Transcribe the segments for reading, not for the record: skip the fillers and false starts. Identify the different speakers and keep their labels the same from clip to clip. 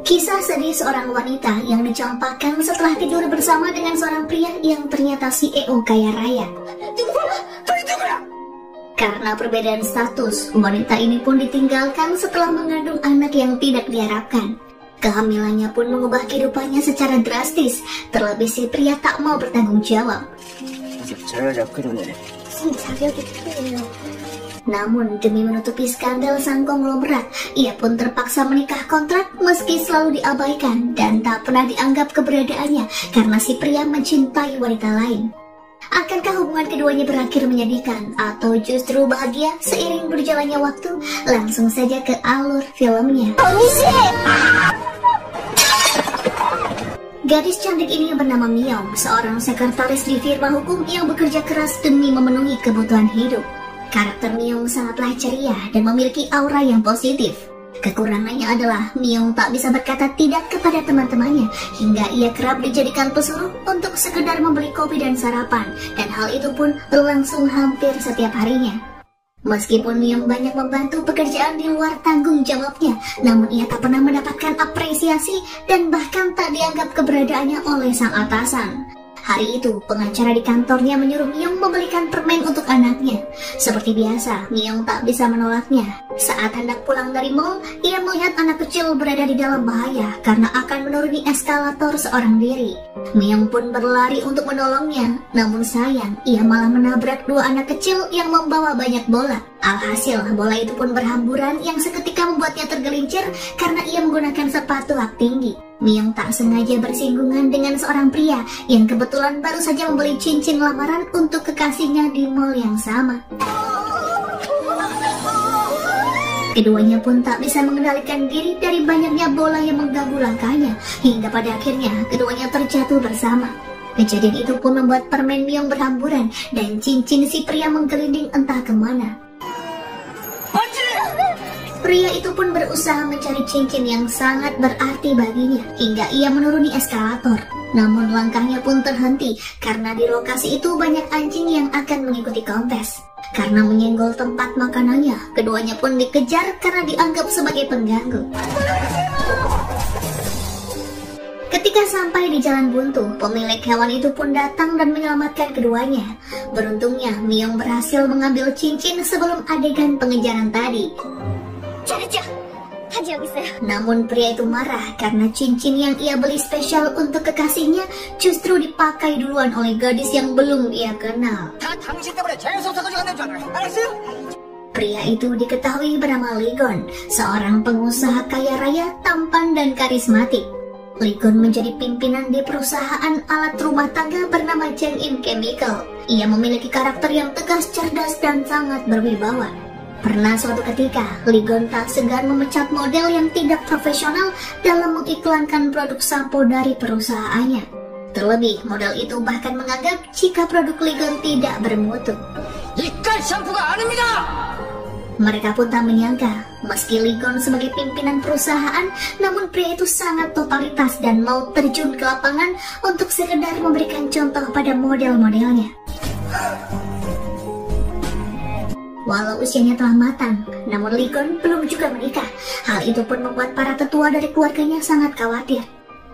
Speaker 1: Kisah sedih seorang wanita yang dicampakkan setelah tidur bersama dengan seorang pria yang ternyata CEO kaya raya. Karena perbedaan status, wanita ini pun ditinggalkan setelah mengandung anak yang tidak diharapkan. Kehamilannya pun mengubah kehidupannya secara drastis, terlebih si pria tak mau bertanggung jawab. Namun demi menutupi skandal sang konglomerat, ia pun terpaksa menikah kontrak meski selalu diabaikan dan tak pernah dianggap keberadaannya karena si pria mencintai wanita lain. Akankah hubungan keduanya berakhir menyedihkan atau justru bahagia seiring berjalannya waktu? Langsung saja ke alur filmnya. Gadis cantik ini bernama Myung, seorang sekretaris di firma hukum yang bekerja keras demi memenuhi kebutuhan hidup. Karakter Myung sangatlah ceria dan memiliki aura yang positif. Kekurangannya adalah Myung tak bisa berkata tidak kepada teman-temannya, hingga ia kerap dijadikan pesuruh untuk sekedar membeli kopi dan sarapan, dan hal itu pun berlangsung hampir setiap harinya. Meskipun Myung banyak membantu pekerjaan di luar tanggung jawabnya, namun ia tak pernah mendapatkan apresiasi dan bahkan tak dianggap keberadaannya oleh sang atasan. Hari itu, pengacara di kantornya menyuruh Myung membelikan permen untuk anaknya. Seperti biasa, Myung tak bisa menolaknya. Saat hendak pulang dari mall, ia melihat anak kecil berada di dalam bahaya karena akan menuruni eskalator seorang diri. Myung pun berlari untuk menolongnya, namun sayang, ia malah menabrak dua anak kecil yang membawa banyak bola. Alhasil, bola itu pun berhamburan yang seketika membuatnya tergelincir karena ia menggunakan sepatu hak tinggi. Myung tak sengaja bersinggungan dengan seorang pria yang kebetulan baru saja membeli cincin lamaran untuk kekasihnya di mall yang sama. Keduanya pun tak bisa mengendalikan diri dari banyaknya bola yang mengganggu langkahnya, hingga pada akhirnya keduanya terjatuh bersama. Kejadian itu pun membuat permen Myung berhamburan dan cincin si pria menggelinding entah kemana. Pria itu pun berusaha mencari cincin yang sangat berarti baginya hingga ia menuruni eskalator. Namun langkahnya pun terhenti karena di lokasi itu banyak anjing yang akan mengikuti kontes. Karena menyenggol tempat makanannya, keduanya pun dikejar karena dianggap sebagai pengganggu. Ketika sampai di jalan buntu, pemilik hewan itu pun datang dan menyelamatkan keduanya. Beruntungnya, Myung berhasil mengambil cincin sebelum adegan pengejaran tadi. Namun pria itu marah karena cincin yang ia beli spesial untuk kekasihnya justru dipakai duluan oleh gadis yang belum ia kenal. Pria itu diketahui bernama Lee Gon, seorang pengusaha kaya raya, tampan dan karismatik. Lee Gon menjadi pimpinan di perusahaan alat rumah tangga bernama Changin Chemical. Ia memiliki karakter yang tegas, cerdas dan sangat berwibawa. Pernah suatu ketika, Lee Gon tak segan memecat model yang tidak profesional dalam mengiklankan produk sampo dari perusahaannya. Terlebih, model itu bahkan menganggap jika produk Lee Gon tidak bermutu. Mereka pun tak menyangka, meski Lee Gon sebagai pimpinan perusahaan, namun pria itu sangat totalitas dan mau terjun ke lapangan untuk sekedar memberikan contoh pada model-modelnya. Walau usianya telah matang, namun Lee Gon belum juga menikah. Hal itu pun membuat para tetua dari keluarganya sangat khawatir.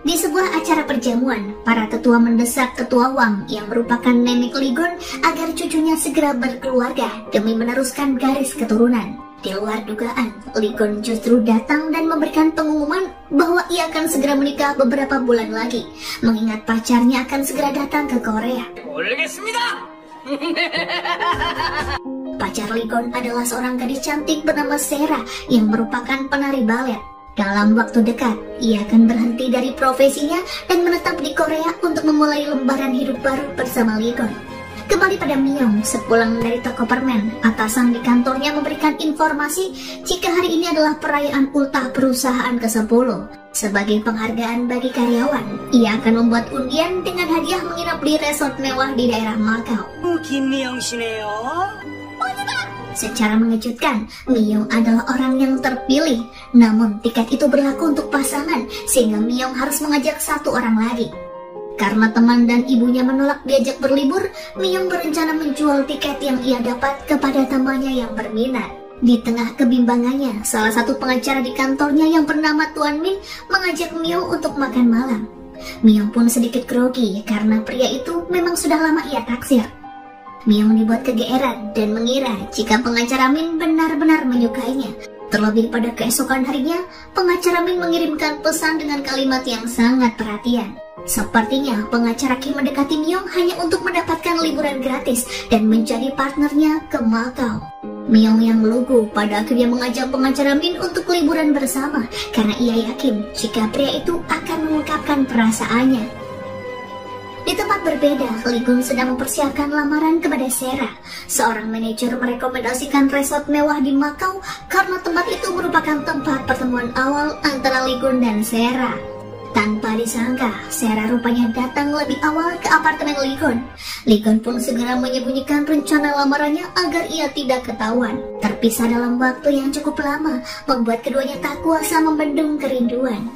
Speaker 1: Di sebuah acara perjamuan, para tetua mendesak Ketua Wang yang merupakan nenek Lee Gon agar cucunya segera berkeluarga demi meneruskan garis keturunan. Di luar dugaan, Lee Gon justru datang dan memberikan pengumuman bahwa ia akan segera menikah beberapa bulan lagi, mengingat pacarnya akan segera datang ke Korea. Pacar Lee Gon adalah seorang gadis cantik bernama Sera yang merupakan penari balet. Dalam waktu dekat, ia akan berhenti dari profesinya dan menetap di Korea untuk memulai lembaran hidup baru bersama Lee Gon. Kembali pada Myung, sepulang dari toko permen, atasan di kantornya memberikan informasi jika hari ini adalah perayaan ultah perusahaan ke-10. Sebagai penghargaan bagi karyawan, ia akan membuat undian dengan hadiah menginap di resort mewah di daerah Macau. Secara mengejutkan, Myung adalah orang yang terpilih. Namun tiket itu berlaku untuk pasangan, sehingga Myung harus mengajak satu orang lagi. Karena teman dan ibunya menolak diajak berlibur, Myung berencana menjual tiket yang ia dapat kepada temannya yang berminat. Di tengah kebimbangannya, salah satu pengacara di kantornya yang bernama Tuan Min mengajak Myung untuk makan malam. Myung pun sedikit grogi karena pria itu memang sudah lama ia taksir. Myung dibuat kegeeran dan mengira jika pengacara Min benar-benar menyukainya. Terlebih pada keesokan harinya, pengacara Min mengirimkan pesan dengan kalimat yang sangat perhatian. Sepertinya pengacara Kim mendekati Myung hanya untuk mendapatkan liburan gratis dan menjadi partnernya ke Macau. Myung yang lugu pada akhirnya mengajak pengacara Min untuk liburan bersama karena ia yakin jika pria itu akan mengungkapkan perasaannya. Di tempat berbeda, Lee Gun sedang mempersiapkan lamaran kepada Sera. Seorang manajer merekomendasikan resort mewah di Macau karena tempat itu merupakan tempat pertemuan awal antara Lee Gun dan Sera. Tanpa disangka, Sera rupanya datang lebih awal ke apartemen Lee Gun. Lee Gun pun segera menyembunyikan rencana lamarannya agar ia tidak ketahuan. Terpisah dalam waktu yang cukup lama, membuat keduanya tak kuasa membendung kerinduan.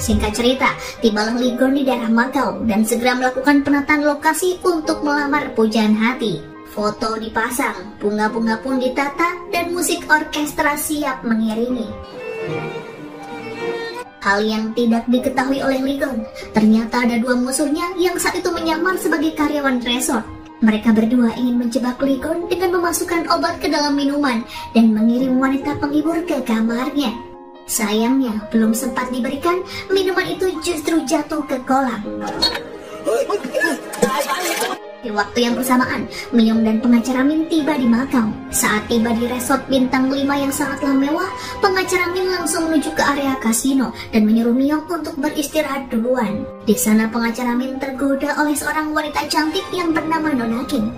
Speaker 1: Singkat cerita, tibalah Lee Gun di daerah Macau dan segera melakukan penataan lokasi untuk melamar pujaan hati. Foto dipasang, bunga-bunga pun ditata, dan musik orkestra siap mengiringi. Hal yang tidak diketahui oleh Lee Gun, ternyata ada dua musuhnya yang saat itu menyamar sebagai karyawan resort. Mereka berdua ingin menjebak Lee Gun dengan memasukkan obat ke dalam minuman dan mengirim wanita penghibur ke kamarnya. Sayangnya, belum sempat diberikan, minuman itu justru jatuh ke kolam. Di waktu yang bersamaan, Myung dan pengacara Min tiba di Macau. Saat tiba di resort bintang 5 yang sangatlah mewah, pengacara Min langsung menuju ke area kasino dan menyuruh Myung untuk beristirahat duluan. Di sana pengacara Min tergoda oleh seorang wanita cantik yang bernama Nona Kim.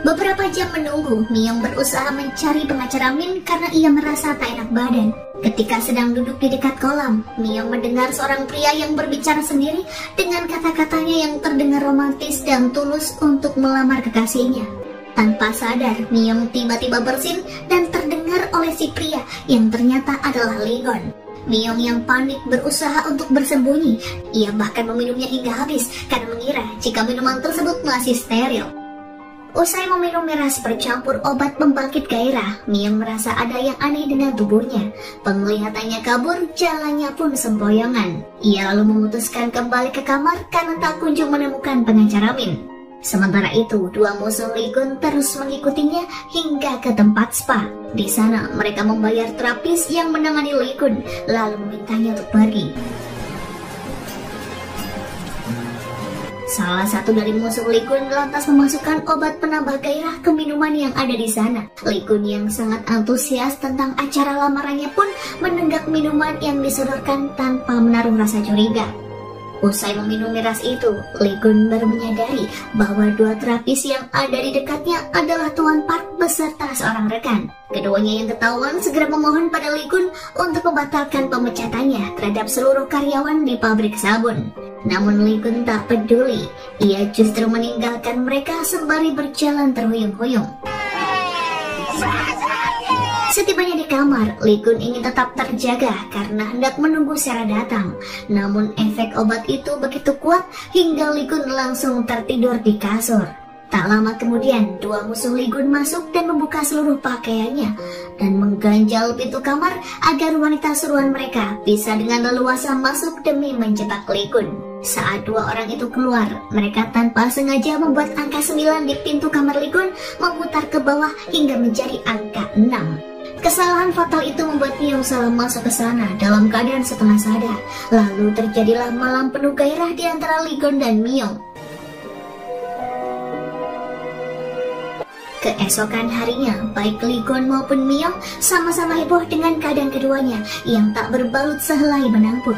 Speaker 1: Beberapa jam menunggu, Myung berusaha mencari pengacara Min karena ia merasa tak enak badan. Ketika sedang duduk di dekat kolam, Myung mendengar seorang pria yang berbicara sendiri dengan kata-katanya yang terdengar romantis dan tulus untuk melamar kekasihnya. Tanpa sadar, Myung tiba-tiba bersin dan terdengar oleh si pria yang ternyata adalah Lee Gun. Myung yang panik berusaha untuk bersembunyi. Ia bahkan meminumnya hingga habis karena mengira jika minuman tersebut masih steril. Usai meminum miras bercampur obat pembangkit gairah, Myung merasa ada yang aneh dengan tubuhnya. Penglihatannya kabur, jalannya pun sempoyongan. Ia lalu memutuskan kembali ke kamar karena tak kunjung menemukan pengacara Min. Sementara itu, dua musuh Lee Gun terus mengikutinya hingga ke tempat spa. Di sana, mereka membayar terapis yang menangani Lee Gun, lalu memintanya untuk pergi. Salah satu dari musuh Lee Gun lantas memasukkan obat penambah gairah ke minuman yang ada di sana. Lee Gun yang sangat antusias tentang acara lamarannya pun menenggak minuman yang disodorkan tanpa menaruh rasa curiga. Usai meminum miras itu, Lee Gun baru menyadari bahwa dua terapis yang ada di dekatnya adalah Tuan Park beserta seorang rekan. Keduanya yang ketahuan segera memohon pada Lee Gun untuk membatalkan pemecatannya terhadap seluruh karyawan di pabrik sabun. Namun Lee Gun tak peduli, ia justru meninggalkan mereka sembari berjalan terhuyung-huyung. Setibanya di kamar, Lee Gun ingin tetap terjaga karena hendak menunggu Sera datang. Namun efek obat itu begitu kuat hingga Lee Gun langsung tertidur di kasur. Tak lama kemudian, dua musuh Lee Gun masuk dan membuka seluruh pakaiannya dan mengganjal pintu kamar agar wanita suruhan mereka bisa dengan leluasa masuk demi menjebak Lee Gun. Saat dua orang itu keluar, mereka tanpa sengaja membuat angka 9 di pintu kamar Lee Gun memutar ke bawah hingga menjadi angka 6. Kesalahan fatal itu membuat Myung salah masuk ke sana dalam keadaan setengah sadar. Lalu terjadilah malam penuh gairah di antara Lee Gun dan Myung. Keesokan harinya, baik Lee Gun maupun Myung sama-sama heboh dengan keadaan keduanya yang tak berbalut sehelai benang pun.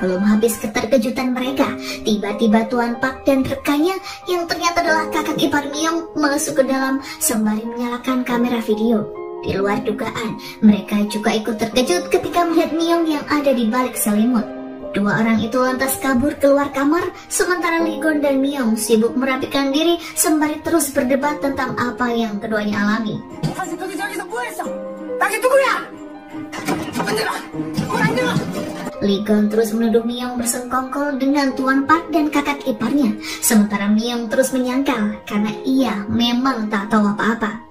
Speaker 1: Belum habis keterkejutan mereka, tiba-tiba Tuan Park dan rekannya yang ternyata adalah kakak ipar Myung masuk ke dalam sembari menyalakan kamera video. Di luar dugaan, mereka juga ikut terkejut ketika melihat Myung yang ada di balik selimut. Dua orang itu lantas kabur keluar kamar, sementara Lee Gun dan Myung sibuk merapikan diri sembari terus berdebat tentang apa yang keduanya alami. Li-gon terus menuduh Myung bersengkongkol dengan Tuan Park dan kakak iparnya, sementara Myung terus menyangkal karena ia memang tak tahu apa-apa.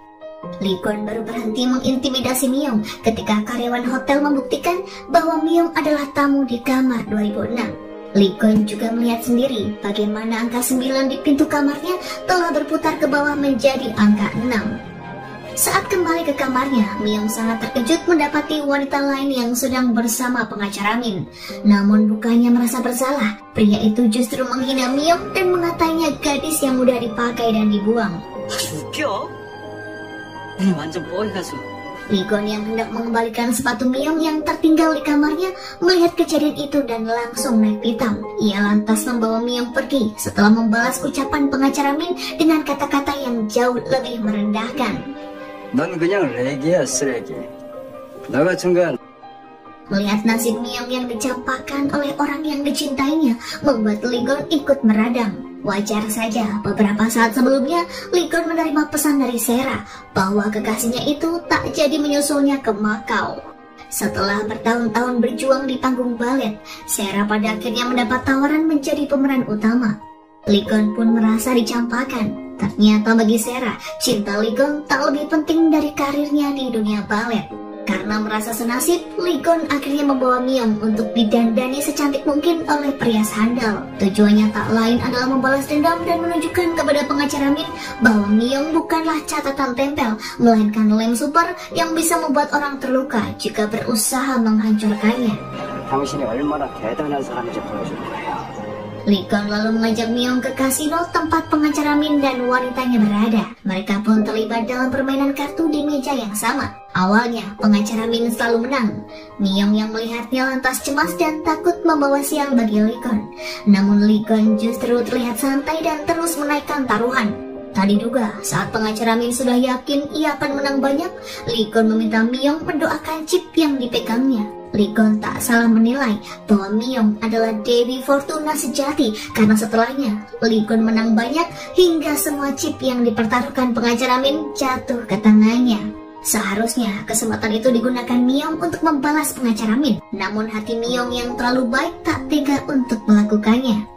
Speaker 1: Li-gon baru berhenti mengintimidasi Myung ketika karyawan hotel membuktikan bahwa Myung adalah tamu di kamar 2006. Li-gon juga melihat sendiri bagaimana angka 9 di pintu kamarnya telah berputar ke bawah menjadi angka 6. Saat kembali ke kamarnya, Myung sangat terkejut mendapati wanita lain yang sedang bersama pengacara Min. Namun bukannya merasa bersalah, pria itu justru menghina Myung dan mengatanya gadis yang mudah dipakai dan dibuang. Li-gon yang hendak mengembalikan sepatu Myung yang tertinggal di kamarnya melihat kejadian itu dan langsung naik pitam. Ia lantas membawa Myung pergi setelah membalas ucapan pengacara Min dengan kata-kata yang jauh lebih merendahkan.
Speaker 2: 넌 그냥 레기야 쓰레기. 너 같은 건.
Speaker 1: Melihat nasib Myung yang dicampakkan oleh orang yang dicintainya membuat Li-gon ikut meradang. Wajar saja beberapa saat sebelumnya Li-gon menerima pesan dari Sera bahwa kekasihnya itu tak jadi menyusulnya ke Makau. Setelah bertahun-tahun berjuang di panggung balet, Sera pada akhirnya mendapat tawaran menjadi pemeran utama. Li-gon pun merasa dicampakkan. Ternyata bagi Sera, cinta Li-gon tak lebih penting dari karirnya di dunia balet. Karena merasa senasib, Li-gon akhirnya membawa Myung untuk didandani secantik mungkin oleh pria handal. Tujuannya tak lain adalah membalas dendam dan menunjukkan kepada pengacara Min bahwa Myung bukanlah catatan tempel, melainkan lem super yang bisa membuat orang terluka jika berusaha menghancurkannya.
Speaker 2: 당신이 얼마나 대단한 사람인지 보여줄 거예요.
Speaker 1: Li-gon lalu mengajak Myung ke kasino tempat pengacara Min dan wanitanya berada. Mereka pun terlibat dalam permainan kartu di meja yang sama. Awalnya, pengacara Min selalu menang. Myung yang melihatnya lantas cemas dan takut membawa sial bagi Li-gon. Namun Li-gon justru terlihat santai dan terus menaikkan taruhan. Tak diduga, saat pengacara Min sudah yakin ia akan menang banyak, Li-gon meminta Myung mendoakan chip yang dipegangnya. Li-gon tak salah menilai bahwa Myung adalah Dewi Fortuna sejati karena setelahnya Li-gon menang banyak hingga semua chip yang dipertaruhkan pengacara Min jatuh ke tangannya. Seharusnya kesempatan itu digunakan Myung untuk membalas pengacara Min, namun hati Myung yang terlalu baik tak tega untuk melakukannya.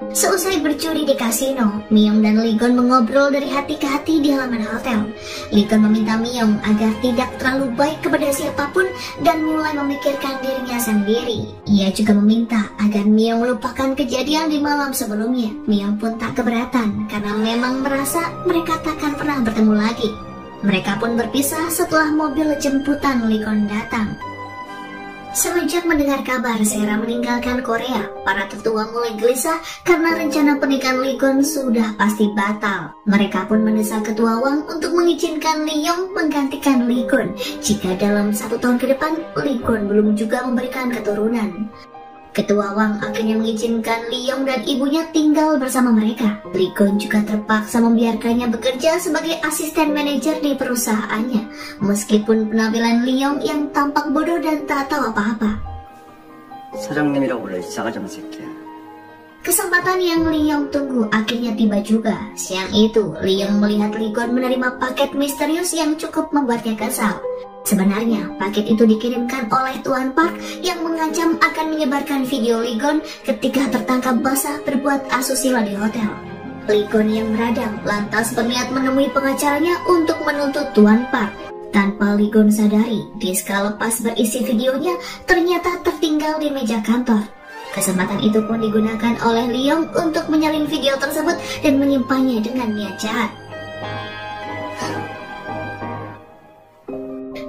Speaker 1: Seusai bercuri di kasino, Myung dan Li-gon mengobrol dari hati ke hati di halaman hotel. Li-gon meminta Myung agar tidak terlalu baik kepada siapapun dan mulai memikirkan dirinya sendiri. Ia juga meminta agar Myung melupakan kejadian di malam sebelumnya. Myung pun tak keberatan karena memang merasa mereka takkan pernah bertemu lagi. Mereka pun berpisah setelah mobil jemputan Li-gon datang. Semenjak mendengar kabar Sera meninggalkan Korea, para tetua mulai gelisah karena rencana pernikahan Li-gon sudah pasti batal. Mereka pun mendesak ketua Wang untuk mengizinkan Li-yong menggantikan Li-gon jika dalam 1 tahun ke depan Li-gon belum juga memberikan keturunan. Ketua Wang akhirnya mengizinkan Li-yong dan ibunya tinggal bersama mereka. Li-gon juga terpaksa membiarkannya bekerja sebagai asisten manajer di perusahaannya, meskipun penampilan Li-yong yang tampak bodoh dan tak tahu apa-apa.
Speaker 2: 사장님이라고 불러, 이 싸가지 없는 새끼야.
Speaker 1: Kesempatan yang Li-yong tunggu akhirnya tiba juga. Siang itu, Li-yong melihat Li-gon menerima paket misterius yang cukup membuatnya kesal. Sebenarnya, paket itu dikirimkan oleh Tuan Park yang mengancam akan menyebarkan video Li-gon ketika tertangkap basah berbuat asusila di hotel. Li-gon yang meradang lantas berniat menemui pengacaranya untuk menuntut Tuan Park. Tanpa Li-gon sadari, disk lepas berisi videonya ternyata tertinggal di meja kantor. Kesempatan itu pun digunakan oleh Li-yong untuk menyalin video tersebut dan menyimpannya dengan niat jahat.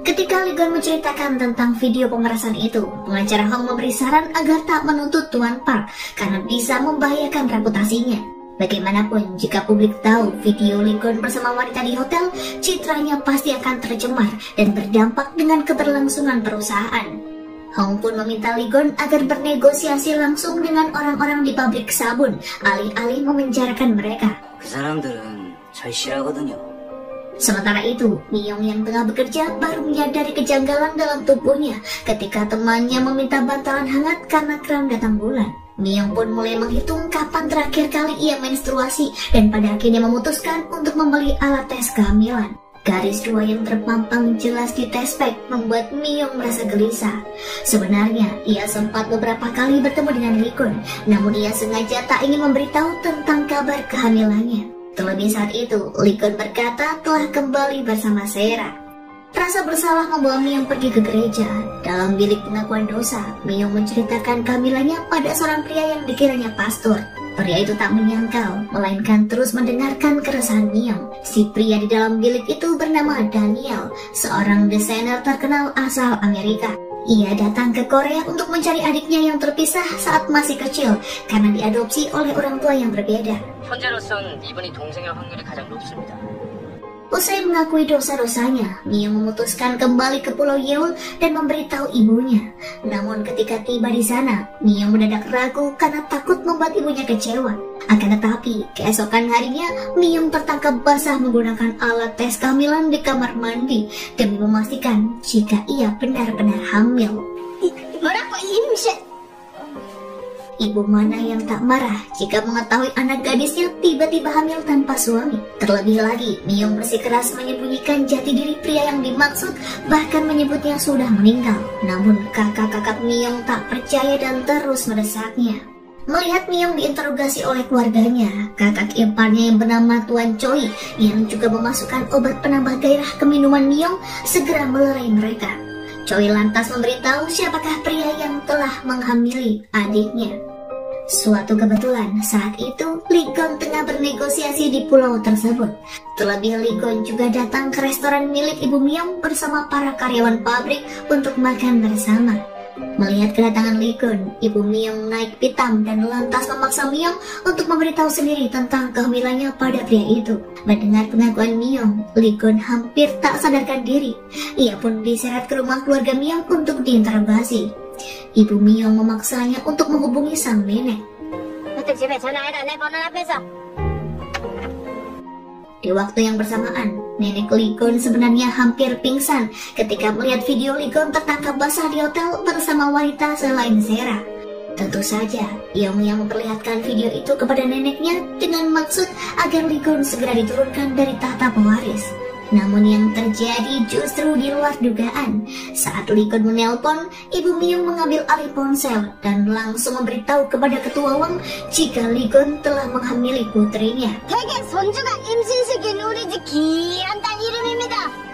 Speaker 1: Ketika Li-gon menceritakan tentang video pemerasan itu, pengacara Hong memberi saran agar tak menuntut Tuan Park karena bisa membahayakan reputasinya. Bagaimanapun, jika publik tahu video Li-gon bersama wanita di hotel, citranya pasti akan tercemar dan berdampak dengan keberlangsungan perusahaan. Hong pun meminta Li-gon agar bernegosiasi langsung dengan orang-orang di pabrik sabun, alih-alih memenjarakan mereka.
Speaker 2: 그 사람들은 절 싫어하거든요.
Speaker 1: Sementara itu, Myung yang tengah bekerja baru menyadari kejanggalan dalam tubuhnya ketika temannya meminta bantalan hangat karena kram datang bulan. Myung pun mulai menghitung kapan terakhir kali ia menstruasi dan pada akhirnya memutuskan untuk membeli alat tes kehamilan. Garis 2 yang terpampang jelas di tespek membuat Myung merasa gelisah. Sebenarnya, ia sempat beberapa kali bertemu dengan Lee Kun, namun ia sengaja tak ingin memberitahu tentang kabar kehamilannya. Terlebih saat itu, Lee Kun berkata telah kembali bersama Sera. Rasa bersalah membawa Myung pergi ke gereja. Dalam bilik pengakuan dosa, Myung menceritakan kehamilannya pada seorang pria yang dikiranya pastor. Pria itu tak menyangkal, melainkan terus mendengarkan keresahan Myung. Si pria di dalam bilik itu bernama Daniel, seorang desainer terkenal asal Amerika. Ia datang ke Korea untuk mencari adiknya yang terpisah saat masih kecil karena diadopsi oleh orang tua yang berbeda.
Speaker 3: 현재로선 이분이 동생일 확률이 가장 높습니다.
Speaker 1: Usai mengakui dosa-dosanya, Myung memutuskan kembali ke Pulau Yeol dan memberitahu ibunya. Namun ketika tiba di sana, Myung mendadak ragu karena takut membuat ibunya kecewa. Akan tetapi, keesokan harinya, Myung tertangkap basah menggunakan alat tes kehamilan di kamar mandi demi memastikan jika ia benar-benar hamil. Ibu mana yang tak marah jika mengetahui anak gadisnya tiba-tiba hamil tanpa suami? Terlebih lagi, Myung bersikeras menyembunyikan jati diri pria yang dimaksud, bahkan menyebutnya sudah meninggal. Namun kakak-kakak Myung tak percaya dan terus mendesaknya. Melihat Myung diinterogasi oleh keluarganya, kakak iparnya yang bernama Tuan Choi yang juga memasukkan obat penambah gairah ke minuman Myung segera melerai mereka. Choi lantas memberitahu siapakah pria yang telah menghamili adiknya. Suatu kebetulan saat itu Lee Gon tengah bernegosiasi di pulau tersebut. Terlebih Lee Gon juga datang ke restoran milik Ibu Myung bersama para karyawan pabrik untuk makan bersama. Melihat kedatangan Lee Gon, Ibu Myung naik pitam dan lantas memaksa Myung untuk memberitahu sendiri tentang kehamilannya pada pria itu. Mendengar pengakuan Myung, Lee Gon hampir tak sadarkan diri. Ia pun diseret ke rumah keluarga Myung untuk diinterogasi. Ibu Myung memaksanya untuk menghubungi sang nenek. Di waktu yang bersamaan, nenek Lee Gon sebenarnya hampir pingsan ketika melihat video Lee Gon tertangkap basah di hotel bersama wanita selain Sera. Tentu saja, ia memperlihatkan video itu kepada neneknya dengan maksud agar Lee Gon segera diturunkan dari tahta pewaris. Namun yang terjadi justru di luar dugaan. Saat Lee Gon menelpon, Ibu Myung mengambil alih ponsel dan langsung memberitahu kepada Ketua Wang jika Lee Gon telah menghamili putrinya.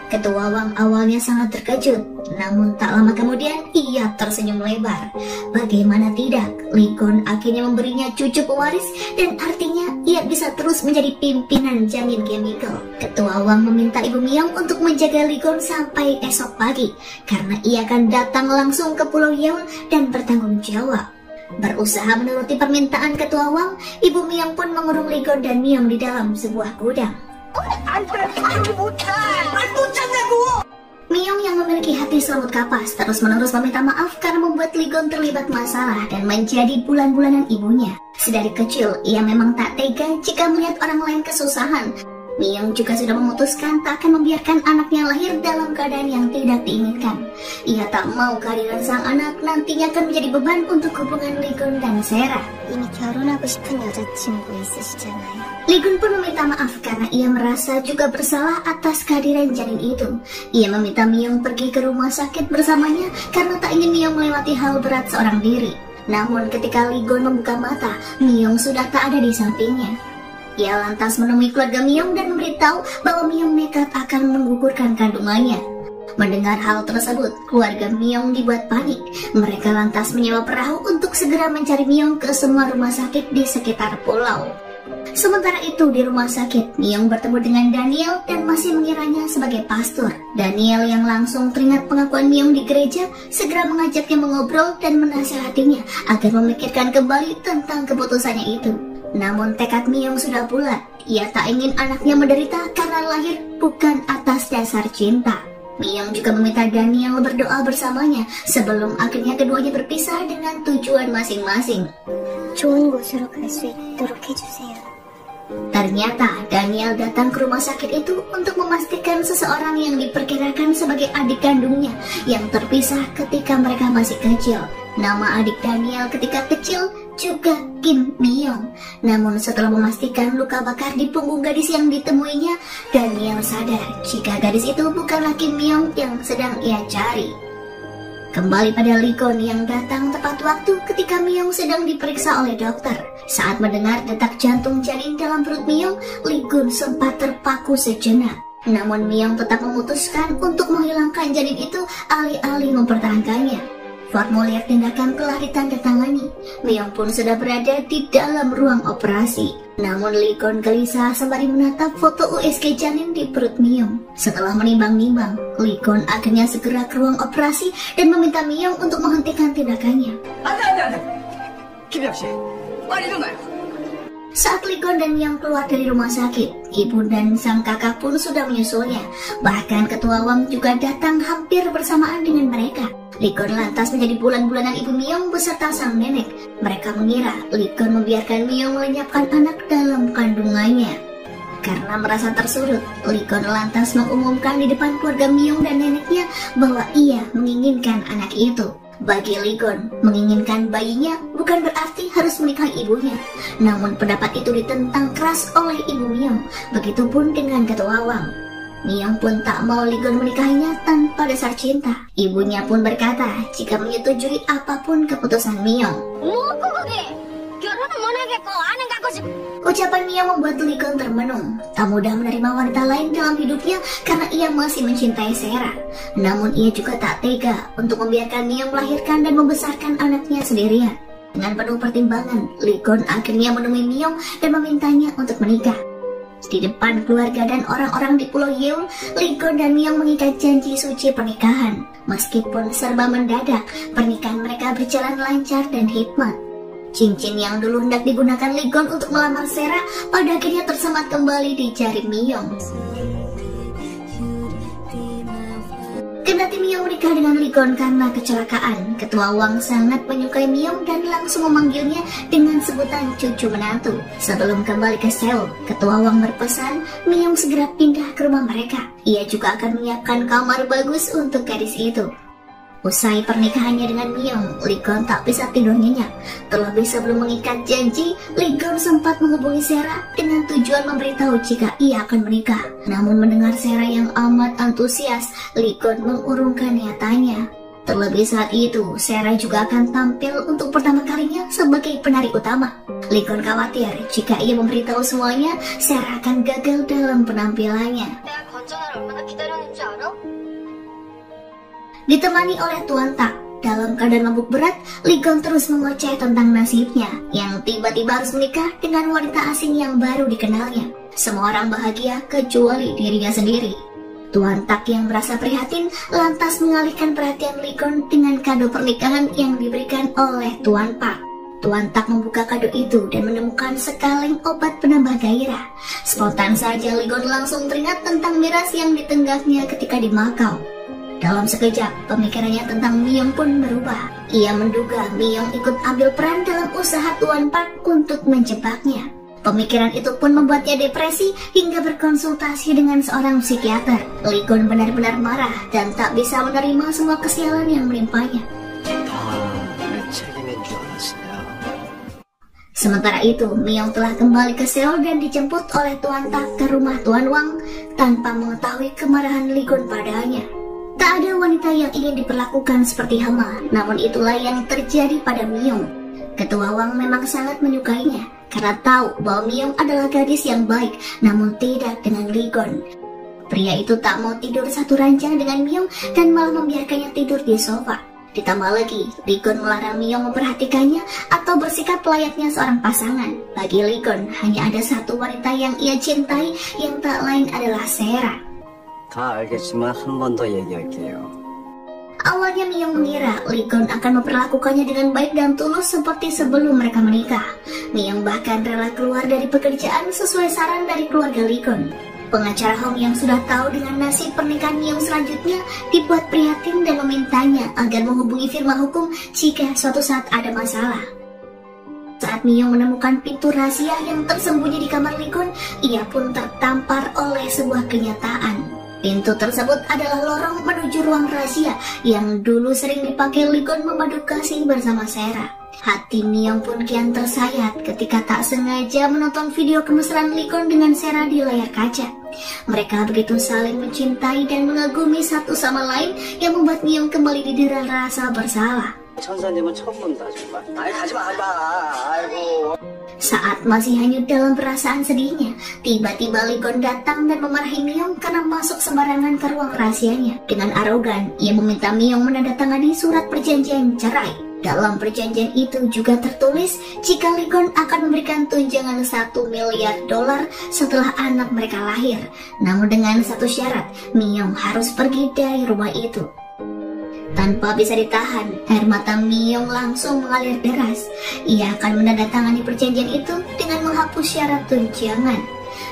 Speaker 1: Ketua Wang awalnya sangat terkejut, namun tak lama kemudian ia tersenyum lebar. Bagaimana tidak, Lee Gon akhirnya memberinya cucu pewaris dan artinya ia bisa terus menjadi pimpinan Jamin Chemical. Ketua Wang meminta Ibu Myung untuk menjaga Lee Gon sampai esok pagi karena ia akan datang langsung ke Pulau Yeol dan bertanggung jawab. Berusaha menuruti permintaan Ketua Wang, Ibu Myung pun mengurung Lee Gon dan Myung di dalam sebuah gudang. Myung yang memiliki hati selembut kapas terus-menerus meminta maaf karena membuat Lee Gon terlibat masalah dan menjadi bulan-bulanan ibunya. Sedari kecil, ia memang tak tega jika melihat orang lain kesusahan. Myung juga sudah memutuskan tak akan membiarkan anaknya lahir dalam keadaan yang tidak diinginkan. Ia tak mau kehadiran sang anak nantinya akan menjadi beban untuk hubungan Lee Gon dan Sera. Lee Gon pun meminta maaf karena ia merasa juga bersalah atas kehadiran janin itu. Ia meminta Myung pergi ke rumah sakit bersamanya karena tak ingin Myung melewati hal berat seorang diri. Namun ketika Lee Gon membuka mata, Myung sudah tak ada di sampingnya. Ia lantas menemui keluarga Myung dan memberitahu bahwa Myung nekat akan menggugurkan kandungannya. Mendengar hal tersebut, keluarga Myung dibuat panik. Mereka lantas menyewa perahu untuk segera mencari Myung ke semua rumah sakit di sekitar pulau. Sementara itu di rumah sakit, Myung bertemu dengan Daniel dan masih mengiranya sebagai pastor. Daniel yang langsung teringat pengakuan Myung di gereja, segera mengajaknya mengobrol dan menasihatinya agar memikirkan kembali tentang keputusannya itu. Namun tekad Myung sudah bulat. Ia tak ingin anaknya menderita karena lahir bukan atas dasar cinta. Myung juga meminta Daniel berdoa bersamanya sebelum akhirnya keduanya berpisah dengan tujuan masing-masing. Ternyata Daniel datang ke rumah sakit itu untuk memastikan seseorang yang diperkirakan sebagai adik kandungnya yang terpisah ketika mereka masih kecil. Nama adik Daniel ketika kecil juga Kim Myung. Namun setelah memastikan luka bakar di punggung gadis yang ditemuinya, Daniel sadar jika gadis itu bukanlah Kim Myung yang sedang ia cari. Kembali pada Lee-gon yang datang tepat waktu ketika Myung sedang diperiksa oleh dokter. Saat mendengar detak jantung janin dalam perut Myung, Lee-gon sempat terpaku sejenak. Namun Myung tetap memutuskan untuk menghilangkan janin itu alih-alih mempertahankannya. Formulir tindakan telah ditandatangani. Myung pun sudah berada di dalam ruang operasi. Namun Lee-gon gelisah sembari menatap foto USG janin di perut Myung. Setelah menimbang-nimbang, Lee-gon akhirnya segera ke ruang operasi dan meminta Myung untuk menghentikan tindakannya.
Speaker 2: Ada. Kim Hyuk-si, 빨리 좀 가요.
Speaker 1: Saat Lee-gon dan Myung keluar dari rumah sakit, ibu dan sang kakak pun sudah menyusulnya. Bahkan ketua Wang juga datang hampir bersamaan dengan mereka. Lee-gon lantas menjadi bulan-bulanan ibu Myung beserta sang nenek. Mereka mengira Lee-gon membiarkan Myung melenyapkan anak dalam kandungannya. Karena merasa tersurut, Lee-gon lantas mengumumkan di depan keluarga Myung dan neneknya bahwa ia menginginkan anak itu. Bagi Lee-gon, menginginkan bayinya bukan berarti harus menikahi ibunya. Namun pendapat itu ditentang keras oleh ibu Myung. Begitupun dengan ketua Wang. Myung pun tak mau Lee-gon menikahinya tanpa dasar cinta. Ibunya pun berkata jika menyetujui apapun keputusan Myung. Ucapan Myung membuat Lee-gon termenung. Tak mudah menerima wanita lain dalam hidupnya karena ia masih mencintai Sera. Namun ia juga tak tega untuk membiarkan Myung melahirkan dan membesarkan anaknya sendirian. Dengan penuh pertimbangan, Lee-gon akhirnya menemui Myung dan memintanya untuk menikah. Di depan keluarga dan orang-orang di Pulau Yeol, Lee-gon dan Myung mengikat janji suci pernikahan. Meskipun serba mendadak, pernikahan mereka berjalan lancar dan hikmat. Cincin yang dulu hendak digunakan Lee-gon untuk melamar Sera pada akhirnya tersemat kembali di jari Myung. Kendati Myung menikah dengan Lee-gon karena kecelakaan, ketua Wang sangat menyukai Myung dan langsung memanggilnya dengan sebutan cucu menantu. Sebelum kembali ke Seoul, ketua Wang berpesan Myung segera pindah ke rumah mereka. Ia juga akan menyiapkan kamar bagus untuk gadis itu. Usai pernikahannya dengan Myung, Lee-gon tak bisa tidur nyenyak. Terlebih sebelum mengikat janji, Lee-gon sempat menghubungi Sera dengan tujuan memberitahu jika ia akan menikah. Namun mendengar Sera yang amat antusias, Lee-gon mengurungkan niatannya. Terlebih saat itu, Sera juga akan tampil untuk pertama kalinya sebagai penari utama. Lee-gon khawatir jika ia memberitahu semuanya, Sera akan gagal dalam penampilannya. Ditemani oleh Tuan Tak, dalam keadaan mabuk berat, Lee-gon terus mengoceh tentang nasibnya yang tiba-tiba harus menikah dengan wanita asing yang baru dikenalnya. Semua orang bahagia kecuali dirinya sendiri. Tuan Tak yang merasa prihatin lantas mengalihkan perhatian Lee-gon dengan kado pernikahan yang diberikan oleh Tuan Pak. Tuan Tak membuka kado itu dan menemukan sekaleng obat penambah gairah. Spontan saja Lee-gon langsung teringat tentang miras yang ditenggaknya ketika di Makau. Dalam sekejap, pemikirannya tentang Myung pun berubah. Ia menduga Myung ikut ambil peran dalam usaha Tuan Park untuk menjebaknya. Pemikiran itu pun membuatnya depresi hingga berkonsultasi dengan seorang psikiater. Lee-gon benar-benar marah dan tak bisa menerima semua kesialan yang menimpanya. Sementara itu, Myung telah kembali ke Seoul dan dijemput oleh Tuan Tak ke rumah Tuan Wang tanpa mengetahui kemarahan Lee-gon padanya. Tak ada wanita yang ingin diperlakukan seperti hama, namun itulah yang terjadi pada Myung. Ketua Wang memang sangat menyukainya, karena tahu bahwa Myung adalah gadis yang baik, namun tidak dengan Lee-gon. Pria itu tak mau tidur satu ranjang dengan Myung dan malah membiarkannya tidur di sofa. Ditambah lagi, Lee-gon melarang Myung memperhatikannya atau bersikap layaknya seorang pasangan. Bagi Lee-gon, hanya ada satu wanita yang ia cintai, yang tak lain adalah Sera.
Speaker 2: 다 알겠지만 한 번 더 얘기할게요.
Speaker 1: Awalnya Myung mengira Lee-gon akan memperlakukannya dengan baik dan tulus seperti sebelum mereka menikah. Myung bahkan rela keluar dari pekerjaan sesuai saran dari keluarga Lee-gon. Pengacara Hong yang sudah tahu dengan nasib pernikahan Myung selanjutnya dibuat prihatin dan memintanya agar menghubungi firma hukum jika suatu saat ada masalah. Saat Myung menemukan pintu rahasia yang tersembunyi di kamar Lee-gon, ia pun tertampar oleh sebuah kenyataan. Pintu tersebut adalah lorong menuju ruang rahasia yang dulu sering dipakai Lee-gon memadu kasih bersama Sera. Hati Miyong pun kian tersayat ketika tak sengaja menonton video kemesraan Lee-gon dengan Sera di layar kaca. Mereka begitu saling mencintai dan mengagumi satu sama lain yang membuat Miyong kembali didera rasa bersalah.
Speaker 2: 천사님은 처음 본다 정말. 아이 가지마. 아이고.
Speaker 1: Saat masih hanyut dalam perasaan sedihnya, tiba-tiba Lee-gon datang dan memarahi Miyong karena masuk sembarangan ke ruang rahasianya. Dengan arogan, ia meminta Miyong menandatangani surat perjanjian cerai. Dalam perjanjian itu juga tertulis jika Lee-gon akan memberikan tunjangan $1 miliar setelah anak mereka lahir. Namun dengan satu syarat, Miyong harus pergi dari rumah itu. Tanpa bisa ditahan, air mata Miyong langsung mengalir deras. Ia akan menandatangani perjanjian itu dengan menghapus syarat tunjangan.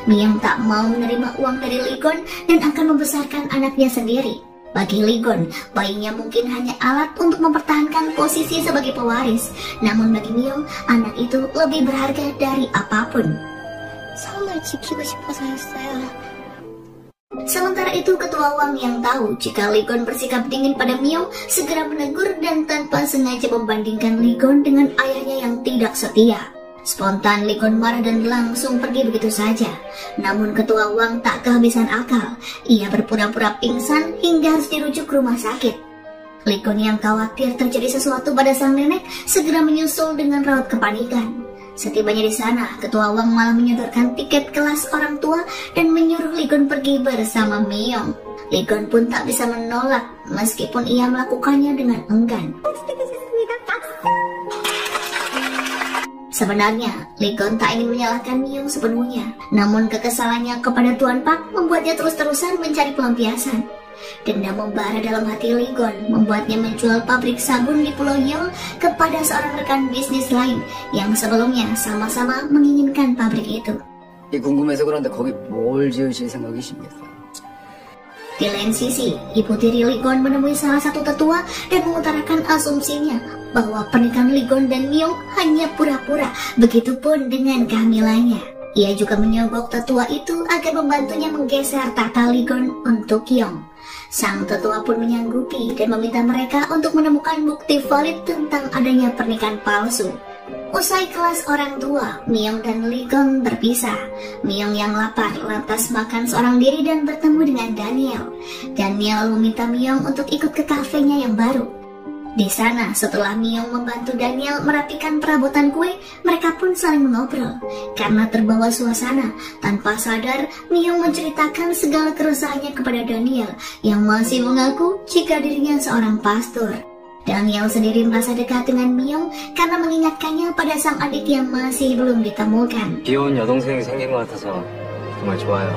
Speaker 1: Miyong tak mau menerima uang dari Lee-gon dan akan membesarkan anaknya sendiri. Bagi Lee-gon, bayinya mungkin hanya alat untuk mempertahankan posisi sebagai pewaris. Namun bagi Miyong, anak itu lebih berharga dari apapun.
Speaker 4: 성을 지키고 싶어서였어요.
Speaker 1: Sementara itu ketua Wang yang tahu jika Lee-gon bersikap dingin pada Miyong segera menegur dan tanpa sengaja membandingkan Lee-gon dengan ayahnya yang tidak setia. Spontan Lee-gon marah dan langsung pergi begitu saja. Namun ketua Wang tak kehabisan akal. Ia berpura-pura pingsan hingga harus dirujuk ke rumah sakit. Lee-gon yang khawatir terjadi sesuatu pada sang nenek segera menyusul dengan raut kepanikan. Setibanya di sana, ketua Wang malah menyodorkan tiket kelas orang tua dan menyuruh Lee-gon pergi bersama Miyong. Lee-gon pun tak bisa menolak meskipun ia melakukannya dengan enggan. Sebenarnya, Lee-gon tak ingin menyalahkan Miyong sepenuhnya, namun kekesalannya kepada Tuan Pak membuatnya terus-terusan mencari pelampiasan. Dendam membara dalam hati Lee-gon membuatnya menjual pabrik sabun di Pulau Yeol kepada seorang rekan bisnis lain yang sebelumnya sama-sama menginginkan pabrik itu.
Speaker 2: 궁금해서 그런데 거기 뭘 지으실 생각이십니까?
Speaker 1: Di lain sisi, ibu tiri Lee-gon menemui salah satu tetua dan mengutarakan asumsinya bahwa pernikahan Lee-gon dan Miyong hanya pura-pura, begitupun dengan kehamilannya. Ia juga menyogok tetua itu agar membantunya menggeser tahta Lee-gon untuk Kyong. Sang tetua pun menyanggupi dan meminta mereka untuk menemukan bukti valid tentang adanya pernikahan palsu. Usai kelas orang tua, Miyong dan Lee-gon berpisah. Miyong yang lapar lantas makan seorang diri dan bertemu dengan Daniel. Daniel meminta Miyong untuk ikut ke kafenya yang baru. Di sana, setelah Miyong membantu Daniel merapikan perabotan kue, mereka pun saling mengobrol. Karena terbawa suasana, tanpa sadar, Miyong menceritakan segala keresahannya kepada Daniel, yang masih mengaku jika dirinya seorang pastor. Daniel sendiri merasa dekat dengan Miyong karena mengingatkannya pada sang adik yang masih belum ditemukan.
Speaker 2: 귀여운 여동생이 생긴 것 같아서 정말 좋아요.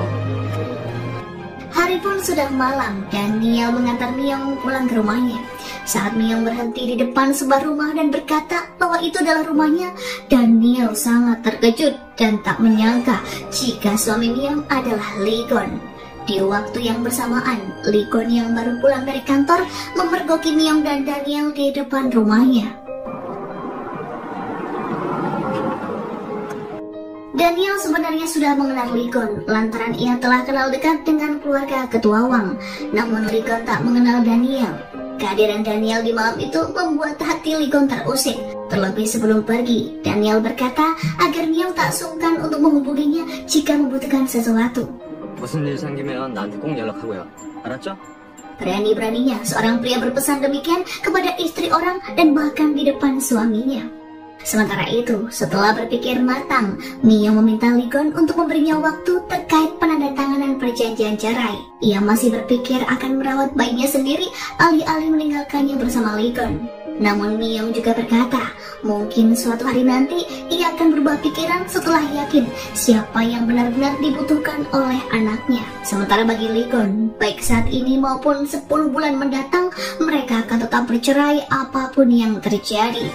Speaker 1: Hari pun sudah malam, Daniel mengantar Miyong pulang ke rumahnya. Saat Miyong berhenti di depan sebuah rumah dan berkata bahwa itu adalah rumahnya, Daniel sangat terkejut dan tak menyangka jika suami Miyong adalah Lee-gon. Di waktu yang bersamaan, Lee-gon yang baru pulang dari kantor memergoki Miyong dan Daniel di depan rumahnya. Daniel sebenarnya sudah mengenal Lee-gon lantaran ia telah kenal dekat dengan keluarga ketua Wang. Namun Lee-gon tak mengenal Daniel. Kehadiran Daniel di malam itu membuat hati Lee-gon terusik. Terlebih sebelum pergi, Daniel berkata agar Miyong tak sungkan untuk menghubunginya jika membutuhkan sesuatu.
Speaker 2: 무슨 일 생기면 나한테 꼭 연락하고요. 알았죠?
Speaker 1: Berani-beraninya seorang pria berpesan demikian kepada istri orang dan bahkan di depan suaminya. Sementara itu, setelah berpikir matang, Miyong meminta Lee-gon untuk memberinya waktu terkait penandatanganan perjanjian cerai. Ia masih berpikir akan merawat bayinya sendiri alih-alih meninggalkannya bersama Lee-gon. Namun Miyong juga berkata, mungkin suatu hari nanti ia akan berubah pikiran setelah yakin siapa yang benar-benar dibutuhkan oleh anaknya. Sementara bagi Lee-gon, baik saat ini maupun 10 bulan mendatang, mereka akan tetap bercerai apapun yang terjadi.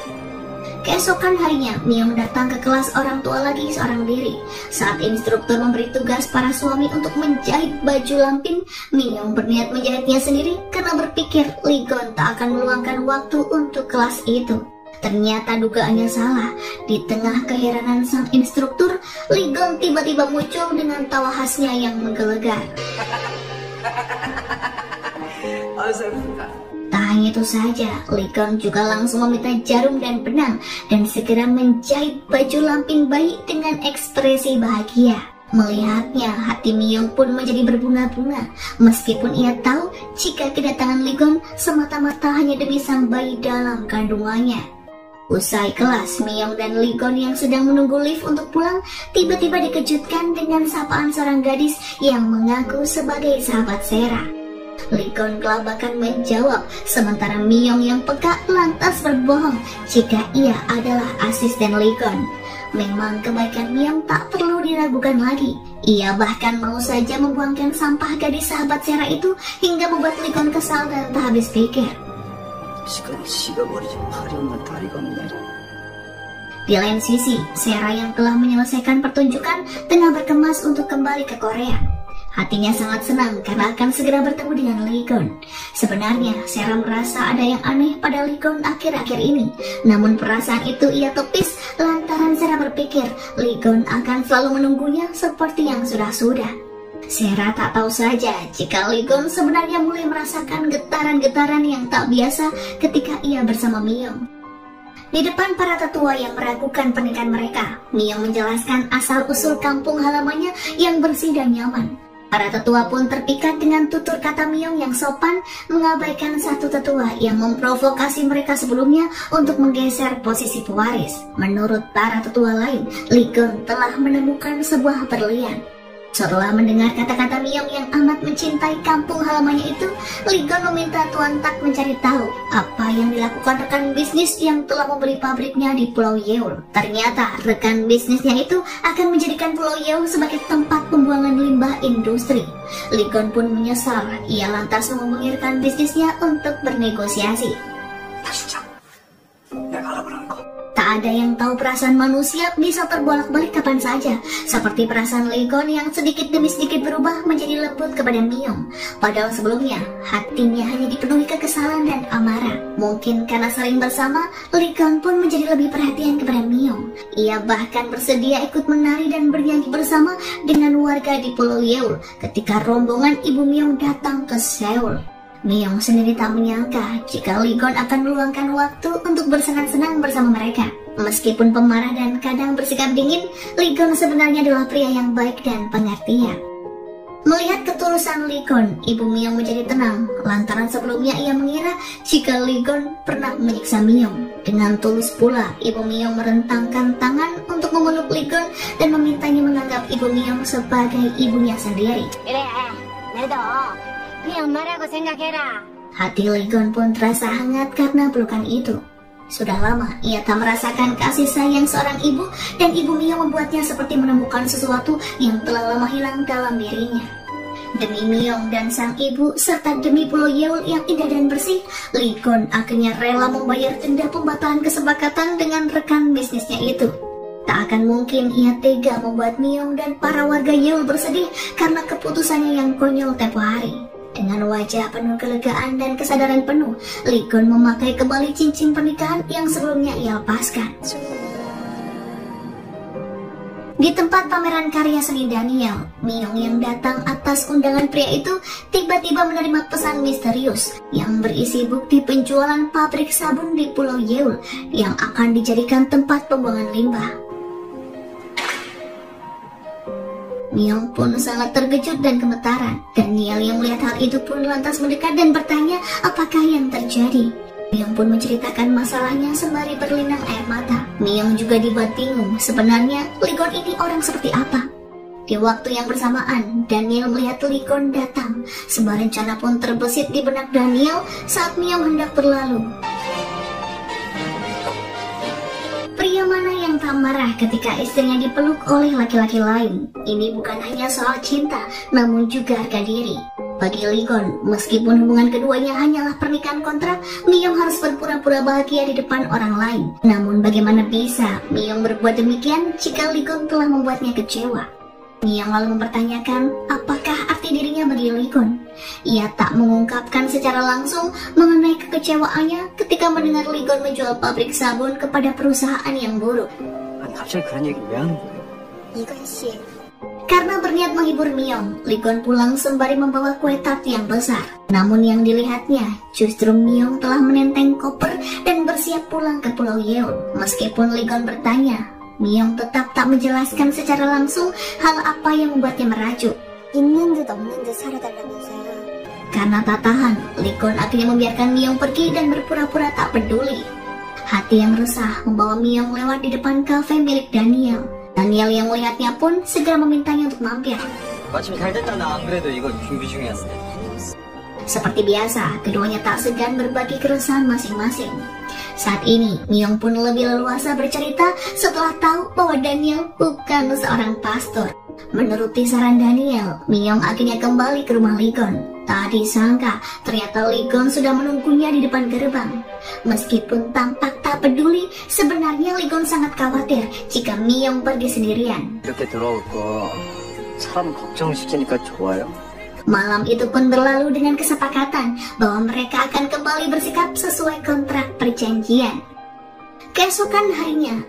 Speaker 1: Keesokan harinya, Miyong datang ke kelas orang tua lagi seorang diri. Saat instruktur memberi tugas para suami untuk menjahit baju lampin, Miyong berniat menjahitnya sendiri karena berpikir Lee-gon tak akan meluangkan waktu untuk kelas itu. Ternyata dugaannya salah. Di tengah keheranan sang instruktur, Lee-gon tiba-tiba muncul dengan tawa khasnya yang menggelegar. Tak hanya itu saja, Li-gon juga langsung meminta jarum dan benang dan segera menjahit baju lampin bayi dengan ekspresi bahagia. Melihatnya, hati Miyong pun menjadi berbunga-bunga, meskipun ia tahu jika kedatangan Li-gon semata-mata hanya demi sang bayi dalam kandungannya. Usai kelas, Miyong dan Li-gon yang sedang menunggu lift untuk pulang tiba-tiba dikejutkan dengan sapaan seorang gadis yang mengaku sebagai sahabat Sera. Li-gon kelabakan menjawab, sementara Miyong yang peka lantas berbohong jika ia adalah asisten Li-gon. Memang kebaikan Miyong tak perlu diragukan lagi. Ia bahkan mau saja membuangkan sampah gadis sahabat Sera itu hingga membuat Li-gon kesal dan tak habis pikir. Di lain sisi, Sera yang telah menyelesaikan pertunjukan tengah berkemas untuk kembali ke Korea. Hatinya sangat senang karena akan segera bertemu dengan Li-gon. Sebenarnya, Sera merasa ada yang aneh pada Li-gon akhir-akhir ini. Namun perasaan itu ia tepis lantaran Sera berpikir Li-gon akan selalu menunggunya seperti yang sudah-sudah. Sera tak tahu saja jika Li-gon sebenarnya mulai merasakan getaran-getaran yang tak biasa ketika ia bersama Miyong. Di depan para tetua yang meragukan pernikahan mereka, Miyong menjelaskan asal-usul kampung halamannya yang bersih dan nyaman. Para tetua pun terpikat dengan tutur kata Miyong yang sopan, mengabaikan satu tetua yang memprovokasi mereka sebelumnya untuk menggeser posisi pewaris. Menurut para tetua lain, Li-gon telah menemukan sebuah berlian. Setelah mendengar kata-kata Miyong yang amat mencintai kampung halamannya itu, Li-gon meminta Tuan Tak mencari tahu apa yang dilakukan rekan bisnis yang telah membeli pabriknya di Pulau Yeol. Ternyata rekan bisnisnya itu akan menjadikan Pulau Yeol sebagai tempat pembuangan limbah industri. Li-gon pun menyesal, ia lantas menghubungi rekan bisnisnya untuk bernegosiasi. Tak ada yang tahu perasaan manusia bisa terbolak-balik kapan saja, seperti perasaan Li-gon yang sedikit demi sedikit berubah menjadi lembut kepada Miyong. Padahal sebelumnya, hatinya hanya dipenuhi kekesalan dan amarah. Mungkin karena sering bersama, Li-gon pun menjadi lebih perhatian kepada Miyong. Ia bahkan bersedia ikut menari dan bernyanyi bersama dengan warga di Pulau Yeol ketika rombongan Ibu Miyong datang ke Seoul. Miyong sendiri tak menyangka jika Li-gon akan meluangkan waktu untuk bersenang-senang bersama mereka. Meskipun pemarah dan kadang bersikap dingin, Li-gon sebenarnya adalah pria yang baik dan pengertian. Melihat ketulusan Li-gon, Ibu Miyong menjadi tenang, lantaran sebelumnya ia mengira jika Li-gon pernah menyiksa Miyong. Dengan tulus pula, Ibu Miyong merentangkan tangan untuk memeluk Li-gon dan memintanya menganggap Ibu Miyong sebagai ibunya sendiri. Hati Li-gon pun terasa hangat karena pelukan itu. Sudah lama ia tak merasakan kasih sayang seorang ibu, dan Ibu Miyong membuatnya seperti menemukan sesuatu yang telah lama hilang dalam dirinya. Demi Miyong dan sang ibu, serta demi Pulau Yeol yang indah dan bersih, Li-gon akhirnya rela membayar denda pembatalan kesepakatan dengan rekan bisnisnya itu. Tak akan mungkin ia tega membuat Miyong dan para warga Yeol bersedih karena keputusannya yang konyol tempo hari. Dengan wajah penuh kelegaan dan kesadaran penuh, Li-gon memakai kembali cincin pernikahan yang sebelumnya ia lepaskan. Di tempat pameran karya seni Daniel, Miyong yang datang atas undangan pria itu tiba-tiba menerima pesan misterius yang berisi bukti penjualan pabrik sabun di Pulau Yeol yang akan dijadikan tempat pembuangan limbah. Miyong pun sangat terkejut dan gemetaran. Daniel yang melihat hal itu pun lantas mendekat dan bertanya apakah yang terjadi. Miyong pun menceritakan masalahnya sembari berlinang air mata. Miyong juga dibuat bingung, sebenarnya Li-gon ini orang seperti apa. Di waktu yang bersamaan, Daniel melihat Li-gon datang. Sebuah rencana pun terbesit di benak Daniel saat Miyong hendak berlalu. Pria mana yang tak marah ketika istrinya dipeluk oleh laki-laki lain? Ini bukan hanya soal cinta, namun juga harga diri. Bagi Li-gon, meskipun hubungan keduanya hanyalah pernikahan kontrak, Miyong harus berpura-pura bahagia di depan orang lain. Namun bagaimana bisa Miyong berbuat demikian jika Li-gon telah membuatnya kecewa? Miyong lalu mempertanyakan apakah arti dirinya bagi Li-gon. Ia tak mengungkapkan secara langsung mengenai kekecewaannya ketika mendengar Li-gon menjual pabrik sabun kepada perusahaan yang buruk. Karena berniat menghibur Myung, Lee-gon pulang sembari membawa kue tart yang besar. Namun yang dilihatnya justru Myung telah menenteng koper dan bersiap pulang ke Pulau Yeon. Meskipun Lee-gon bertanya, Myung tetap tak menjelaskan secara langsung hal apa yang membuatnya merajuk.
Speaker 4: 있는 듯 없는 듯 살아달라면서요.
Speaker 1: Karena tak tahan, Lee-gon akhirnya membiarkan Myung pergi dan berpura-pura tak peduli. Hati yang resah membawa Myung lewat di depan kafe milik Daniel. Daniel yang melihatnya pun segera memintanya untuk mampir.
Speaker 2: 마침 잘 됐다. 나 안 그래도 이거 준비 중이었어.
Speaker 1: Seperti biasa, keduanya tak segan berbagi keresahan masing-masing. Saat ini, Myung pun lebih leluasa bercerita setelah tahu bahwa Daniel bukan seorang pastor. Menuruti saran Daniel, Myung akhirnya kembali ke rumah Lee-gon. Tak disangka, ternyata Lee-gon sudah menunggunya di depan gerbang. Meskipun tampak tak peduli, sebenarnya Lee-gon sangat khawatir jika Myung pergi sendirian.
Speaker 2: 이렇게 돌아올 거 사람 걱정시키니까 좋아요.
Speaker 1: Malam itu pun berlalu dengan kesepakatan bahwa mereka akan kembali bersikap sesuai kontrak perjanjian. Keesokan harinya,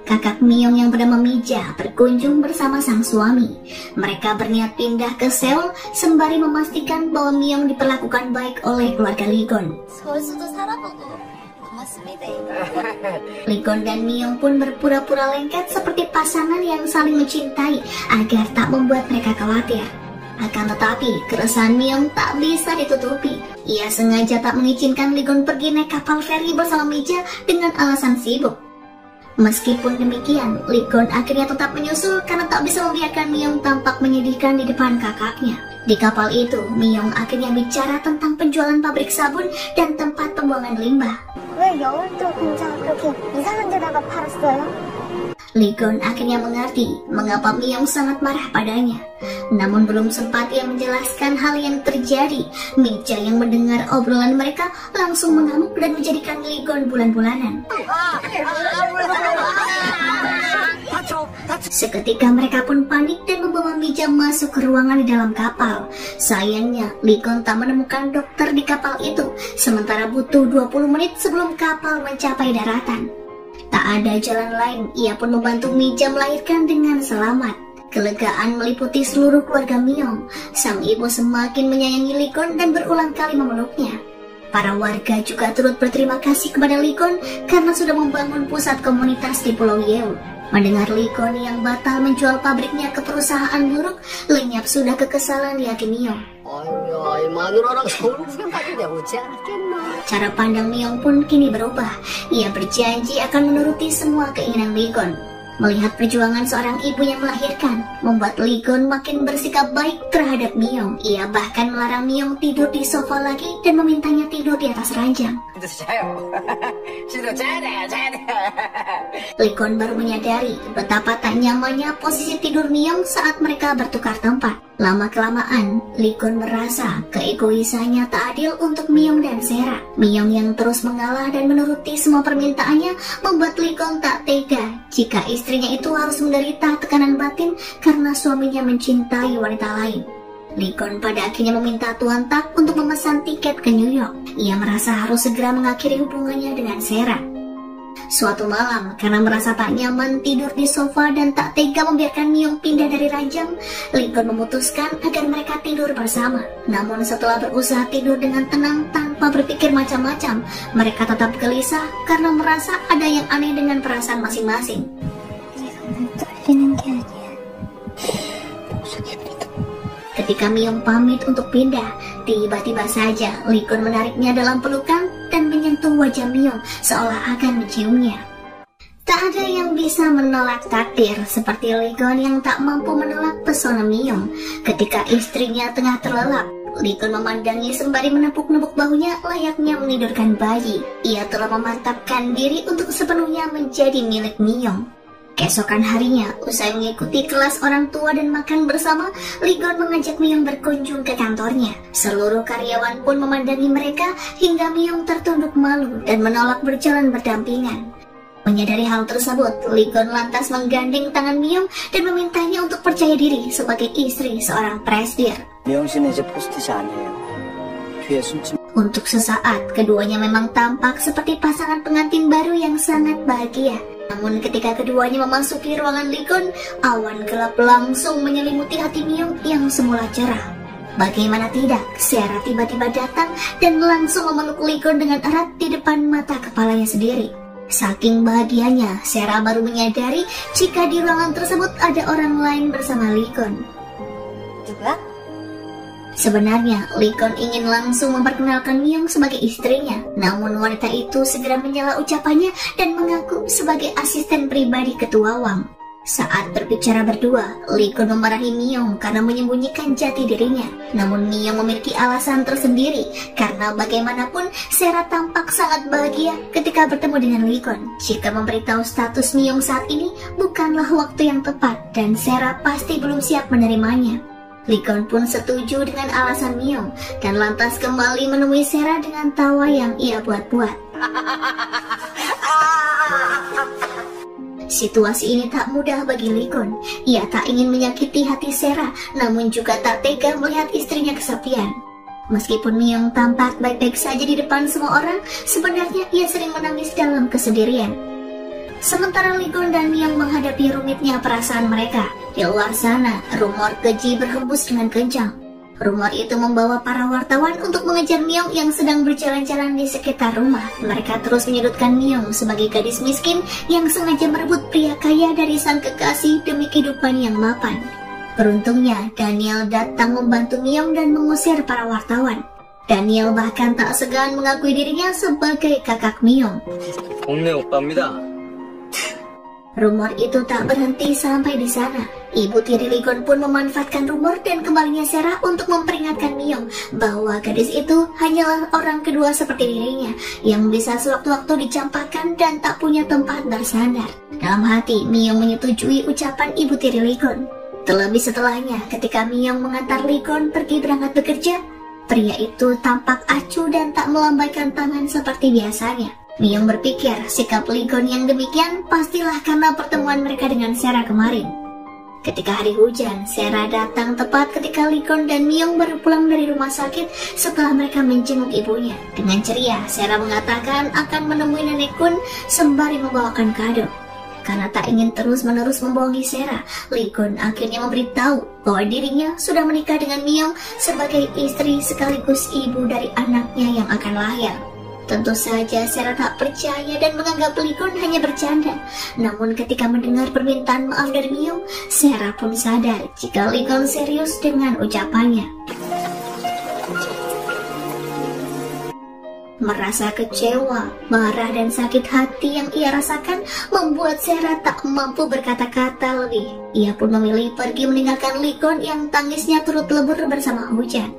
Speaker 1: kakak Myung yang bernama Mija berkunjung bersama sang suami. Mereka berniat pindah ke Seoul sembari memastikan bahwa Myung diperlakukan baik oleh keluarga Lee-gon.
Speaker 4: 서울 수도 살아보고 고맙습니다.
Speaker 1: Lee-gon dan Myung pun berpura-pura lengket seperti pasangan yang saling mencintai agar tak membuat mereka khawatir. Akan tetapi, keresahan Myung tak bisa ditutupi. Ia sengaja tak mengizinkan Lee-gon pergi naik kapal feri bersama Mija dengan alasan sibuk. Meskipun demikian, Lee-gon akhirnya tetap menyusul karena tak bisa membiarkan Myung tampak menyedihkan di depan kakaknya. Di kapal itu, Myung akhirnya bicara tentang penjualan pabrik sabun dan tempat pembuangan limbah.
Speaker 4: 왜 여울도 공장 그렇게 이상한 데다가 팔았어요?
Speaker 1: Lee-gon akhirnya mengerti mengapa Myung sangat marah padanya. Namun belum sempat ia menjelaskan hal yang terjadi, Mija yang mendengar obrolan mereka langsung mengamuk dan menjadikan Lee-gon bulan-bulanan. Seketika mereka pun panik dan membawa Mija masuk ke ruangan di dalam kapal. Sayangnya, Lee-gon tak menemukan dokter di kapal itu, sementara butuh 20 menit sebelum kapal mencapai daratan. Tak ada jalan lain, ia pun membantu Mija melahirkan dengan selamat. Kelegaan meliputi seluruh keluarga Myung. Sang ibu semakin menyayangi Lee-gon dan berulang kali memeluknya. Para warga juga turut berterima kasih kepada Lee-gon karena sudah membangun pusat komunitas di Pulau Yeon. Mendengar Lee-gon yang batal menjual pabriknya ke perusahaan buruk, lenyap sudah kekesalan di hati Myung.
Speaker 3: 아유, 마누라랑 서울 구경까지 내오지 않았겠나.
Speaker 1: Cara pandang Myung pun kini berubah. Ia berjanji akan menuruti semua keinginan Lee-gon. Melihat perjuangan seorang ibu yang melahirkan, membuat Lee-gon makin bersikap baik terhadap Myung. Ia bahkan melarang Myung tidur di sofa lagi dan memintanya tidur di atas ranjang. Lee-gon baru menyadari betapa tak nyamannya posisi tidur Myung saat mereka bertukar tempat. Lama-kelamaan, Lee-gon merasa keegoisannya tak adil untuk Myung dan Sera. Myung yang terus mengalah dan menuruti semua permintaannya membuat Lee-gon tak tega jika istrinya itu harus menderita tekanan batin karena suaminya mencintai wanita lain. Lee-gon pada akhirnya meminta Tuan Tak untuk memesan tiket ke New York. Ia merasa harus segera mengakhiri hubungannya dengan Sera. Suatu malam, karena merasa tak nyaman tidur di sofa dan tak tega membiarkan Myung pindah dari ranjang, Lee-gon memutuskan agar mereka tidur bersama. Namun setelah berusaha tidur dengan tenang tanpa berpikir macam-macam, mereka tetap gelisah karena merasa ada yang aneh dengan perasaan masing-masing. Ketika Myung pamit untuk pindah, tiba-tiba saja Lee-gon menariknya dalam pelukan dan menyentuh wajah Myung seolah akan menciumnya. Tak ada yang bisa menolak takdir seperti Lee-gon yang tak mampu menolak pesona Myung. Ketika istrinya tengah terlelap, Lee-gon memandangi sembari menepuk-nepuk bahunya layaknya menidurkan bayi. Ia telah memantapkan diri untuk sepenuhnya menjadi milik Myung. Keesokan harinya, usai mengikuti kelas orang tua dan makan bersama, Lee-gon mengajak Myung berkunjung ke kantornya. Seluruh karyawan pun memandangi mereka hingga Myung tertunduk malu dan menolak berjalan berdampingan. Menyadari hal tersebut, Lee-gon lantas menggandeng tangan Myung dan memintanya untuk percaya diri sebagai istri seorang presdir.
Speaker 2: 미영 씨는 이제 포스트잇이 아니에요. 그의 숨지.
Speaker 1: Untuk sesaat, keduanya memang tampak seperti pasangan pengantin baru yang sangat bahagia. Namun ketika keduanya memasuki ruangan Likon, awan gelap langsung menyelimuti hati Myung yang semula cerah. Bagaimana tidak, Sera tiba-tiba datang dan langsung memeluk Likon dengan erat di depan mata kepalanya sendiri. Saking bahagianya, Sera baru menyadari jika di ruangan tersebut ada orang lain bersama Likon.
Speaker 3: 누구야?
Speaker 1: Sebenarnya, Likon ingin langsung memperkenalkan Myung sebagai istrinya. Namun wanita itu segera menyela ucapannya dan mengaku sebagai asisten pribadi ketua Wang. Saat berbicara berdua, Likon memarahi Myung karena menyembunyikan jati dirinya. Namun Myung memiliki alasan tersendiri, karena bagaimanapun Sera tampak sangat bahagia ketika bertemu dengan Likon. Jika memberitahu status Myung saat ini bukanlah waktu yang tepat dan Sera pasti belum siap menerimanya. Likon pun setuju dengan alasan Myung dan lantas kembali menemui Sera dengan tawa yang ia buat-buat. Situasi ini tak mudah bagi Likon. Ia tak ingin menyakiti hati Sera, namun juga tak tega melihat istrinya kesepian. Meskipun Myung tampak baik-baik saja di depan semua orang, sebenarnya ia sering menangis dalam kesendirian. Sementara Likon dan Myung menghadapi rumitnya perasaan mereka, di luar sana rumor keji berhembus dengan kencang. Rumor itu membawa para wartawan untuk mengejar Myung yang sedang berjalan-jalan di sekitar rumah. Mereka terus menyudutkan Myung sebagai gadis miskin yang sengaja merebut pria kaya dari sang kekasih demi kehidupan yang mapan. Beruntungnya Daniel datang membantu Myung dan mengusir para wartawan. Daniel bahkan tak segan mengakui dirinya sebagai kakak Myung.
Speaker 2: 동네 오빠입니다.
Speaker 1: Rumor itu tak berhenti sampai di sana. Ibu tiri Likon pun memanfaatkan rumor dan kembalinya Sera untuk memperingatkan Myung bahwa gadis itu hanyalah orang kedua seperti dirinya yang bisa sewaktu-waktu dicampakkan dan tak punya tempat bersandar. Dalam hati, Myung menyetujui ucapan ibu tiri Likon. Terlebih setelahnya, ketika Myung mengantar Likon pergi berangkat bekerja, pria itu tampak acuh dan tak melambaikan tangan seperti biasanya. Myung berpikir sikap Likon yang demikian pastilah karena pertemuan mereka dengan Sera kemarin. Ketika hari hujan, Sera datang tepat ketika Likon dan Myung baru pulang dari rumah sakit setelah mereka menjenguk ibunya. Dengan ceria, Sera mengatakan akan menemui Nenek Kun sembari membawakan kado. Karena tak ingin terus-menerus membohongi Sera, Likon akhirnya memberitahu bahwa dirinya sudah menikah dengan Myung sebagai istri sekaligus ibu dari anaknya yang akan lahir. Tentu saja Sera tak percaya dan menganggap Likon hanya bercanda. Namun ketika mendengar permintaan maaf dari Myung, Sera pun sadar jika Likon serius dengan ucapannya. Merasa kecewa, marah dan sakit hati yang ia rasakan membuat Sera tak mampu berkata-kata lebih. Ia pun memilih pergi meninggalkan Likon yang tangisnya turut lebur bersama hujan.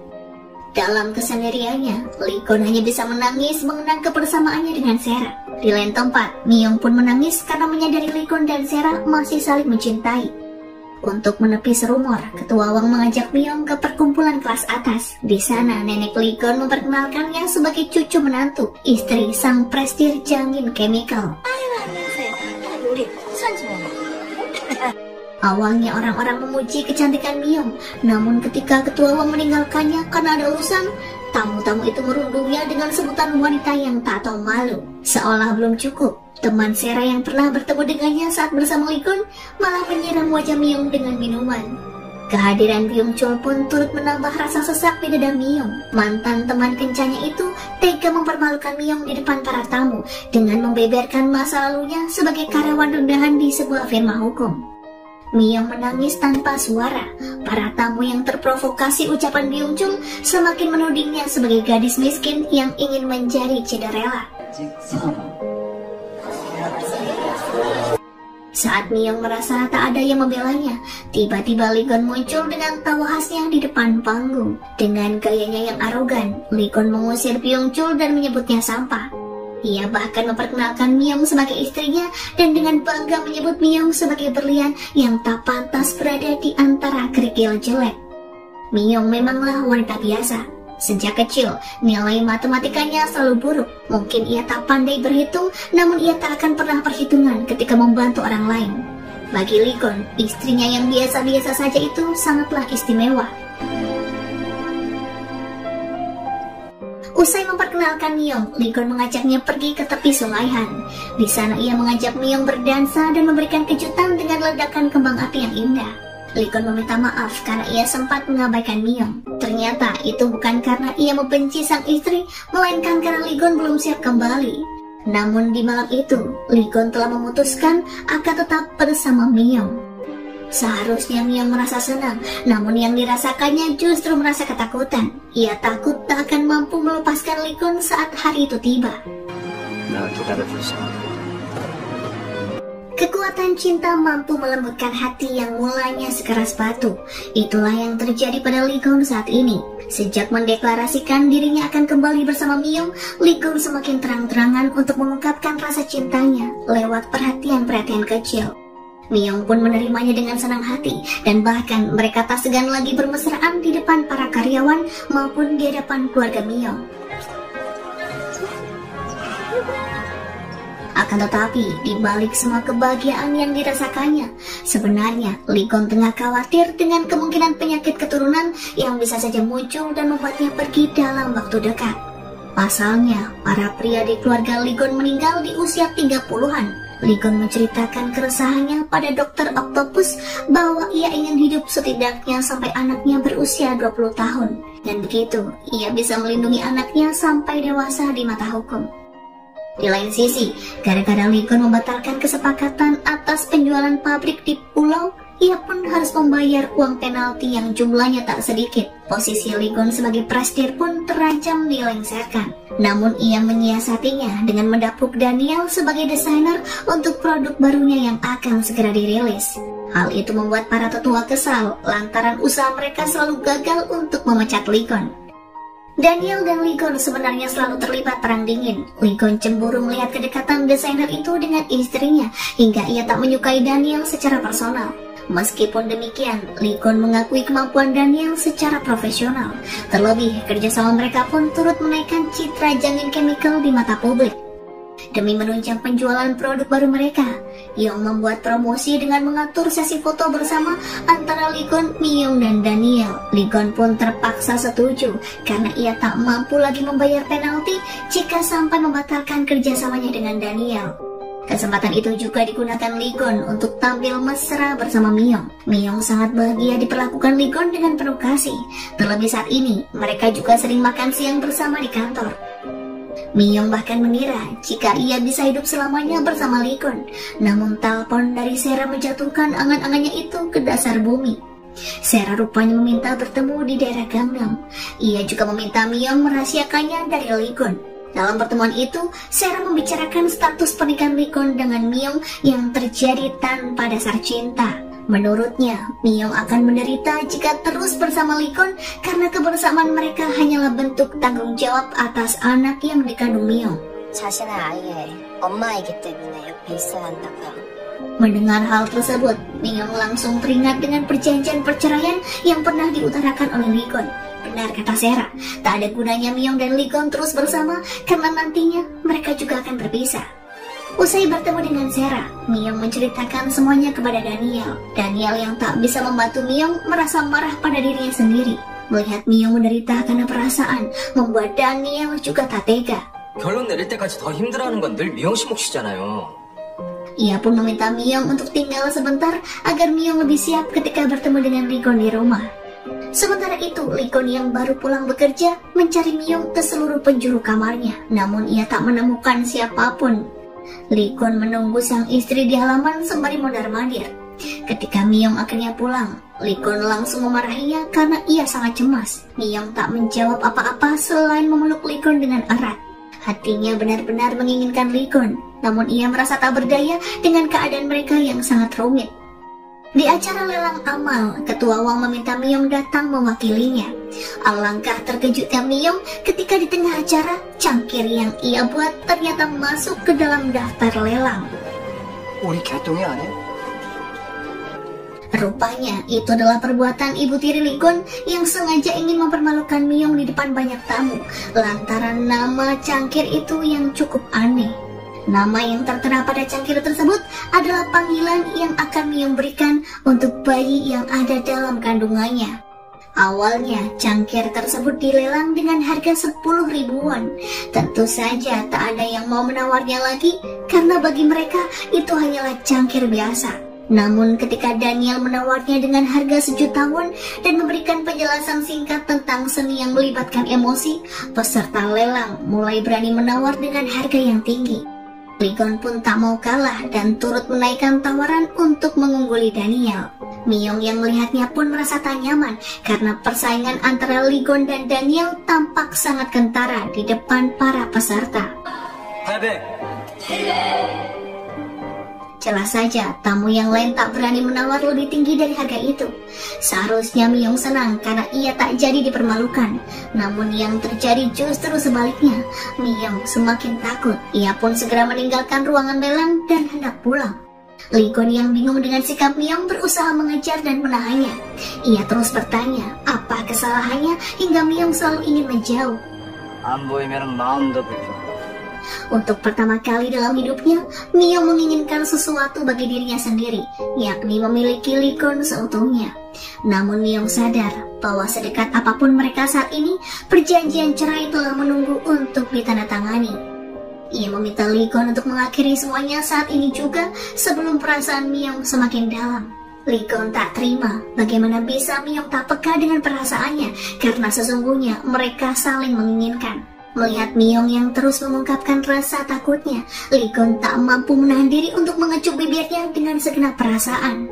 Speaker 1: Dalam kesendiriannya, Likon hanya bisa menangis mengenang kebersamaannya dengan Sera. Di lain tempat, Myung pun menangis karena menyadari Likon dan Sera masih saling mencintai. Untuk menepis rumor, Ketua Wang mengajak Myung ke perkumpulan kelas atas. Di sana, nenek Likon memperkenalkannya sebagai cucu menantu, istri sang prestir Jangin Chemical. Awalnya orang-orang memuji kecantikan Myung, namun ketika Ketua Wang meninggalkannya karena ada urusan, tamu-tamu itu merundungnya dengan sebutan wanita yang tak tahu malu. Seolah belum cukup, teman Sera yang pernah bertemu dengannya saat bersama Likon malah menyiram wajah Myung dengan minuman. Kehadiran Byung Chul pun turut menambah rasa sesak di dada Myung. Mantan teman kencannya itu tega mempermalukan Myung di depan para tamu dengan membeberkan masa lalunya sebagai karyawan rendahan di sebuah firma hukum. Myung menangis tanpa suara. Para tamu yang terprovokasi ucapan Byung Chul semakin menudingnya sebagai gadis miskin yang ingin menjadi Cinderella. Saat Myung merasa tak ada yang membelanya, tiba-tiba Likon muncul dengan tawa khasnya di depan panggung. Dengan gayanya yang arogan, Likon mengusir Byung Chul dan menyebutnya sampah. Ia bahkan memperkenalkan Myung sebagai istrinya dan dengan bangga menyebut Myung sebagai berlian yang tak pantas berada di antara kerikil jelek. Myung memanglah wanita biasa. Sejak kecil, nilai matematikanya selalu buruk. Mungkin ia tak pandai berhitung, namun ia tak akan pernah perhitungan ketika membantu orang lain. Bagi Likon, istrinya yang biasa-biasa saja itu sangatlah istimewa. Usai memperkenalkan Myung, Lee Gon mengajaknya pergi ke tepi sungai Han. Di sana ia mengajak Myung berdansa dan memberikan kejutan dengan ledakan kembang api yang indah. Lee Gon meminta maaf karena ia sempat mengabaikan Myung. Ternyata itu bukan karena ia membenci sang istri, melainkan karena Lee Gon belum siap kembali. Namun di malam itu, Lee Gon telah memutuskan akan tetap bersama Myung. Seharusnya Myung merasa senang, namun yang dirasakannya justru merasa ketakutan. Ia takut tak akan mampu melepaskan Lee Gon saat hari itu tiba. Kekuatan cinta mampu melembutkan hati yang mulanya sekeras batu. Itulah yang terjadi pada Lee Gon saat ini. Sejak mendeklarasikan dirinya akan kembali bersama Myung, Lee Gon semakin terang-terangan untuk mengungkapkan rasa cintanya lewat perhatian-perhatian kecil. Myung pun menerimanya dengan senang hati, dan bahkan mereka tak segan lagi bermesraan di depan para karyawan maupun di hadapan keluarga Myung. Akan tetapi, di balik semua kebahagiaan yang dirasakannya, sebenarnya Lee Gon tengah khawatir dengan kemungkinan penyakit keturunan yang bisa saja muncul dan membuatnya pergi dalam waktu dekat. Pasalnya, para pria di keluarga Lee Gon meninggal di usia 30-an. Lee Gon menceritakan keresahannya pada Dokter Octopus bahwa ia ingin hidup setidaknya sampai anaknya berusia 20 tahun. Dan begitu, ia bisa melindungi anaknya sampai dewasa di mata hukum. Di lain sisi, gara-gara Lee Gon membatalkan kesepakatan atas penjualan pabrik di pulau, ia pun harus membayar uang penalti yang jumlahnya tak sedikit. Posisi Lee Gon sebagai presidir pun terancam dilengsarkan. Namun ia menyiasatinya dengan mendapuk Daniel sebagai desainer untuk produk barunya yang akan segera dirilis. Hal itu membuat para tetua kesal lantaran usaha mereka selalu gagal untuk memecat Lee Gon. Daniel dan Lee Gon sebenarnya selalu terlibat perang dingin. Lee Gon cemburu melihat kedekatan desainer itu dengan istrinya, hingga ia tak menyukai Daniel secara personal. Meskipun demikian, Lee Gon mengakui kemampuan Daniel secara profesional. Terlebih, kerjasama mereka pun turut menaikkan citra Jangin Chemical di mata publik. Demi menunjang penjualan produk baru mereka, Young membuat promosi dengan mengatur sesi foto bersama antara Lee Gon, Myung, dan Daniel. Lee Gon pun terpaksa setuju karena ia tak mampu lagi membayar penalti jika sampai membatalkan kerjasamanya dengan Daniel. Kesempatan itu juga digunakan Lee Gon untuk tampil mesra bersama Myung. Myung sangat bahagia diperlakukan Lee Gon dengan penuh kasih. Terlebih saat ini, mereka juga sering makan siang bersama di kantor. Myung bahkan mengira jika ia bisa hidup selamanya bersama Lee Gon. Namun telepon dari Sera menjatuhkan angan-angannya itu ke dasar bumi. Sera rupanya meminta bertemu di daerah Gangnam. Ia juga meminta Myung merahasiakannya dari Lee Gon. Dalam pertemuan itu, Sera membicarakan status pernikahan Lee Gon dengan Myung yang terjadi tanpa dasar cinta. Menurutnya, Myung akan menderita jika terus bersama Lee Gon karena kebersamaan mereka hanyalah bentuk tanggung jawab atas anak yang dikandung Myung.
Speaker 4: 자신의 아이의 엄마이기 때문에 옆에 있어야 한다고요.
Speaker 1: Mendengar hal tersebut, Myung langsung teringat dengan perjanjian perceraian yang pernah diutarakan oleh Lee Gon. Benar kata Sera, tak ada gunanya Myung dan Lee Gon terus bersama karena nantinya mereka juga akan berpisah. Usai bertemu dengan Sera, Myung menceritakan semuanya kepada Daniel. Daniel yang tak bisa membantu Myung merasa marah pada dirinya sendiri. Melihat Myung menderita karena perasaan, membuat Daniel juga tak tega.
Speaker 2: 결론 내릴 때까지 더 힘들어하는 건 늘 미영 씨 몫이잖아요.
Speaker 1: Ia pun meminta Myung untuk tinggal sebentar agar Myung lebih siap ketika bertemu dengan Lee Gon di rumah. Sementara itu, Lee Gon yang baru pulang bekerja mencari Myung ke seluruh penjuru kamarnya. Namun ia tak menemukan siapapun. Lee Gon menunggu sang istri di halaman sembari mondar-mandir. Ketika Myung akhirnya pulang, Lee Gon langsung memarahinya karena ia sangat cemas. Myung tak menjawab apa-apa selain memeluk Lee Gon dengan erat. Hatinya benar-benar menginginkan Lee Gon, namun ia merasa tak berdaya dengan keadaan mereka yang sangat rumit. Di acara lelang amal, Ketua Wang meminta Myung datang mewakilinya. Alangkah terkejutnya Myung ketika di tengah acara, cangkir yang ia buat ternyata masuk ke dalam daftar lelang.
Speaker 2: 우리 개똥이 아니야?
Speaker 1: Rupanya itu adalah perbuatan ibu tiri Lee Gon yang sengaja ingin mempermalukan Myung di depan banyak tamu lantaran nama cangkir itu yang cukup aneh. Nama yang tertera pada cangkir tersebut adalah panggilan yang akan Myung berikan untuk bayi yang ada dalam kandungannya. Awalnya, cangkir tersebut dilelang dengan harga 10.000 won. Tentu saja tak ada yang mau menawarnya lagi, karena bagi mereka itu hanyalah cangkir biasa. Namun ketika Daniel menawarnya dengan harga 1 juta won dan memberikan penjelasan singkat tentang seni yang melibatkan emosi, peserta lelang mulai berani menawar dengan harga yang tinggi. Lee Gon pun tak mau kalah dan turut menaikkan tawaran untuk mengungguli Daniel. Miyong yang melihatnya pun merasa tak nyaman karena persaingan antara Lee Gon dan Daniel tampak sangat kentara di depan para peserta. Jelas saja, tamu yang lain tak berani menawar lebih tinggi dari harga itu. Seharusnya Miyong senang karena ia tak jadi dipermalukan. Namun yang terjadi justru sebaliknya. Miyong semakin takut. Ia pun segera meninggalkan ruangan lelang dan hendak pulang. Lee Gon yang bingung dengan sikap Miyong berusaha mengejar dan menahannya. Ia terus bertanya, apa kesalahannya hingga Miyong selalu ingin menjauh.
Speaker 2: 안 보이면 마음도 불편해.
Speaker 1: Untuk pertama kali dalam hidupnya, Miyong menginginkan sesuatu bagi dirinya sendiri, yakni memiliki Lee Gon seutuhnya. Namun Miyong sadar bahwa sedekat apapun mereka saat ini, perjanjian cerai telah menunggu untuk ditandatangani. Ia meminta Lee Gon untuk mengakhiri semuanya saat ini juga sebelum perasaan Miyong semakin dalam. Lee Gon tak terima bagaimana bisa Miyong tak peka dengan perasaannya karena sesungguhnya mereka saling menginginkan. Melihat Miyong yang terus mengungkapkan rasa takutnya, Lee Gon tak mampu menahan diri untuk mengecup bibirnya dengan segenap perasaan.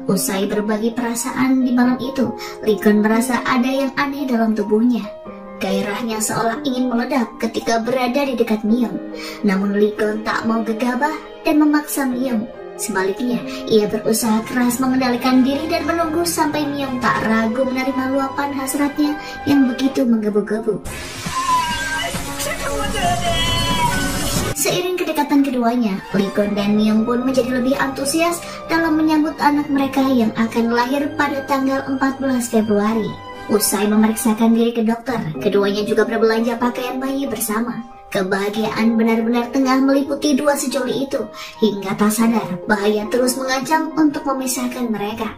Speaker 1: Usai berbagi perasaan di malam itu, Lee Gon merasa ada yang aneh dalam tubuhnya. Gairahnya seolah ingin meledak ketika berada di dekat Miyong. Namun Lee Gon tak mau gegabah dan memaksa Miyong. Sebaliknya, ia berusaha keras mengendalikan diri dan menunggu sampai Miyong tak ragu menerima luapan hasratnya yang begitu menggebu-gebu. Seiring kedekatan keduanya, Lee Gon dan Miyong pun menjadi lebih antusias dalam menyambut anak mereka yang akan lahir pada tanggal 14 Februari. Usai memeriksakan diri ke dokter, keduanya juga berbelanja pakaian bayi bersama. Kebahagiaan benar-benar tengah meliputi dua sejoli itu, hingga tak sadar bahaya terus mengancam untuk memisahkan mereka.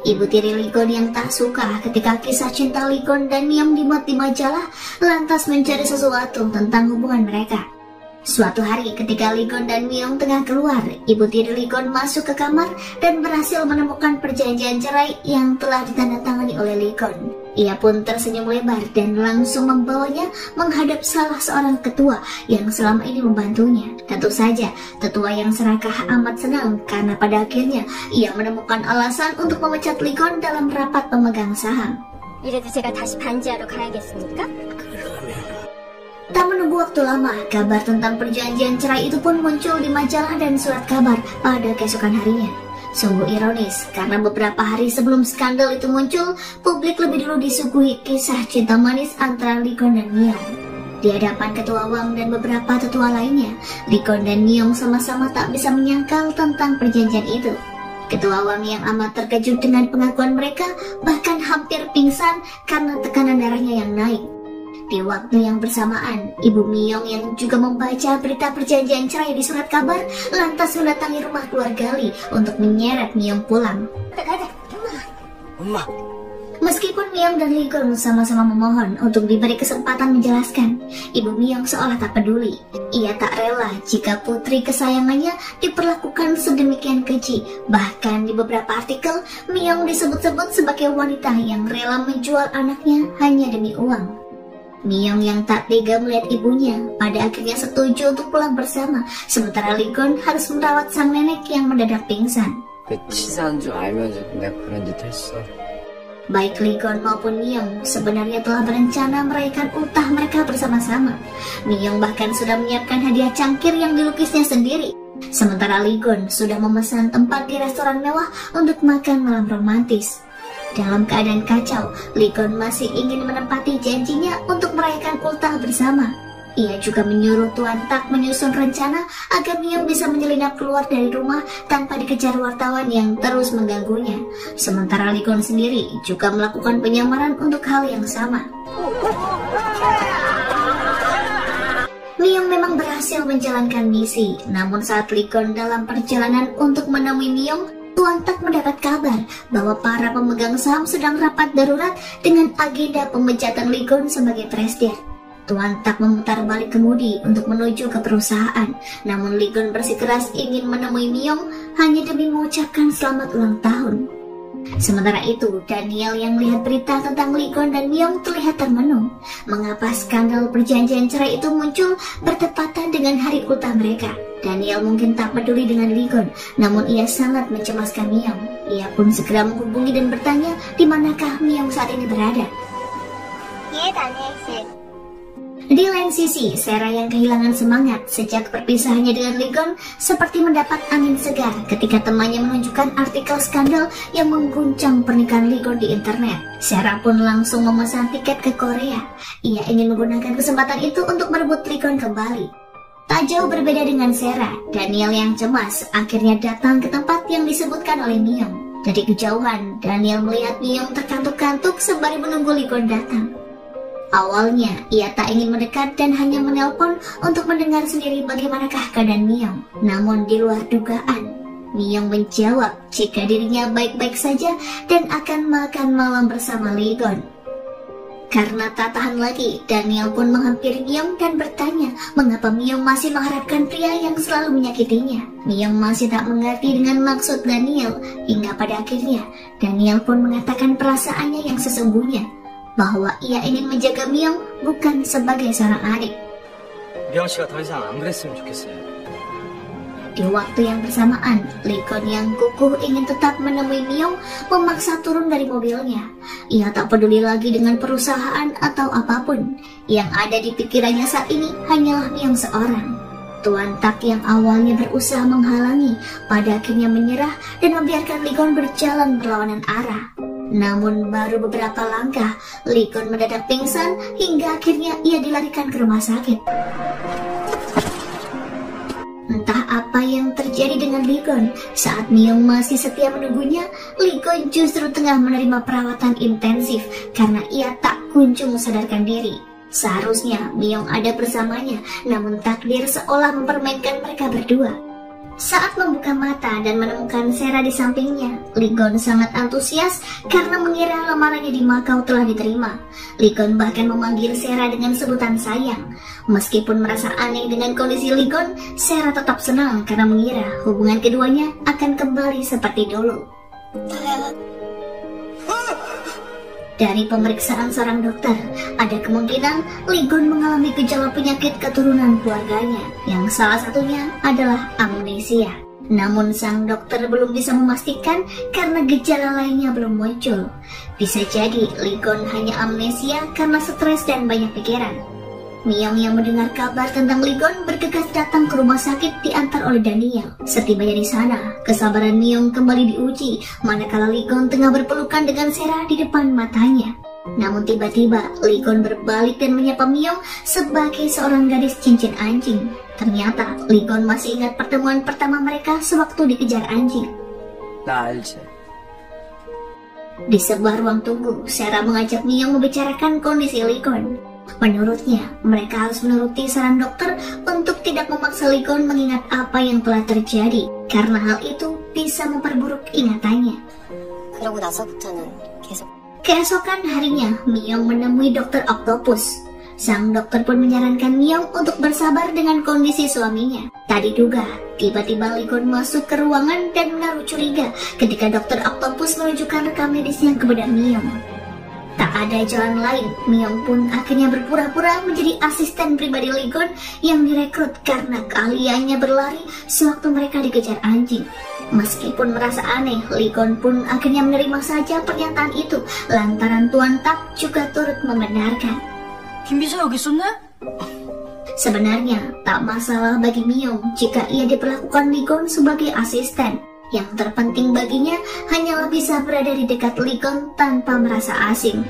Speaker 1: Ibu tiri Lee Gon yang tak suka ketika kisah cinta Lee Gon dan Miyong dimuat di majalah, lantas mencari sesuatu tentang hubungan mereka. Suatu hari ketika Lee Gon dan Miyong tengah keluar, ibu tiri Lee Gon masuk ke kamar dan berhasil menemukan perjanjian cerai yang telah ditandatangani oleh Lee Gon. Ia pun tersenyum lebar dan langsung membawanya menghadap salah seorang ketua yang selama ini membantunya. Tentu saja, tetua yang serakah amat senang karena pada akhirnya ia menemukan alasan untuk memecat Lee Gon dalam rapat pemegang saham.
Speaker 4: 이래도 제가 다시 반지하러 가야겠습니까?
Speaker 1: Tak menunggu waktu lama, kabar tentang perjanjian cerai itu pun muncul di majalah dan surat kabar pada keesokan harinya. Sungguh ironis, karena beberapa hari sebelum skandal itu muncul, publik lebih dulu disuguhi kisah cinta manis antara Lee Gon dan Miyong. Di hadapan Ketua Wang dan beberapa tetua lainnya, Lee Gon dan Miyong sama-sama tak bisa menyangkal tentang perjanjian itu. Ketua Wang yang amat terkejut dengan pengakuan mereka, bahkan hampir pingsan karena tekanan darahnya yang naik. Di waktu yang bersamaan, Ibu Miyong yang juga membaca berita perjanjian cerai di surat kabar lantas mendatangi rumah keluarga Lee untuk menyeret Miyong pulang. Meskipun Miyong dan Lee Gon sama-sama memohon untuk diberi kesempatan menjelaskan, Ibu Miyong seolah tak peduli. Ia tak rela jika putri kesayangannya diperlakukan sedemikian keji. Bahkan di beberapa artikel, Miyong disebut-sebut sebagai wanita yang rela menjual anaknya hanya demi uang. Miyong yang tak tega melihat ibunya pada akhirnya setuju untuk pulang bersama, sementara Lee Gon harus merawat sang nenek yang mendadak pingsan.
Speaker 2: 그 치사한 줄 알면서 내가 그런 짓 했어.
Speaker 1: Baik Lee Gon maupun Miyong sebenarnya telah berencana merayakan ultah mereka bersama-sama. Miyong bahkan sudah menyiapkan hadiah cangkir yang dilukisnya sendiri. Sementara Lee Gon sudah memesan tempat di restoran mewah untuk makan malam romantis. Dalam keadaan kacau, Lee Gon masih ingin menepati janjinya untuk merayakan ultah bersama. Ia juga menyuruh Tuan Tak menyusun rencana agar Miyong bisa menyelinap keluar dari rumah tanpa dikejar wartawan yang terus mengganggunya. Sementara Lee Gon sendiri juga melakukan penyamaran untuk hal yang sama. Miyong memang berhasil menjalankan misi, namun saat Lee Gon dalam perjalanan untuk menemui Miyong, Tuan Tak mendapat kabar bahwa para pemegang saham sedang rapat darurat dengan agenda pemecatan Lee Gon sebagai presiden. Tuan Tak memutar balik kemudi untuk menuju ke perusahaan, namun Lee Gon bersikeras ingin menemui Myung hanya demi mengucapkan selamat ulang tahun. Sementara itu, Daniel yang melihat berita tentang Lee Gon dan Myung terlihat termenung. Mengapa skandal perjanjian cerai itu muncul bertepatan dengan hari ultah mereka? Daniel mungkin tak peduli dengan Lee Gon, namun ia sangat mencemaskan Myung. Ia pun segera menghubungi dan bertanya di manakah Myung saat ini berada. Di lain sisi, Sera yang kehilangan semangat sejak perpisahannya dengan Lee Gon seperti mendapat angin segar ketika temannya menunjukkan artikel skandal yang mengguncang pernikahan Lee Gon di internet. Sera pun langsung memesan tiket ke Korea. Ia ingin menggunakan kesempatan itu untuk merebut Lee Gon kembali. Tak jauh berbeda dengan Sera, Daniel yang cemas akhirnya datang ke tempat yang disebutkan oleh Myung. Dari kejauhan, Daniel melihat Myung terkantuk-kantuk sembari menunggu Lee Gon datang. Awalnya, ia tak ingin mendekat dan hanya menelpon untuk mendengar sendiri bagaimanakah keadaan Myung. Namun di luar dugaan, Myung menjawab jika dirinya baik-baik saja dan akan makan malam bersama Lee Gon. Karena tak tahan lagi, Daniel pun menghampiri Myung dan bertanya mengapa Myung masih mengharapkan pria yang selalu menyakitinya. Myung masih tak mengerti dengan maksud Daniel, hingga pada akhirnya Daniel pun mengatakan perasaannya yang sesungguhnya, bahwa ia ingin menjaga Myung bukan sebagai seorang adik.
Speaker 2: 미영 씨가 더 이상 안 그랬으면 좋겠어요.
Speaker 1: Di waktu yang bersamaan, Lee Gon yang kukuh ingin tetap menemui Myung memaksa turun dari mobilnya. Ia tak peduli lagi dengan perusahaan atau apapun. Yang ada di pikirannya saat ini hanyalah Myung seorang. Tuan Tak yang awalnya berusaha menghalangi, pada akhirnya menyerah dan membiarkan Lee Gon berjalan berlawanan arah. Namun baru beberapa langkah, Lee Gon mendadak pingsan hingga akhirnya ia dilarikan ke rumah sakit. Entah apa yang terjadi dengan Lee Gon, saat Myung masih setia menunggunya, Lee Gon justru tengah menerima perawatan intensif karena ia tak kunjung sadarkan diri. Seharusnya Myung ada bersamanya, namun takdir seolah mempermainkan mereka berdua. Saat membuka mata dan menemukan Sera di sampingnya, Lee Gon sangat antusias karena mengira lamarannya di Makau telah diterima. Lee Gon bahkan memanggil Sera dengan sebutan sayang. Meskipun merasa aneh dengan kondisi Lee Gon, Sera tetap senang karena mengira hubungan keduanya akan kembali seperti dulu. Dari pemeriksaan seorang dokter, ada kemungkinan Lee Gon mengalami gejala penyakit keturunan keluarganya, yang salah satunya adalah amnesia. Namun sang dokter belum bisa memastikan karena gejala lainnya belum muncul. Bisa jadi Lee Gon hanya amnesia karena stres dan banyak pikiran. Myung yang mendengar kabar tentang Lee Gon bergegas datang ke rumah sakit diantar oleh Daniel. Setibanya di sana, kesabaran Myung kembali diuji manakala Lee Gon tengah berpelukan dengan Sera di depan matanya. Namun tiba-tiba Lee Gon berbalik dan menyapa Myung sebagai seorang gadis cincin anjing. Ternyata Lee Gon masih ingat pertemuan pertama mereka sewaktu dikejar anjing.
Speaker 2: 나 알지.
Speaker 1: Di sebuah ruang tunggu, Sera mengajak Myung membicarakan kondisi Lee Gon. Menurutnya, mereka harus menuruti saran dokter untuk tidak memaksa Lee Gon mengingat apa yang telah terjadi, karena hal itu bisa memperburuk ingatannya.
Speaker 3: 그러고 나서부터는 계속.
Speaker 1: Keesokan harinya, Myung menemui dokter Octopus. Sang dokter pun menyarankan Myung untuk bersabar dengan kondisi suaminya. Tak diduga, tiba-tiba Lee Gon masuk ke ruangan dan menaruh curiga ketika dokter Octopus menunjukkan rekam medisnya kepada Myung. Tak ada jalan lain, Myung pun akhirnya berpura-pura menjadi asisten pribadi Lee Gon yang direkrut karena keahliannya berlari sewaktu mereka dikejar anjing. Meskipun merasa aneh, Lee Gon pun akhirnya menerima saja pernyataan itu lantaran Tuan Tak juga turut membenarkan.
Speaker 5: 김비서 여기 있었네?
Speaker 1: Sebenarnya tak masalah bagi Myung jika ia diperlakukan Lee Gon sebagai asisten. Yang terpenting baginya hanyalah bisa berada di dekat Lee Gon tanpa merasa asing.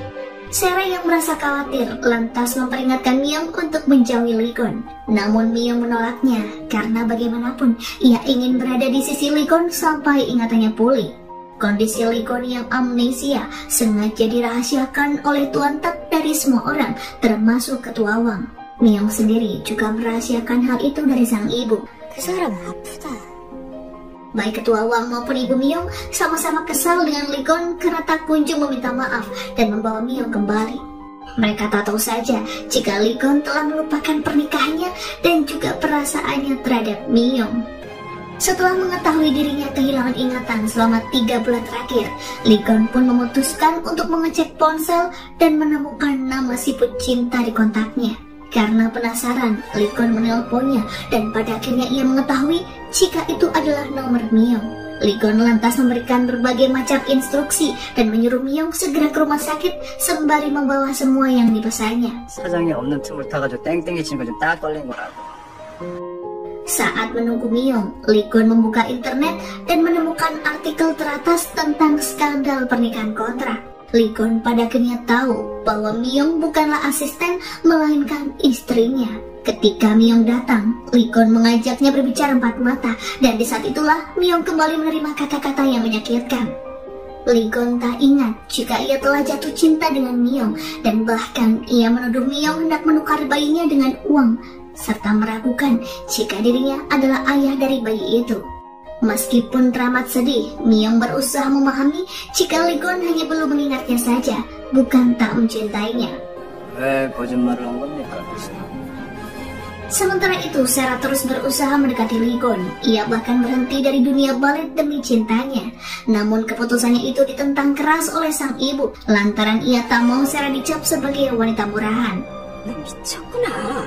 Speaker 1: Sera yang merasa khawatir lantas memperingatkan Myung untuk menjauhi Lee Gon. Namun Myung menolaknya karena bagaimanapun ia ingin berada di sisi Lee Gon sampai ingatannya pulih. Kondisi Lee Gon yang amnesia sengaja dirahasiakan oleh Tuan Tak dari semua orang, termasuk Ketua Wang. Myung sendiri juga merahasiakan hal itu dari sang ibu.
Speaker 3: 그 사람 아프다.
Speaker 1: Baik Ketua Wang maupun Ibu Myung sama-sama kesal dengan Lee Gon karena tak kunjung meminta maaf dan membawa Myung kembali. Mereka tak tahu saja jika Lee Gon telah melupakan pernikahannya dan juga perasaannya terhadap Myung. Setelah mengetahui dirinya kehilangan ingatan selama 3 bulan terakhir, Lee Gon pun memutuskan untuk mengecek ponsel dan menemukan nama siput cinta di kontaknya. Karena penasaran, Lee Gon menelponnya dan pada akhirnya ia mengetahui jika itu adalah nomor Myung. Lee Gon lantas memberikan berbagai macam instruksi dan menyuruh Myung segera ke rumah sakit sembari membawa semua yang dipesannya.
Speaker 2: 사정이 없는 틈을 타가지고 땡땡이 치는 거 좀 딱 걸린 거라고.
Speaker 1: Saat menunggu Myung, Lee Gon membuka internet dan menemukan artikel teratas tentang skandal pernikahan kontrak. Lee Gon pada akhirnya tahu bahwa Myung bukanlah asisten, melainkan istrinya. Ketika Myung datang, Lee Gon mengajaknya berbicara empat mata, dan di saat itulah Myung kembali menerima kata-kata yang menyakitkan. Lee Gon tak ingat jika ia telah jatuh cinta dengan Myung, dan bahkan ia menuduh Myung hendak menukar bayinya dengan uang, serta meragukan jika dirinya adalah ayah dari bayi itu. Meskipun teramat sedih, Myung berusaha memahami jika Lee Gon hanya belum mengingatnya saja, bukan tak mencintainya.
Speaker 2: 왜 거짓말을 한 겁니까?
Speaker 1: Sementara itu, Sera terus berusaha mendekati Lee Gon. Ia bahkan berhenti dari dunia balet demi cintanya. Namun keputusannya itu ditentang keras oleh sang ibu, lantaran ia tak mau Sera dicap sebagai wanita murahan.
Speaker 3: 미쳤구나.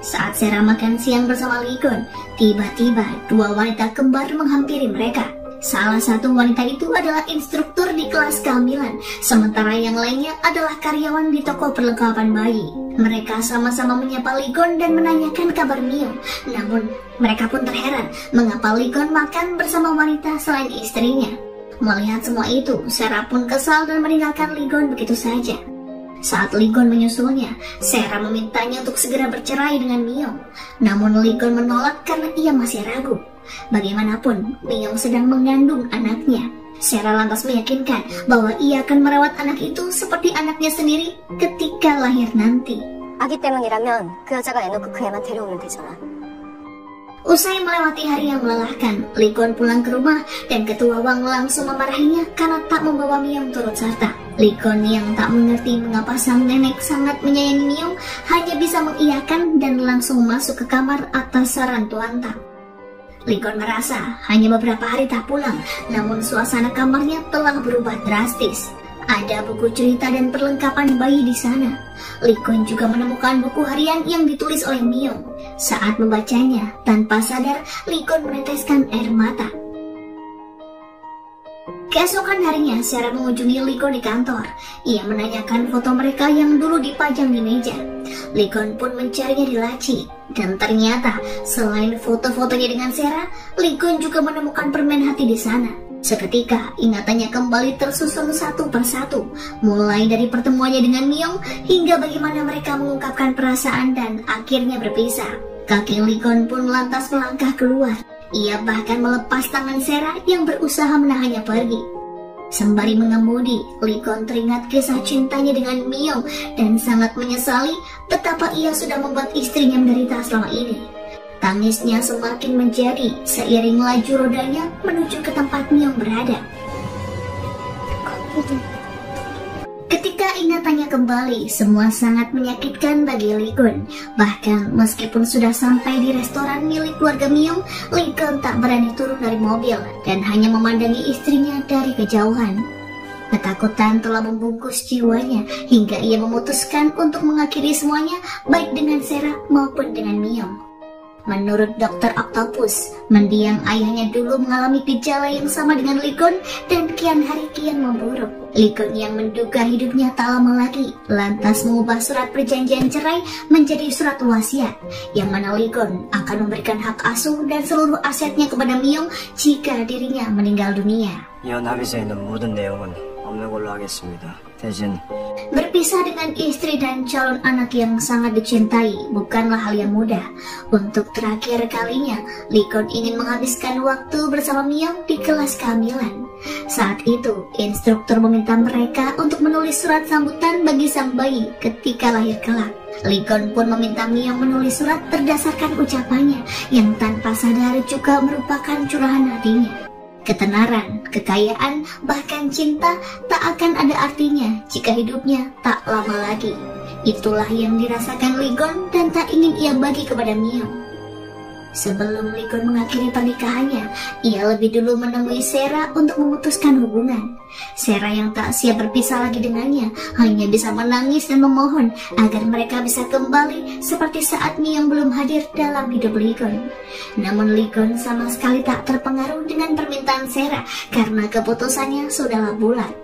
Speaker 1: Saat Sera makan siang bersama Lee Gon, tiba-tiba dua wanita kembar menghampiri mereka. Salah satu wanita itu adalah instruktur di kelas kehamilan, sementara yang lainnya adalah karyawan di toko perlengkapan bayi. Mereka sama-sama menyapa Lee Gon dan menanyakan kabar Myung. Namun, mereka pun terheran mengapa Lee Gon makan bersama wanita selain istrinya. Melihat semua itu, Sera pun kesal dan meninggalkan Lee Gon begitu saja. Saat Lee Gon menyusulnya, Sera memintanya untuk segera bercerai dengan Myung. Namun Lee Gon menolak karena ia masih ragu. Bagaimanapun, Myung sedang mengandung anaknya. Sera lantas meyakinkan bahwa ia akan merawat anak itu seperti anaknya sendiri ketika lahir nanti.
Speaker 4: 아기 때문이라면 그 여자가 애놓고 그 애만 데려오면 되잖아.
Speaker 1: Usai melewati hari yang melelahkan, Lee Gon pulang ke rumah dan Ketua Wang langsung memarahinya karena tak membawa Myung turut serta. Lee Gon yang tak mengerti mengapa sang nenek sangat menyayangi Myung hanya bisa mengiyakan dan langsung masuk ke kamar atas saran Tuan Tang. Lee Gon merasa hanya beberapa hari tak pulang, namun suasana kamarnya telah berubah drastis. Ada buku cerita dan perlengkapan bayi di sana. Lee Gon juga menemukan buku harian yang ditulis oleh Myung. Saat membacanya, tanpa sadar, Lee Gon meneteskan air mata. Keesokan harinya, Sera mengunjungi Lee Gon di kantor. Ia menanyakan foto mereka yang dulu dipajang di meja. Lee Gon pun mencarinya di laci. Dan ternyata, selain foto-fotonya dengan Sera, Lee Gon juga menemukan permen hati di sana. Seketika, ingatannya kembali tersusun satu persatu, mulai dari pertemuannya dengan Myung hingga bagaimana mereka mengungkapkan perasaan dan akhirnya berpisah. Kaki Lee Gon pun lantas melangkah keluar. Ia bahkan melepas tangan Sera yang berusaha menahannya pergi. Sembari mengemudi, Lee Gon teringat kisah cintanya dengan Myung dan sangat menyesali betapa ia sudah membuat istrinya menderita selama ini. Tangisnya semakin menjadi seiring laju rodanya menuju ke tempat Myung berada. Ketika ingatannya kembali, semua sangat menyakitkan bagi Lee Gon. Bahkan meskipun sudah sampai di restoran milik keluarga Myung, Lee Gon tak berani turun dari mobil dan hanya memandangi istrinya dari kejauhan. Ketakutan telah membungkus jiwanya hingga ia memutuskan untuk mengakhiri semuanya baik dengan Sera maupun dengan Myung. Menurut Dr. Octopus, mendiang ayahnya dulu mengalami gejala yang sama dengan Lee Gon dan kian hari kian memburuk. Lee Gon yang menduga hidupnya tak lama lagi, lantas mengubah surat perjanjian cerai menjadi surat wasiat, yang mana Lee Gon akan memberikan hak asuh dan seluruh asetnya kepada Myung jika dirinya meninggal dunia.
Speaker 2: 이 합의서에 있는 모든 내용은 없는 않는 걸로 하겠습니다. 대신
Speaker 1: Berpisah dengan istri dan calon anak yang sangat dicintai bukanlah hal yang mudah. Untuk terakhir kalinya, Lee-kun ingin menghabiskan waktu bersama Myung di kelas kehamilan. Saat itu, instruktur meminta mereka untuk menulis surat sambutan bagi sang bayi ketika lahir kelak. Lee-kun pun meminta Myung menulis surat berdasarkan ucapannya yang tanpa sadar juga merupakan curahan hatinya. Ketenaran, kekayaan, bahkan cinta tak akan ada artinya jika hidupnya tak lama lagi. Itulah yang dirasakan Lee-kun dan tak ingin ia bagi kepada Myung. Sebelum Lee-kun mengakhiri pernikahannya, ia lebih dulu menemui Sera untuk memutuskan hubungan. Sera yang tak siap berpisah lagi dengannya hanya bisa menangis dan memohon agar mereka bisa kembali seperti saat Myung belum hadir dalam hidup Lee-kun. Namun Lee-kun sama sekali tak terpengaruh dengan permintaan Sera karena keputusannya sudahlah bulat.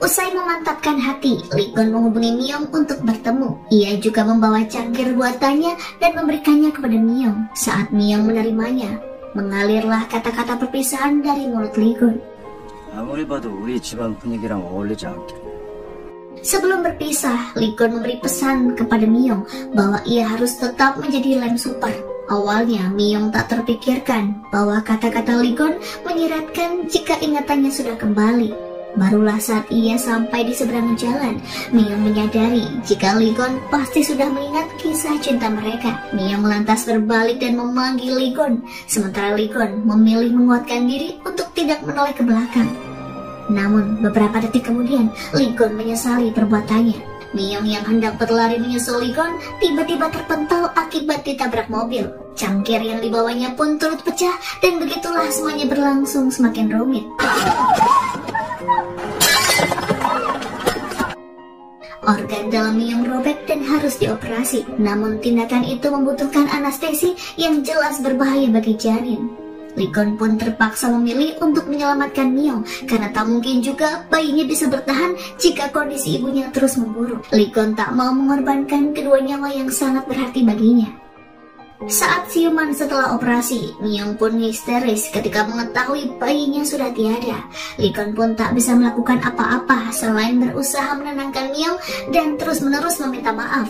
Speaker 1: Usai memantapkan hati, Lee-kun menghubungi Myung untuk bertemu. Ia juga membawa cangkir buatannya dan memberikannya kepada Myung. Saat Myung menerimanya, mengalirlah kata-kata perpisahan dari mulut Lee-kun.
Speaker 2: 아무리 봐도 우리 집안 분위기랑 어울리지 않게.
Speaker 1: Sebelum berpisah, Lee-kun memberi pesan kepada Myung bahwa ia harus tetap menjadi lem super. Awalnya, Myung tak terpikirkan bahwa kata-kata Lee-kun menyiratkan jika ingatannya sudah kembali. Barulah saat ia sampai di seberang jalan, Myung menyadari jika Lee-kun pasti sudah mengingat kisah cinta mereka. Myung lantas berbalik dan memanggil Lee-kun, sementara Lee-kun memilih menguatkan diri untuk tidak menoleh ke belakang. Namun beberapa detik kemudian, Lee-kun menyesali perbuatannya. Myung yang hendak berlari menyusul Lee-kun tiba-tiba terpental akibat ditabrak mobil. Cangkir yang dibawanya pun turut pecah dan begitulah semuanya berlangsung semakin rumit. Organ dalam Myung robek dan harus dioperasi. Namun tindakan itu membutuhkan anestesi yang jelas berbahaya bagi janin. Lee-kun pun terpaksa memilih untuk menyelamatkan Myung karena tak mungkin juga bayinya bisa bertahan jika kondisi ibunya terus memburuk. Lee-kun tak mau mengorbankan kedua nyawa yang sangat berarti baginya. Saat siuman setelah operasi, Myung pun histeris ketika mengetahui bayinya sudah tiada. Lee-kun pun tak bisa melakukan apa-apa selain berusaha menenangkan Myung dan terus-menerus meminta maaf.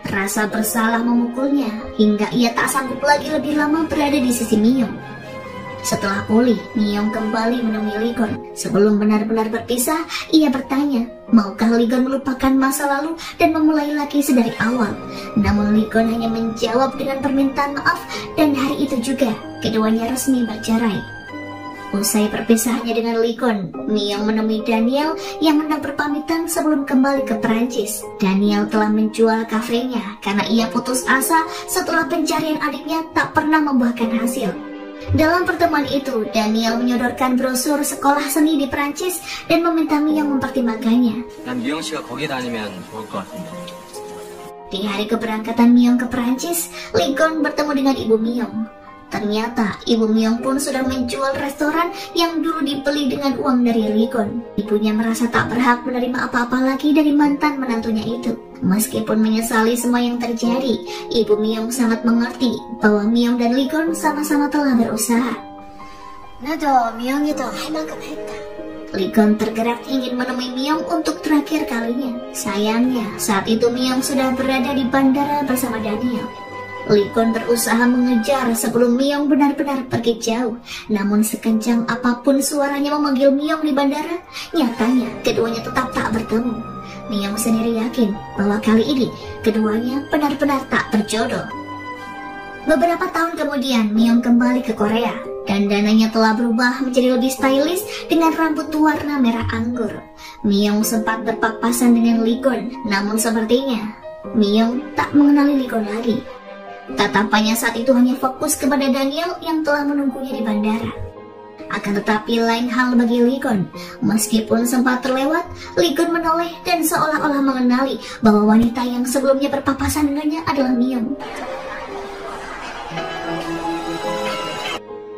Speaker 1: Rasa bersalah memukulnya hingga ia tak sanggup lagi lebih lama berada di sisi Myung. Setelah pulih, Myung kembali menemui Lee-kun. Sebelum benar-benar berpisah, ia bertanya, maukah Lee-kun melupakan masa lalu dan memulai lagi sedari awal? Namun Lee-kun hanya menjawab dengan permintaan maaf dan hari itu juga keduanya resmi bercerai. Usai perpisahannya dengan Lee-kun, Myung menemui Daniel yang hendak berpamitan sebelum kembali ke Perancis. Daniel telah menjual kafenya karena ia putus asa setelah pencarian adiknya tak pernah membuahkan hasil. Dalam pertemuan itu, Daniel menyodorkan brosur sekolah seni di Perancis dan meminta Myung mempertimbangkannya.
Speaker 2: 난 미영 씨가 거기 다니면 좋을 것 같은데.
Speaker 1: Di hari keberangkatan Myung ke Perancis, Lee-kun bertemu dengan ibu Myung. Ternyata ibu Myung pun sudah menjual restoran yang dulu dibeli dengan uang dari Lee-kun. Ibunya merasa tak berhak menerima apa-apa lagi dari mantan menantunya itu. Meskipun menyesali semua yang terjadi, ibu Myung sangat mengerti bahwa Myung dan Lee-kun sama-sama telah berusaha.
Speaker 3: 나도 미영이도 할 만큼 했다.
Speaker 1: Lee-kun tergerak ingin menemui Myung untuk terakhir kalinya. Sayangnya, saat itu Myung sudah berada di bandara bersama Daniel. Lee-kun berusaha mengejar sebelum Myung benar-benar pergi jauh. Namun sekencang apapun suaranya memanggil Myung di bandara, nyatanya keduanya tetap tak bertemu. Myung sendiri yakin bahwa kali ini keduanya benar-benar tak berjodoh. Beberapa tahun kemudian Myung kembali ke Korea. Dandanannya telah berubah menjadi lebih stylish dengan rambut warna merah anggur. Myung sempat berpapasan dengan Lee-kun, namun sepertinya Myung tak mengenali Lee-kun lagi. Tatapannya saat itu hanya fokus kepada Daniel yang telah menunggunya di bandara. Akan tetapi lain hal bagi Lee-kun. Meskipun sempat terlewat, Lee-kun menoleh dan seolah-olah mengenali bahwa wanita yang sebelumnya berpapasan dengannya adalah Myung.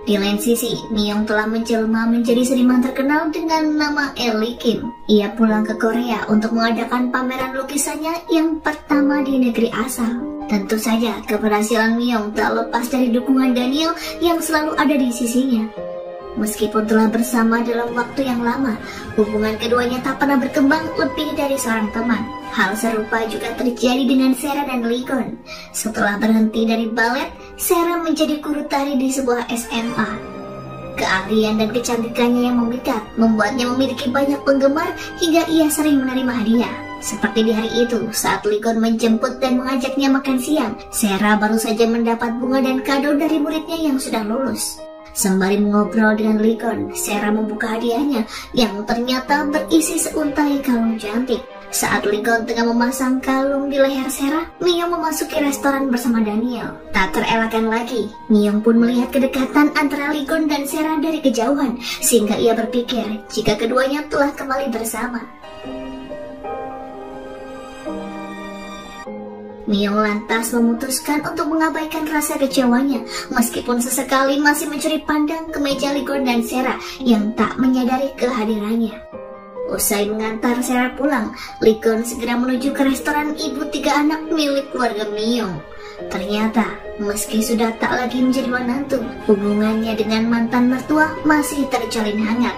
Speaker 1: Di lain sisi, Myung telah menjelma menjadi seniman terkenal dengan nama Lee Kim. Ia pulang ke Korea untuk mengadakan pameran lukisannya yang pertama di negeri asal. Tentu saja keberhasilan Myung tak lepas dari dukungan Daniel yang selalu ada di sisinya. Meskipun telah bersama dalam waktu yang lama, hubungan keduanya tak pernah berkembang lebih dari seorang teman. Hal serupa juga terjadi dengan Sarah dan Ligon. Setelah berhenti dari balet, Sarah menjadi guru tari di sebuah SMA. Keahlian dan kecantikannya yang memikat membuatnya memiliki banyak penggemar hingga ia sering menerima hadiah. Seperti di hari itu, saat Ligon menjemput dan mengajaknya makan siang, Sarah baru saja mendapat bunga dan kado dari muridnya yang sudah lulus. Sembari mengobrol dengan Ligon, Sarah membuka hadiahnya yang ternyata berisi seuntai kalung cantik. Saat Ligon tengah memasang kalung di leher Sarah, Myung memasuki restoran bersama Daniel. Tak terelakkan lagi, Myung pun melihat kedekatan antara Ligon dan Sarah dari kejauhan, sehingga ia berpikir jika keduanya telah kembali bersama. Myung lantas memutuskan untuk mengabaikan rasa kecewanya, meskipun sesekali masih mencuri pandang ke meja Ligon dan Sarah yang tak menyadari kehadirannya. Usai mengantar Sarah pulang, Ligon segera menuju ke restoran ibu 3 anak milik keluarga Myung. Ternyata, meski sudah tak lagi menjadi menantu, hubungannya dengan mantan mertua masih terjalin hangat.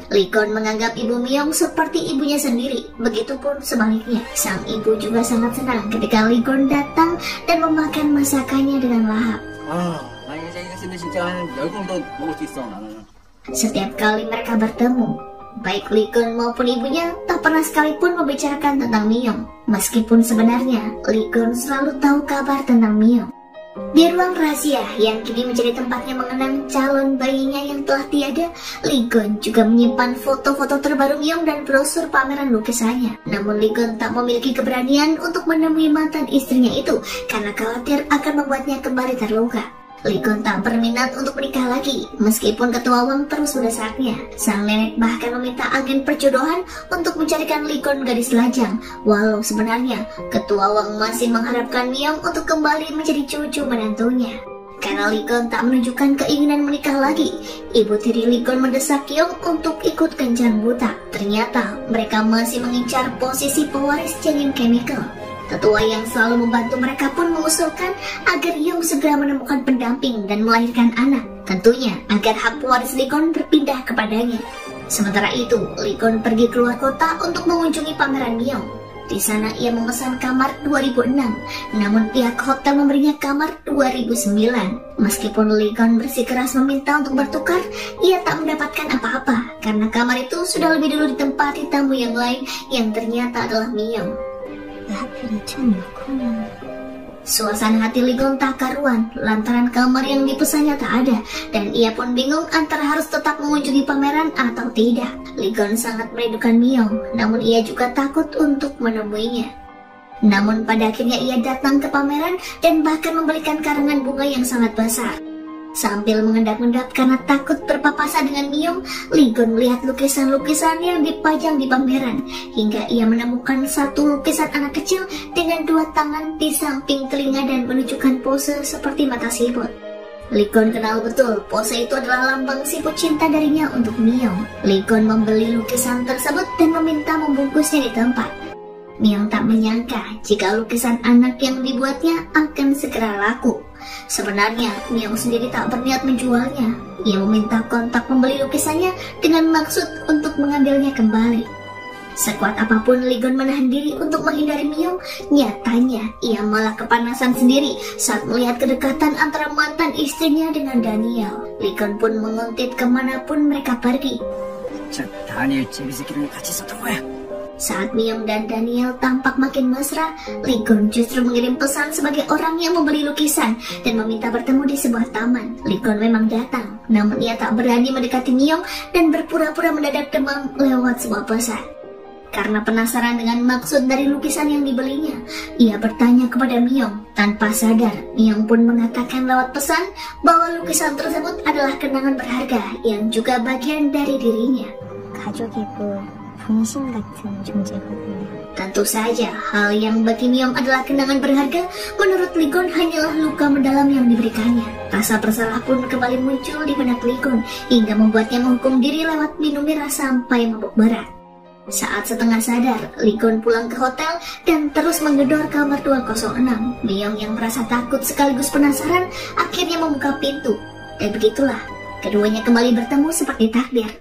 Speaker 1: Ligon menganggap ibu Myung seperti ibunya sendiri, begitupun sebaliknya. Sang ibu juga sangat senang ketika Ligon datang dan memakan masakannya dengan lahap. Setiap kali mereka bertemu, baik Ligon maupun ibunya tak pernah sekalipun membicarakan tentang Myung. Meskipun sebenarnya Ligon selalu tahu kabar tentang Myung. Di ruang rahasia yang kini menjadi tempatnya mengenang calon bayinya yang telah tiada, Ligon juga menyimpan foto-foto terbaru Myung dan brosur pameran lukisannya. Namun Ligon tak memiliki keberanian untuk menemui mantan istrinya itu karena khawatir akan membuatnya kembali terluka. Ligon tak berminat untuk menikah lagi, meskipun ketua Wang terus mendesaknya. Sang nenek bahkan meminta agen perjodohan untuk mencarikan Ligon gadis lajang, walau sebenarnya ketua Wang masih mengharapkan Myung untuk kembali menjadi cucu menantunya. Karena Ligon tak menunjukkan keinginan menikah lagi, ibu tiri Ligon mendesak Kyung untuk ikut kencan buta. Ternyata mereka masih mengincar posisi pewaris janin chemical. Ketua yang selalu membantu mereka pun mengusulkan agar Young segera menemukan pendamping dan melahirkan anak. Tentunya agar hak pewaris Ligon berpindah kepadanya. Sementara itu, Ligon pergi keluar kota untuk mengunjungi pameran Myung. Di sana ia memesan kamar 2006, namun pihak hotel memberinya kamar 2009. Meskipun Ligon bersikeras meminta untuk bertukar, ia tak mendapatkan apa-apa karena kamar itu sudah lebih dulu ditempati tamu yang lain yang ternyata adalah Myung. Suasana hati Ligon tak karuan lantaran kamar yang dipesannya tak ada, dan ia pun bingung antara harus tetap mengunjungi pameran atau tidak. Ligon sangat merindukan Myung, namun ia juga takut untuk menemuinya. Namun pada akhirnya ia datang ke pameran dan bahkan membelikan karangan bunga yang sangat besar. Sambil mengendap-endap karena takut berpapasan dengan Myung, Ligon melihat lukisan-lukisan yang dipajang di pameran, hingga ia menemukan satu lukisan anak kecil dengan 2 tangan di samping telinga dan menunjukkan pose seperti mata siput. Ligon kenal betul pose itu adalah lambang siput cinta darinya untuk Myung. Ligon membeli lukisan tersebut dan meminta membungkusnya di tempat. Myung tak menyangka jika lukisan anak yang dibuatnya akan segera laku. Sebenarnya, Myung sendiri tak berniat menjualnya. Ia meminta kontak pembeli lukisannya dengan maksud untuk mengambilnya kembali. Sekuat apapun Ligon menahan diri untuk menghindari Myung, nyatanya ia malah kepanasan sendiri saat melihat kedekatan antara mantan istrinya dengan Daniel. Ligon pun menguntit kemanapun mereka pergi. Saat Myung dan Daniel tampak makin mesra, Ligon justru mengirim pesan sebagai orang yang membeli lukisan dan meminta bertemu di sebuah taman. Ligon memang datang, namun ia tak berani mendekati Myung dan berpura-pura mendadak demam lewat sebuah pesan. Karena penasaran dengan maksud dari lukisan yang dibelinya, ia bertanya kepada Myung. Tanpa sadar, Myung pun mengatakan lewat pesan bahwa lukisan tersebut adalah kenangan berharga yang juga bagian dari dirinya. Tentu saja, hal yang bagi Myung adalah kenangan berharga, menurut Ligon hanyalah luka mendalam yang diberikannya. Rasa bersalah pun kembali muncul di benak Ligon, hingga membuatnya menghukum diri lewat minum miras sampai mabuk berat. Saat setengah sadar, Lee Kun pulang ke hotel dan terus menggedor kamar 206. Myung yang merasa takut sekaligus penasaran akhirnya membuka pintu. Dan begitulah, keduanya kembali bertemu seperti takdir.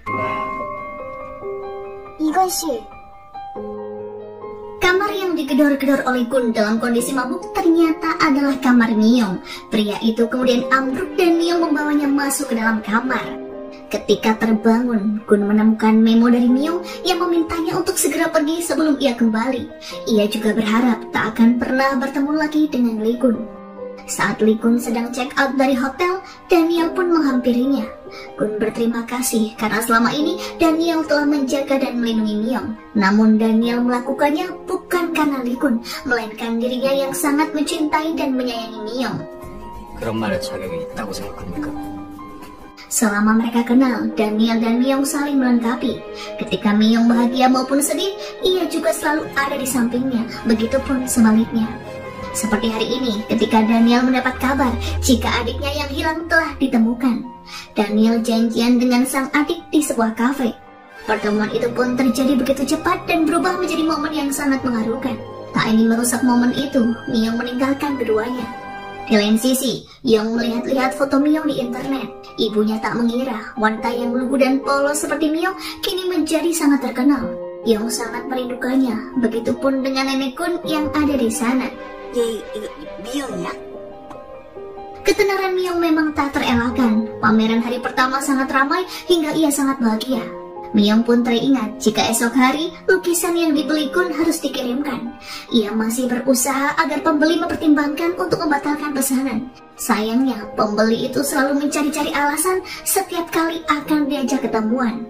Speaker 4: 이건 씨,
Speaker 1: Kamar yang digedor-gedor oleh Gun dalam kondisi mabuk ternyata adalah kamar Myung. Pria itu kemudian ambruk dan Myung membawanya masuk ke dalam kamar. Ketika terbangun, Gun menemukan memo dari Myung yang memintanya untuk segera pergi sebelum ia kembali. Ia juga berharap tak akan pernah bertemu lagi dengan Lee Kun. Saat Lee Kun sedang check out dari hotel, Daniel pun menghampirinya. Gun berterima kasih karena selama ini Daniel telah menjaga dan melindungi Myung. Namun Daniel melakukannya bukan karena Lee Kun, melainkan dirinya yang sangat mencintai dan menyayangi Myung.
Speaker 2: 그런 말에 자격이 있다고 생각합니까?
Speaker 1: Selama mereka kenal, Daniel dan Myung saling melengkapi. Ketika Myung bahagia maupun sedih, ia juga selalu ada di sampingnya. Begitupun sebaliknya. Seperti hari ini, ketika Daniel mendapat kabar jika adiknya yang hilang telah ditemukan. Daniel janjian dengan sang adik di sebuah kafe. Pertemuan itu pun terjadi begitu cepat dan berubah menjadi momen yang sangat mengharukan. Tak ingin merusak momen itu, Myung meninggalkan keduanya. Di lain sisi, Young melihat-lihat foto Myung di internet. Ibunya tak mengira wanita yang lugu dan polos seperti Myung kini menjadi sangat terkenal. Young sangat merindukannya, begitupun dengan nenek Kun yang ada di sana.
Speaker 3: 미영이야?
Speaker 1: Ketenaran Myung memang tak terelakkan. Pameran hari pertama sangat ramai hingga ia sangat bahagia. Myung pun teringat jika esok hari lukisan yang dibeli Kun harus dikirimkan. Ia masih berusaha agar pembeli mempertimbangkan untuk membatalkan pesanan. Sayangnya, pembeli itu selalu mencari-cari alasan setiap kali akan diajak ketemuan.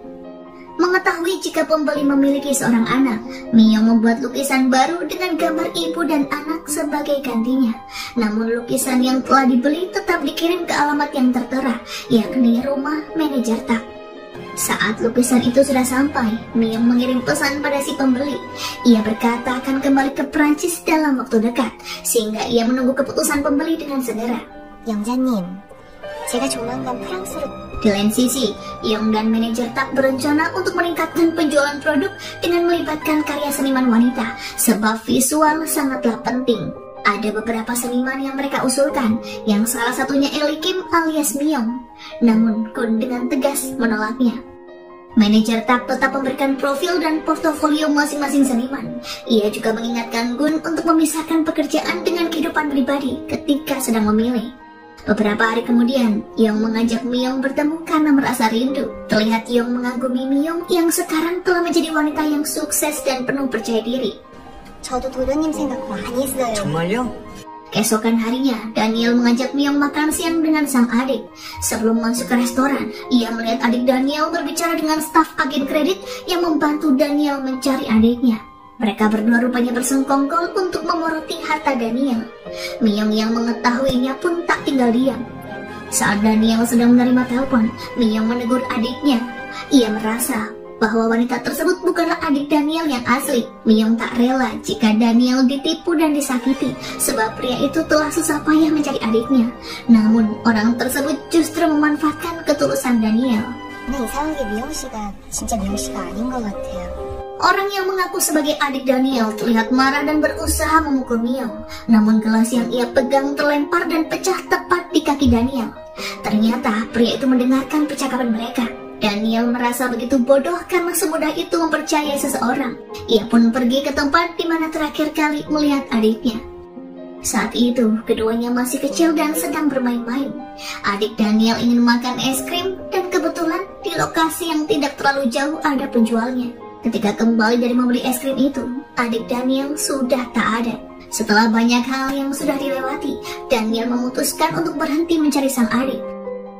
Speaker 1: Mengetahui jika pembeli memiliki seorang anak, Myung membuat lukisan baru dengan gambar ibu dan anak sebagai gantinya. Namun lukisan yang telah dibeli tetap dikirim ke alamat yang tertera, yakni rumah manajer Tak. Saat lukisan itu sudah sampai, Myung mengirim pesan pada si pembeli. Ia berkata akan kembali ke Prancis dalam waktu dekat, sehingga ia menunggu keputusan pembeli dengan segera.
Speaker 4: 영자님, 제가 조만간 프랑스로.
Speaker 1: Di lain sisi, Young dan manajer Tak berencana untuk meningkatkan penjualan produk dengan melibatkan karya seniman wanita, sebab visual sangatlah penting. Ada beberapa seniman yang mereka usulkan, yang salah satunya Ellie Kim alias Myung. Namun Kun dengan tegas menolaknya. Manajer Tak tetap memberikan profil dan portofolio masing-masing seniman. Ia juga mengingatkan Gun untuk memisahkan pekerjaan dengan kehidupan pribadi ketika sedang memilih. Beberapa hari kemudian, Young mengajak Myung bertemu karena merasa rindu. Terlihat Young mengagumi Myung yang sekarang telah menjadi wanita yang sukses dan penuh percaya diri.
Speaker 4: 저도 도련님 생각 많이 했어요.
Speaker 2: 정말요?
Speaker 1: Keesokan harinya, Daniel mengajak Myung makan siang dengan sang adik. Sebelum masuk ke restoran, ia melihat adik Daniel berbicara dengan staf agen kredit yang membantu Daniel mencari adiknya. Mereka berdua rupanya bersengkongkol untuk memoroti harta Daniel. Myung yang mengetahuinya pun tak tinggal diam. Saat Daniel sedang menerima telepon, Myung menegur adiknya. Ia merasa bahwa wanita tersebut bukanlah adik Daniel yang asli. Myung tak rela jika Daniel ditipu dan disakiti, sebab pria itu telah susah payah mencari adiknya. Namun orang tersebut justru memanfaatkan ketulusan Daniel.
Speaker 4: 근데 이상하게 미영 씨가 진짜 미영 씨가 아닌 것 같아요.
Speaker 1: Orang yang mengaku sebagai adik Daniel terlihat marah dan berusaha memukul Myung. Namun gelas yang ia pegang terlempar dan pecah tepat di kaki Daniel. Ternyata pria itu mendengarkan percakapan mereka. Daniel merasa begitu bodoh karena semudah itu mempercayai seseorang. Ia pun pergi ke tempat di mana terakhir kali melihat adiknya. Saat itu, keduanya masih kecil dan sedang bermain-main. Adik Daniel ingin makan es krim dan kebetulan di lokasi yang tidak terlalu jauh ada penjualnya. Ketika kembali dari membeli es krim itu, adik Daniel sudah tak ada. Setelah banyak hal yang sudah dilewati, Daniel memutuskan untuk berhenti mencari sang adik.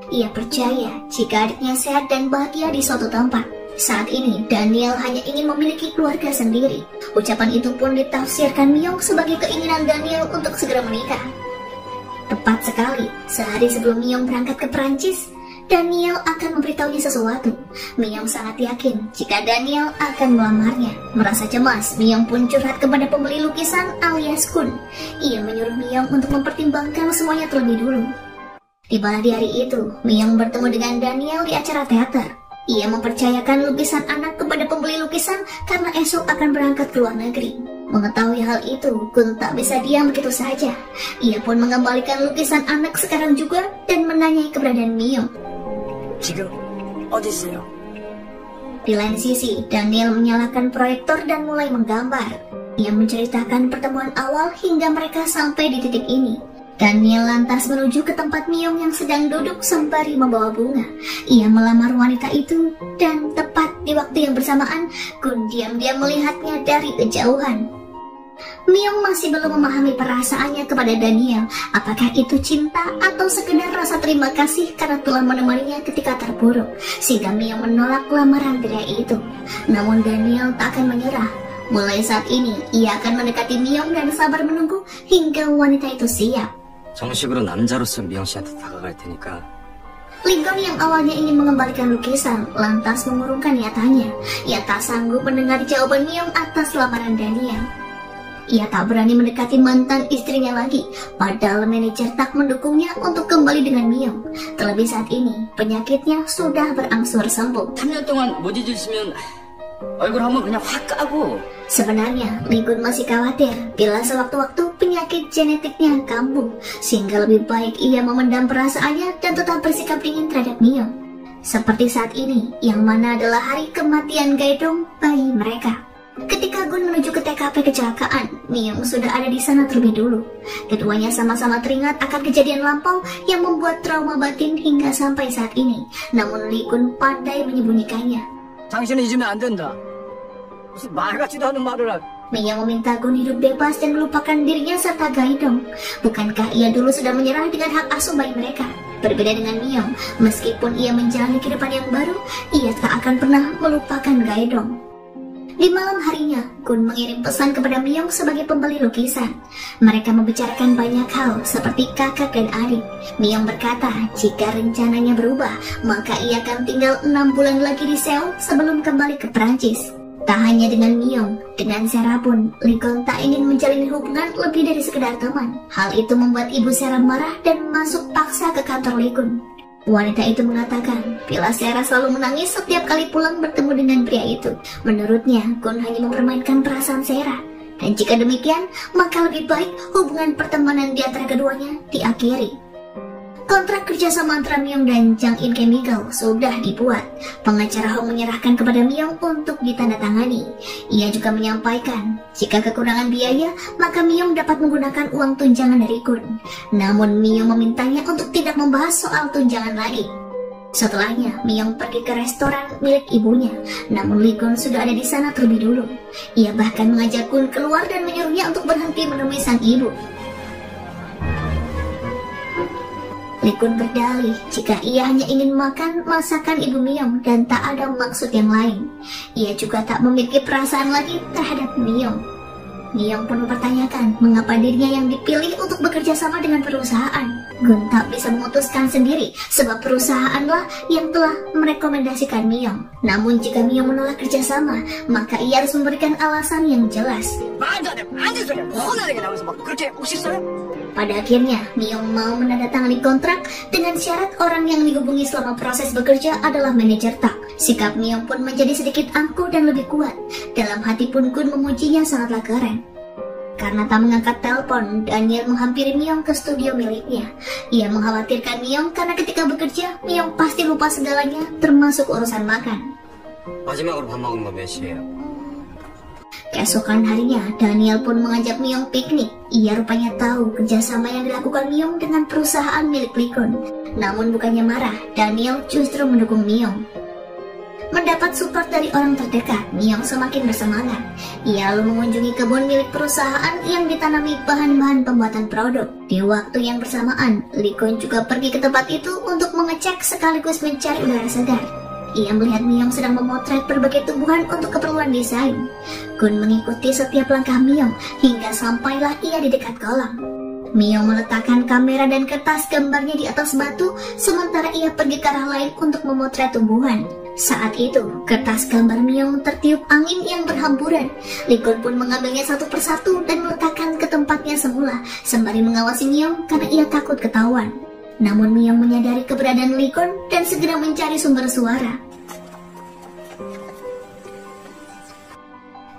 Speaker 1: Ia percaya jika adiknya sehat dan bahagia di suatu tempat. Saat ini, Daniel hanya ingin memiliki keluarga sendiri. Ucapan itu pun ditafsirkan Myung sebagai keinginan Daniel untuk segera menikah. Tepat sekali, sehari sebelum Myung berangkat ke Prancis, Daniel akan memberitahunya sesuatu. Myung sangat yakin jika Daniel akan melamarnya. Merasa cemas, Myung pun curhat kepada pembeli lukisan alias Kun. Ia menyuruh Myung untuk mempertimbangkan semuanya terlebih dulu. Tiba di hari itu, Myung bertemu dengan Daniel di acara teater. Ia mempercayakan lukisan anak kepada pembeli lukisan karena esok akan berangkat ke luar negeri. Mengetahui hal itu, Gun tak bisa diam begitu saja. Ia pun mengembalikan lukisan anak sekarang juga dan menanyai keberadaan Myung.
Speaker 2: 지금 어디 있어요?
Speaker 1: Di lain sisi, Daniel menyalakan proyektor dan mulai menggambar. Ia menceritakan pertemuan awal hingga mereka sampai di titik ini. Daniel lantas menuju ke tempat Myung yang sedang duduk sembari membawa bunga. Ia melamar wanita itu dan tepat di waktu yang bersamaan, Gun diam-diam melihatnya dari kejauhan. Myung masih belum memahami perasaannya kepada Daniel, apakah itu cinta atau sekedar rasa terima kasih karena telah menemaninya ketika terpuruk, sehingga Myung menolak lamaran pria itu. Namun Daniel tak akan menyerah. Mulai saat ini, ia akan mendekati Myung dan sabar menunggu hingga wanita itu siap.
Speaker 2: 정식으로 남자로서 미영 씨한테 다가갈 테니까.
Speaker 1: Lincoln yang awalnya ingin mengembalikan lukisan lantas mengurungkan niatannya. Ia tak sanggup mendengar jawaban Myung atas lamaran Daniel. Ia tak berani mendekati mantan istrinya lagi, padahal manajer tak mendukungnya untuk kembali dengan Myung. Terlebih saat ini, penyakitnya sudah berangsur sembuh.
Speaker 2: 3년 동안 못 잊으시면 얼굴 한번 그냥 확 까고.
Speaker 1: Sebenarnya, Lincoln masih khawatir bila sewaktu-waktu penyakit genetiknya kambuh, sehingga lebih baik ia memendam perasaannya dan tetap bersikap dingin terhadap Myung. Seperti saat ini, yang mana adalah hari kematian Gaedong bayi mereka. Ketika Gun menuju ke TKP kecelakaan, Myung sudah ada di sana terlebih dulu. Keduanya sama-sama teringat akan kejadian lampau yang membuat trauma batin hingga sampai saat ini. Namun Lincoln pandai menyembunyikannya.
Speaker 2: 당신은 잊으면 안 된다. 무슨 말 같지도 않은 말을 하.
Speaker 1: Myung meminta Gun hidup bebas dan melupakan dirinya serta Gaedong. Bukankah ia dulu sudah menyerah dengan hak asuh bayi mereka? Berbeda dengan Myung, meskipun ia menjalani kehidupan yang baru, ia tak akan pernah melupakan Gaedong. Di malam harinya, Gun mengirim pesan kepada Myung sebagai pembeli lukisan. Mereka membicarakan banyak hal seperti kakak dan adik. Myung berkata jika rencananya berubah, maka ia akan tinggal 6 bulan lagi di Seoul sebelum kembali ke Prancis. Tak hanya dengan Myung, dengan Sarah pun, Lincoln tak ingin menjalin hubungan lebih dari sekedar teman. Hal itu membuat ibu Sarah marah dan masuk paksa ke kantor Lincoln. Wanita itu mengatakan bila Sarah selalu menangis setiap kali pulang bertemu dengan pria itu. Menurutnya, Gun hanya mempermainkan perasaan Sarah. Dan jika demikian, maka lebih baik hubungan pertemanan di antara keduanya diakhiri. Kontrak kerjasama antara Myung dan Jang In Chemical sudah dibuat. Pengacara Hong menyerahkan kepada Myung untuk ditandatangani. Ia juga menyampaikan jika kekurangan biaya, maka Myung dapat menggunakan uang tunjangan dari Gun. Namun Myung memintanya untuk tidak membahas soal tunjangan lagi. Setelahnya, Myung pergi ke restoran milik ibunya. Namun Lee Gun sudah ada di sana terlebih dulu. Ia bahkan mengajak Gun keluar dan menyuruhnya untuk berhenti menemui sang ibu. Lee Gun berdalih jika ia hanya ingin makan masakan ibu Myung dan tak ada maksud yang lain. Ia juga tak memiliki perasaan lagi terhadap Myung. Myung pun mempertanyakan mengapa dirinya yang dipilih untuk bekerja sama dengan perusahaan. Gun tak bisa memutuskan sendiri sebab perusahaanlah yang telah merekomendasikan Myung. Namun jika Myung menolak kerjasama, maka ia harus memberikan alasan yang jelas. Pada akhirnya, Myung mau menandatangani kontrak dengan syarat orang yang dihubungi selama proses bekerja adalah manajer Tak. Sikap Myung pun menjadi sedikit angkuh dan lebih kuat. Dalam hati pun Gun memujinya sangatlah keren. Karena tak mengangkat telepon, Daniel menghampiri Myung ke studio miliknya. Ia mengkhawatirkan Myung karena ketika bekerja, Myung pasti lupa segalanya, termasuk urusan makan.
Speaker 2: 마지막으로 밥 먹은 거 몇 시예요?
Speaker 1: Keesokan harinya, Daniel pun mengajak Myung piknik. Ia rupanya tahu kerjasama yang dilakukan Myung dengan perusahaan milik Lee Gun. Namun bukannya marah, Daniel justru mendukung Myung. Mendapat support dari orang terdekat, Myung semakin bersemangat. Ia lalu mengunjungi kebun milik perusahaan yang ditanami bahan-bahan pembuatan produk. Di waktu yang bersamaan, Lee Gun juga pergi ke tempat itu untuk mengecek sekaligus mencari udara segar. Ia melihat Myung sedang memotret berbagai tumbuhan untuk keperluan desain. Gun mengikuti setiap langkah Myung hingga sampailah ia di dekat kolam. Myung meletakkan kamera dan kertas gambarnya di atas batu, sementara ia pergi ke arah lain untuk memotret tumbuhan. Saat itu, kertas gambar Myung tertiup angin yang berhamburan. Lee Gun pun mengambilnya satu persatu dan meletakkan ke tempatnya semula, sembari mengawasi Myung karena ia takut ketahuan. Namun Myung menyadari keberadaan Lee Gun dan segera mencari sumber suara.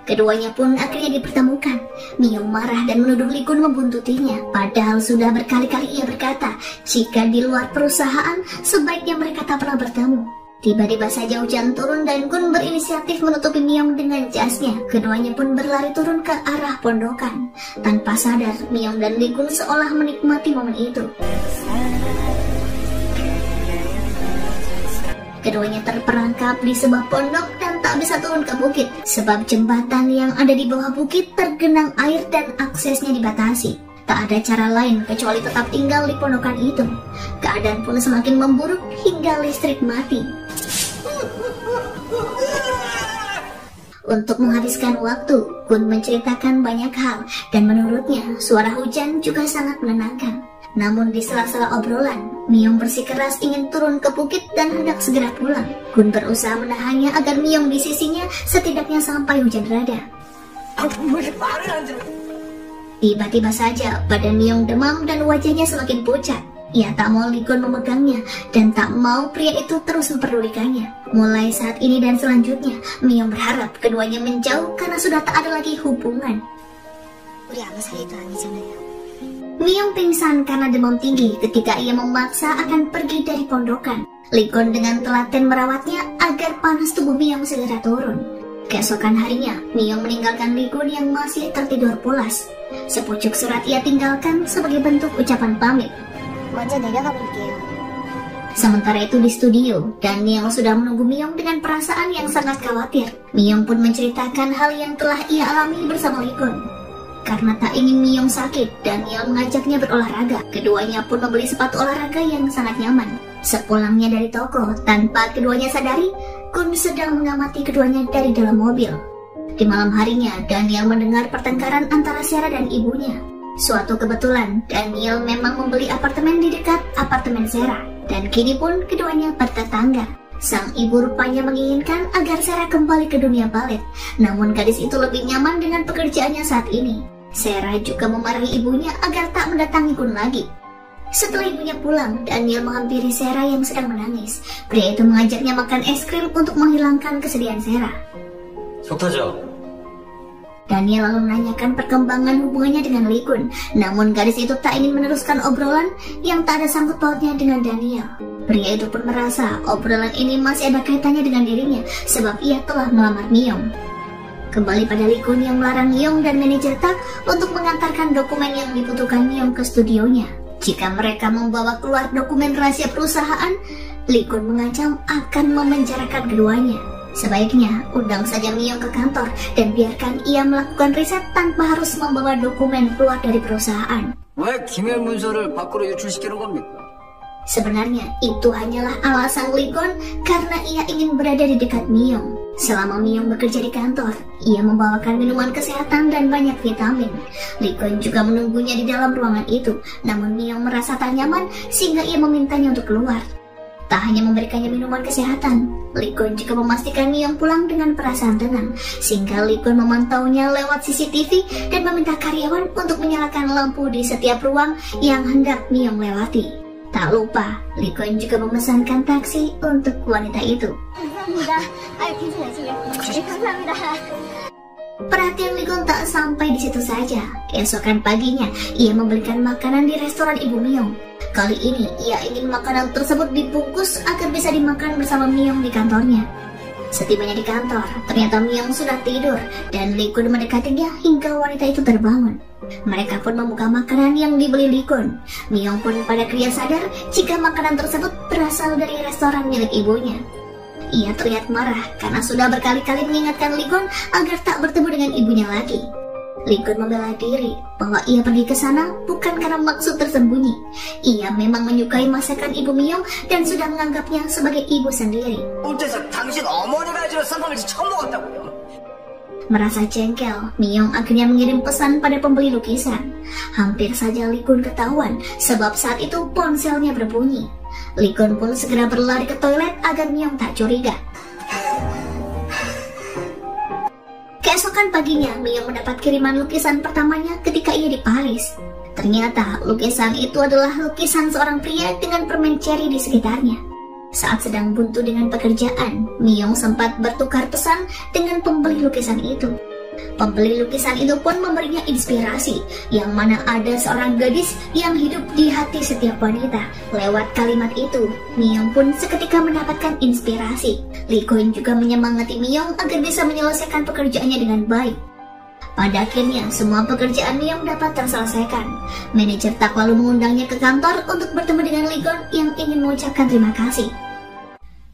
Speaker 1: Keduanya pun akhirnya dipertemukan. Miyong marah dan menuduh Lee Kun membuntutinya. Padahal sudah berkali-kali ia berkata, jika di luar perusahaan, sebaiknya mereka tak pernah bertemu. Tiba-tiba saja hujan turun dan Kun berinisiatif menutupi Miyong dengan jasnya. Keduanya pun berlari turun ke arah pondokan. Tanpa sadar, Miyong dan Lee Kun seolah menikmati momen itu. Keduanya terperangkap di sebuah pondok dan tak bisa turun ke bukit sebab jembatan yang ada di bawah bukit tergenang air dan aksesnya dibatasi. Tak ada cara lain kecuali tetap tinggal di pondokan itu. Keadaan pun semakin memburuk hingga listrik mati. Untuk menghabiskan waktu, Kun menceritakan banyak hal dan menurutnya suara hujan juga sangat menenangkan. Namun di sela-sela obrolan, Miyong bersikeras ingin turun ke bukit dan hendak segera pulang. Kun berusaha menahannya agar Miyong di sisinya setidaknya sampai hujan reda. Tiba-tiba saja badan Miyong demam dan wajahnya semakin pucat. Ia tak mau Lee Kun memegangnya dan tak mau pria itu terus memperdulikannya. Mulai saat ini dan selanjutnya, Miyong berharap keduanya menjauh karena sudah tak ada lagi hubungan. Miyong pingsan karena demam tinggi ketika ia memaksa akan pergi dari pondokan. Lee Kun dengan telaten merawatnya agar panas tubuh Miyong segera turun. Keesokan harinya, Miyong meninggalkan Lee Kun yang masih tertidur pulas. Sepucuk surat ia tinggalkan sebagai bentuk ucapan pamit. Sementara itu di studio, Daniel sudah menunggu Miyong dengan perasaan yang sangat khawatir. Miyong pun menceritakan hal yang telah ia alami bersama Lee Kun. Karena tak ingin Miyong sakit, Daniel mengajaknya berolahraga. Keduanya pun membeli sepatu olahraga yang sangat nyaman. Sepulangnya dari toko, tanpa keduanya sadari, Kun sedang mengamati keduanya dari dalam mobil. Di malam harinya, Daniel mendengar pertengkaran antara Sarah dan ibunya. Suatu kebetulan, Daniel memang membeli apartemen di dekat apartemen Sarah. Dan kini pun keduanya bertetangga. Sang ibu rupanya menginginkan agar Sarah kembali ke dunia balet. Namun gadis itu lebih nyaman dengan pekerjaannya saat ini. Sarah juga memarahi ibunya agar tak mendatangi Kun lagi. Setelah ibunya pulang, Daniel menghampiri Sarah yang sedang menangis. Pria itu mengajaknya makan es krim untuk menghilangkan kesedihan Sarah. Daniel lalu menanyakan perkembangan hubungannya dengan Lee Kun. Namun gadis itu tak ingin meneruskan obrolan yang tak ada sangkut pautnya dengan Daniel. Pria itu pun merasa obrolan ini masih ada kaitannya dengan dirinya sebab ia telah melamar Miyong. Kembali pada Lee Kun yang melarang Miyong dan manajer Tak untuk mengantarkan dokumen yang dibutuhkan Miyong ke studionya. Jika mereka membawa keluar dokumen rahasia perusahaan, Lee Kun mengancam akan memenjarakan keduanya. Sebaiknya undang saja Miyong ke kantor dan biarkan ia melakukan riset tanpa harus membawa dokumen keluar dari perusahaan. Sebenarnya itu hanyalah alasan Lee Kun karena ia ingin berada di dekat Miyong. Selama Miyong bekerja di kantor, ia membawakan minuman kesehatan dan banyak vitamin. Lee Kun juga menunggunya di dalam ruangan itu, namun Miyong merasa tak nyaman sehingga ia memintanya untuk keluar. Tak hanya memberikannya minuman kesehatan, Lee Kun juga memastikan Miyong pulang dengan perasaan tenang, sehingga Lee Kun memantaunya lewat CCTV dan meminta karyawan untuk menyalakan lampu di setiap ruang yang hendak Miyong lewati. Tak lupa, Lee Kun juga memesankan taksi untuk wanita itu. Perhatian Lee Kun tak sampai di situ saja. Keesokan paginya, ia membelikan makanan di restoran Ibu Miyong. Kali ini, ia ingin makanan tersebut dibungkus agar bisa dimakan bersama Miyong di kantornya. Setibanya di kantor, ternyata Miyong sudah tidur dan Lee Kun mendekatinya hingga wanita itu terbangun. Mereka pun membuka makanan yang dibeli Lee Kun. Miyong pun pada kria sadar jika makanan tersebut berasal dari restoran milik ibunya. Ia terlihat marah karena sudah berkali-kali mengingatkan Lee Kun agar tak bertemu dengan ibunya lagi. Lee Kun membela diri bahwa ia pergi ke sana bukan karena maksud tersembunyi. Ia memang menyukai masakan Ibu Miyong dan sudah menganggapnya sebagai ibu sendiri. Merasa jengkel, Miyong akhirnya mengirim pesan pada pembeli lukisan. Hampir saja Lee Kun ketahuan sebab saat itu ponselnya berbunyi. Lee Kun pun segera berlari ke toilet agar Miyong tak curiga. Keesokan paginya, Miyong mendapat kiriman lukisan pertamanya ketika ia di Paris. Ternyata lukisan itu adalah lukisan seorang pria dengan permen ceri di sekitarnya. Saat sedang buntu dengan pekerjaan, Miyong sempat bertukar pesan dengan pembeli lukisan itu. Pembeli lukisan itu pun memberinya inspirasi, yang mana ada seorang gadis yang hidup di hati setiap wanita. Lewat kalimat itu, Miyong pun seketika mendapatkan inspirasi. Lee Kun juga menyemangati Miyong agar bisa menyelesaikan pekerjaannya dengan baik. Pada akhirnya, semua pekerjaan Miyong dapat terselesaikan. Manajer tak lalu mengundangnya ke kantor untuk bertemu dengan Lee Kun yang ingin mengucapkan terima kasih.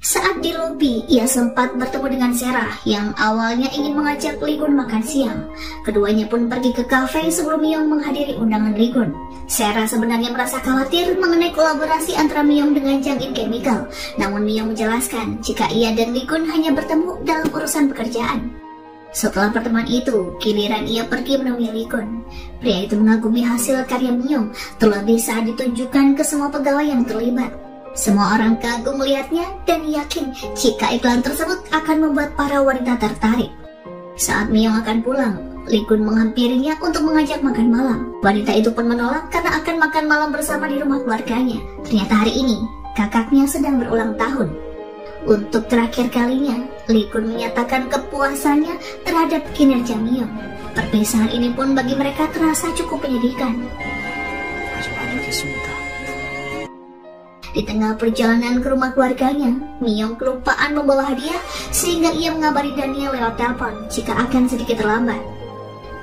Speaker 1: Saat di lobi, ia sempat bertemu dengan Sarah yang awalnya ingin mengajak Lee Kun makan siang. Keduanya pun pergi ke kafe sebelum Miyong menghadiri undangan Lee Kun. Sarah sebenarnya merasa khawatir mengenai kolaborasi antara Miyong dengan Jang In Chemical. Namun Miyong menjelaskan jika ia dan Lee Kun hanya bertemu dalam urusan pekerjaan. Setelah pertemuan itu, giliran ia pergi menemui Lee Kun. Pria itu mengagumi hasil karya Miyong, terlebih saat ditunjukkan ke semua pegawai yang terlibat. Semua orang kagum melihatnya dan yakin jika iklan tersebut akan membuat para wanita tertarik. Saat Miyong akan pulang, Lee Kun menghampirinya untuk mengajak makan malam. Wanita itu pun menolak karena akan makan malam bersama di rumah keluarganya. Ternyata hari ini, kakaknya sedang berulang tahun. Untuk terakhir kalinya, Lee Kun menyatakan kepuasannya terhadap kinerja Miyong. Perpisahan ini pun bagi mereka terasa cukup menyedihkan. Di tengah perjalanan ke rumah keluarganya, Miyong kelupaan membawa hadiah sehingga ia mengabari Daniel lewat telepon jika akan sedikit terlambat.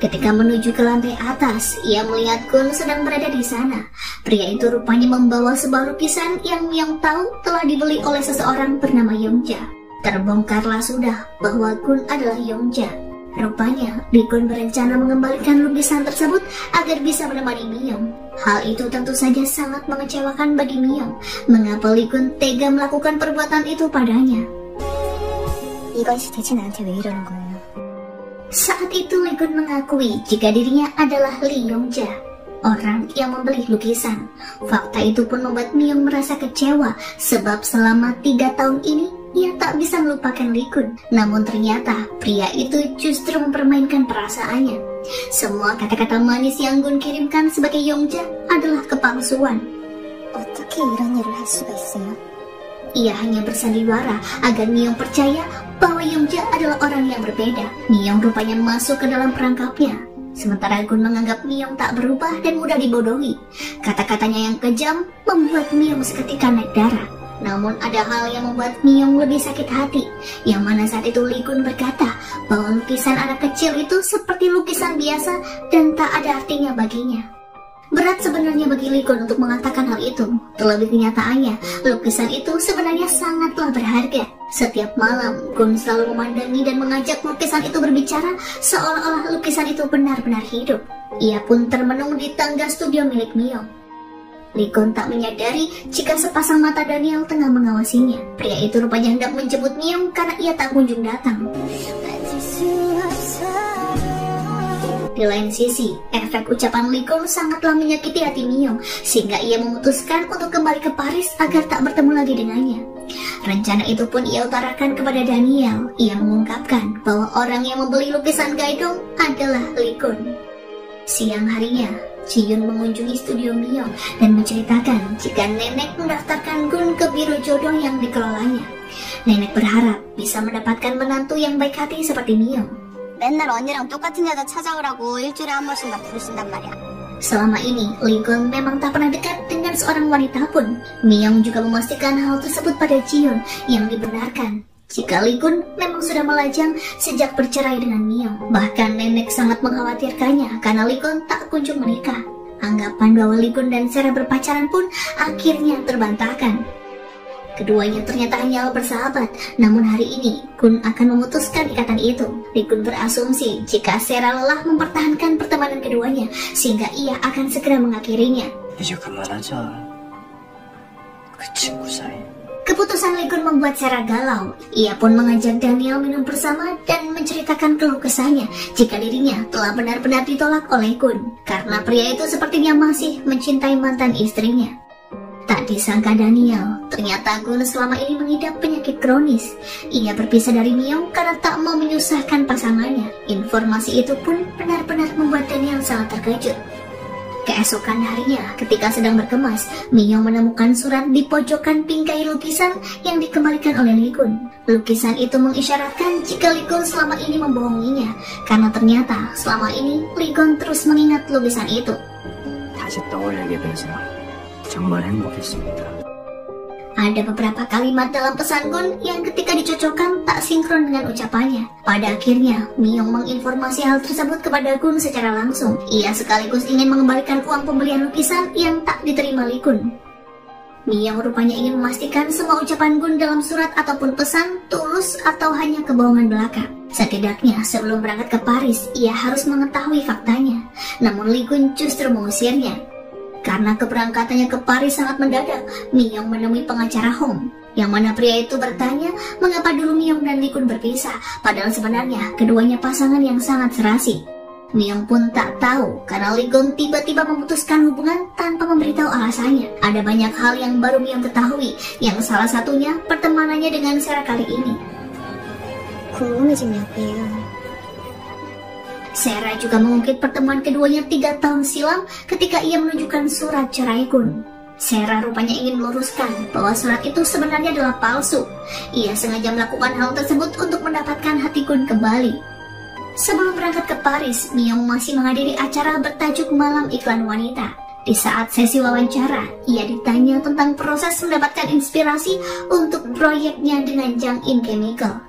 Speaker 1: Ketika menuju ke lantai atas, ia melihat Kun sedang berada di sana. Pria itu rupanya membawa sebuah lukisan yang Miyong tahu telah dibeli oleh seseorang bernama Yongja. Terbongkarlah sudah bahwa Kun adalah Yongja. Rupanya, Lee Kun berencana mengembalikan lukisan tersebut agar bisa menemani Miyong. Hal itu tentu saja sangat mengecewakan bagi Miyong. Mengapa Lee Kun tega melakukan perbuatan itu padanya?
Speaker 4: 이건 대체 나한테 왜 이러는 거예요?
Speaker 1: Saat itu Lee Kun mengakui jika dirinya adalah Lee Yongja, orang yang membeli lukisan. Fakta itu pun membuat Miyong merasa kecewa sebab selama 3 tahun ini ia tak bisa melupakan Lee Kun. Namun ternyata pria itu justru mempermainkan perasaannya. Semua kata-kata manis yang Gun kirimkan sebagai Yongja adalah kepalsuan.
Speaker 4: 어떻게 이런 일을 할 수가 있어요?
Speaker 1: Ia hanya bersandiwara agar Miyong percaya bahwa Yongja adalah orang yang berbeda. Miyong rupanya masuk ke dalam perangkapnya. Sementara Gun menganggap Miyong tak berubah dan mudah dibodohi. Kata-katanya yang kejam membuat Miyong seketika naik darah. Namun ada hal yang membuat Miyong lebih sakit hati, yang mana saat itu Lee Kun berkata bahwa lukisan anak kecil itu seperti lukisan biasa dan tak ada artinya baginya. Berat sebenarnya bagi Lee Kun untuk mengatakan hal itu. Terlebih kenyataannya, lukisan itu sebenarnya sangatlah berharga. Setiap malam, Gun selalu memandangi dan mengajak lukisan itu berbicara seolah-olah lukisan itu benar-benar hidup. Ia pun termenung di tangga studio milik Miyong. Lee Kun tak menyadari jika sepasang mata Daniel tengah mengawasinya. Pria itu rupanya hendak menjemput Miyong karena ia tak kunjung datang. Di lain sisi, efek ucapan Lee Kun sangatlah menyakiti hati Miyong, sehingga ia memutuskan untuk kembali ke Paris agar tak bertemu lagi dengannya. Rencana itu pun ia utarakan kepada Daniel. Ia mengungkapkan bahwa orang yang membeli lukisan Gaidong adalah Lee Kun. Siang harinya, Ji-Yun mengunjungi studio Miyong dan menceritakan jika nenek mendaftarkan Gun ke biro jodoh yang dikelolanya. Nenek berharap bisa mendapatkan menantu yang baik hati seperti Miyong.
Speaker 4: 맨날 언니랑 똑같은 여자 찾아오라고 일주일에 한 번씩만 부르신단 말이야.
Speaker 1: Selama ini, Lee Kun memang tak pernah dekat dengan seorang wanita pun. Miyong juga memastikan hal tersebut pada Ji-Yun yang dibenarkan. Jika Lee Kun memang sudah melajang sejak bercerai dengan Miyong. Bahkan nenek sangat mengkhawatirkannya karena Lee Kun tak kunjung menikah. Anggapan bahwa Lee Kun dan Sarah berpacaran pun akhirnya terbantahkan. Keduanya ternyata hanyalah bersahabat. Namun hari ini, Kun akan memutuskan ikatan itu. Lee Kun berasumsi jika Sarah lelah mempertahankan pertemanan keduanya, sehingga ia akan segera mengakhirinya.
Speaker 2: 이제 그만하자. 그 친구 사이.
Speaker 1: Keputusan Lee Kun membuat Sarah galau. Ia pun mengajak Daniel minum bersama dan menceritakan keluh kesahnya jika dirinya telah benar-benar ditolak oleh Kun karena pria itu sepertinya masih mencintai mantan istrinya. Tak disangka Daniel, ternyata Gun selama ini mengidap penyakit kronis. Ia berpisah dari Miyong karena tak mau menyusahkan pasangannya. Informasi itu pun benar-benar membuat Daniel sangat terkejut. Keesokan harinya, ketika sedang berkemas, Miyong menemukan surat di pojokan bingkai lukisan yang dikembalikan oleh Lee Kun. Lukisan itu mengisyaratkan jika Lee Kun selama ini membohonginya, karena ternyata selama ini Lee Kun terus mengingat lukisan itu.
Speaker 2: 다시 떠올리게 돼서 정말 행복했습니다.
Speaker 1: Ada beberapa kalimat dalam pesan Gun yang ketika dicocokkan tak sinkron dengan ucapannya. Pada akhirnya, Miyong menginformasi hal tersebut kepada Gun secara langsung. Ia sekaligus ingin mengembalikan uang pembelian lukisan yang tak diterima Lee Kun. Miyong rupanya ingin memastikan semua ucapan Gun dalam surat ataupun pesan tulus atau hanya kebohongan belaka. Setidaknya sebelum berangkat ke Paris, ia harus mengetahui faktanya. Namun Lee Kun justru mengusirnya. Karena keberangkatannya ke Paris sangat mendadak, Miyong menemui pengacara Hong, yang mana pria itu bertanya mengapa dulu Miyong dan Lee Kun berpisah, padahal sebenarnya keduanya pasangan yang sangat serasi. Miyong pun tak tahu karena Lee Kun tiba-tiba memutuskan hubungan tanpa memberitahu alasannya. Ada banyak hal yang baru Miyong ketahui, yang salah satunya pertemanannya dengan Sera kali ini. Sera juga mengungkit pertemuan keduanya 3 tahun silam ketika ia menunjukkan surat cerai Kun. Sera rupanya ingin meluruskan bahwa surat itu sebenarnya adalah palsu. Ia sengaja melakukan hal tersebut untuk mendapatkan hati Kun kembali. Sebelum berangkat ke Paris, Miyong masih menghadiri acara bertajuk Malam Iklan Wanita. Di saat sesi wawancara, ia ditanya tentang proses mendapatkan inspirasi untuk proyeknya dengan Jang In Chemical.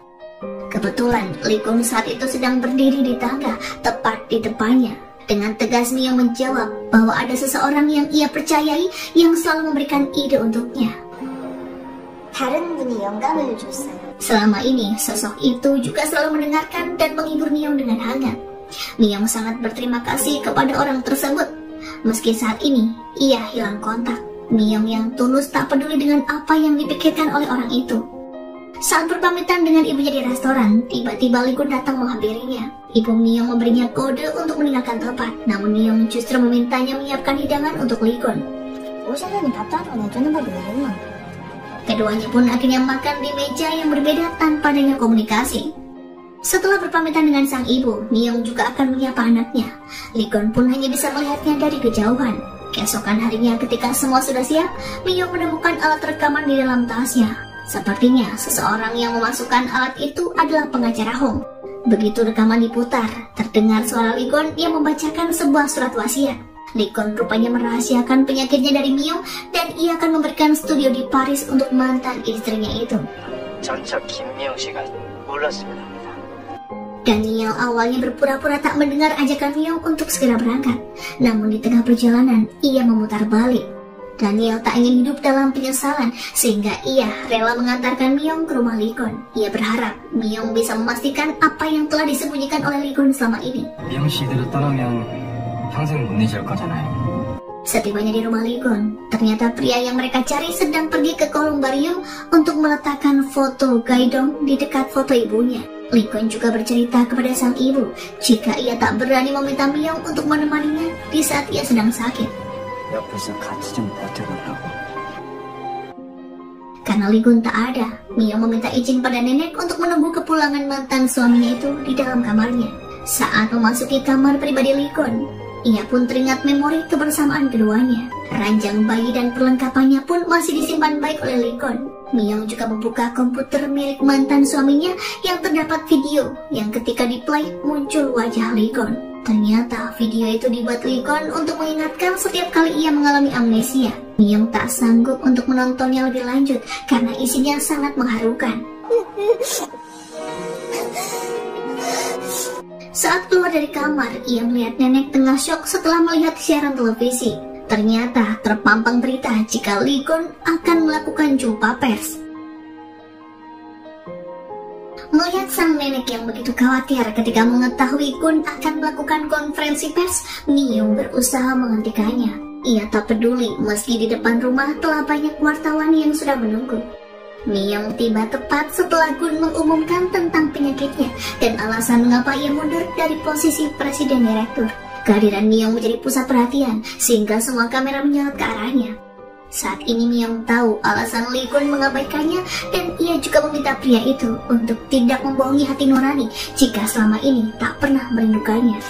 Speaker 1: Kebetulan, Lee Kun saat itu sedang berdiri di tangga, tepat di depannya. Dengan tegas Miyong menjawab bahwa ada seseorang yang ia percayai yang selalu memberikan ide untuknya. Selama ini, sosok itu juga selalu mendengarkan dan menghibur Miyong dengan hangat. Miyong sangat berterima kasih kepada orang tersebut. Meski saat ini, ia hilang kontak. Miyong yang tulus tak peduli dengan apa yang dipikirkan oleh orang itu. Saat berpamitan dengan ibunya di restoran, tiba-tiba Lee Kun datang menghampirinya. Ibu Miyong memberinya kode untuk meninggalkan tempat, namun Miyong justru memintanya menyiapkan hidangan untuk Lee Kun. Keduanya pun akhirnya makan di meja yang berbeda tanpa adanya komunikasi. Setelah berpamitan dengan sang ibu, Miyong juga akan menyapa anaknya. Lee Kun pun hanya bisa melihatnya dari kejauhan. Keesokan harinya ketika semua sudah siap, Miyong menemukan alat rekaman di dalam tasnya. Sepertinya seseorang yang memasukkan alat itu adalah pengacara Hong. Begitu rekaman diputar, terdengar suara Lee Kun yang membacakan sebuah surat wasiat. Lee Kun rupanya merahasiakan penyakitnya dari Miyong dan ia akan memberikan studio di Paris untuk mantan istrinya itu. Daniel awalnya berpura-pura tak mendengar ajakan Miyong untuk segera berangkat. Namun di tengah perjalanan, ia memutar balik. Daniel tak ingin hidup dalam penyesalan sehingga ia rela mengantarkan Miyong ke rumah Lee Kun. Ia berharap Miyong bisa memastikan apa yang telah disembunyikan oleh Lee Kun selama ini. Setibanya di rumah Lee Kun, ternyata pria yang mereka cari sedang pergi ke kolumbarium untuk meletakkan foto Gaidong di dekat foto ibunya. Lee Kun juga bercerita kepada sang ibu jika ia tak berani meminta Miyong untuk menemaninya di saat ia sedang sakit. Karena Lee Kun tak ada, Miyong meminta izin pada nenek untuk menunggu kepulangan mantan suaminya itu di dalam kamarnya. Saat memasuki kamar pribadi Lee Kun, ia pun teringat memori kebersamaan keduanya. Ranjang bayi dan perlengkapannya pun masih disimpan baik oleh Lee Kun. Miyong juga membuka komputer milik mantan suaminya yang terdapat video yang ketika di-play muncul wajah Lee Kun. Ternyata video itu dibuat Lee Kun untuk mengingatkan setiap kali ia mengalami amnesia. Miyong tak sanggup untuk menontonnya lebih lanjut karena isinya sangat mengharukan. Saat keluar dari kamar, ia melihat nenek tengah syok setelah melihat siaran televisi. Ternyata terpampang berita jika Lee Kun akan melakukan jumpa pers. Melihat sang nenek yang begitu khawatir ketika mengetahui Kun akan melakukan konferensi pers, Miyong berusaha menghentikannya. Ia tak peduli meski di depan rumah telah banyak wartawan yang sudah menunggu. Miyong tiba tepat setelah Kun mengumumkan tentang penyakitnya dan alasan mengapa ia mundur dari posisi presiden direktur. Kehadiran Miyong menjadi pusat perhatian sehingga semua kamera menyorot ke arahnya. Saat ini Miyong tahu alasan Lee Kun mengabaikannya dan ia juga meminta pria itu untuk tidak membohongi hati nurani jika selama ini tak pernah merindukannya.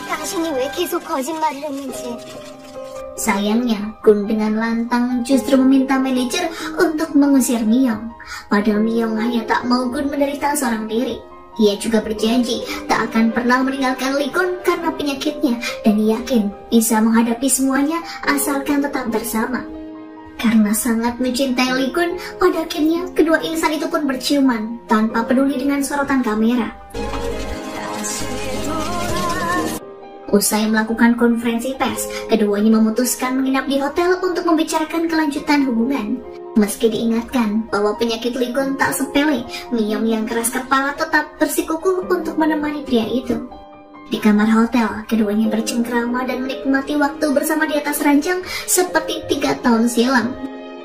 Speaker 1: Sayangnya, Gun dengan lantang justru meminta manajer untuk mengusir Miyong. Padahal Miyong hanya tak mau Gun menderita seorang diri. Ia juga berjanji tak akan pernah meninggalkan Lee Gun karena penyakitnya dan yakin bisa menghadapi semuanya asalkan tetap bersama. Karena sangat mencintai Lee Gun, pada akhirnya kedua insan itu pun berciuman tanpa peduli dengan sorotan kamera. Usai melakukan konferensi pers, keduanya memutuskan menginap di hotel untuk membicarakan kelanjutan hubungan. Meski diingatkan bahwa penyakit Lee Gun tak sepele, Miyong yang keras kepala tetap bersikukuh untuk menemani pria itu. Di kamar hotel, keduanya bercengkrama dan menikmati waktu bersama di atas ranjang seperti 3 tahun silam.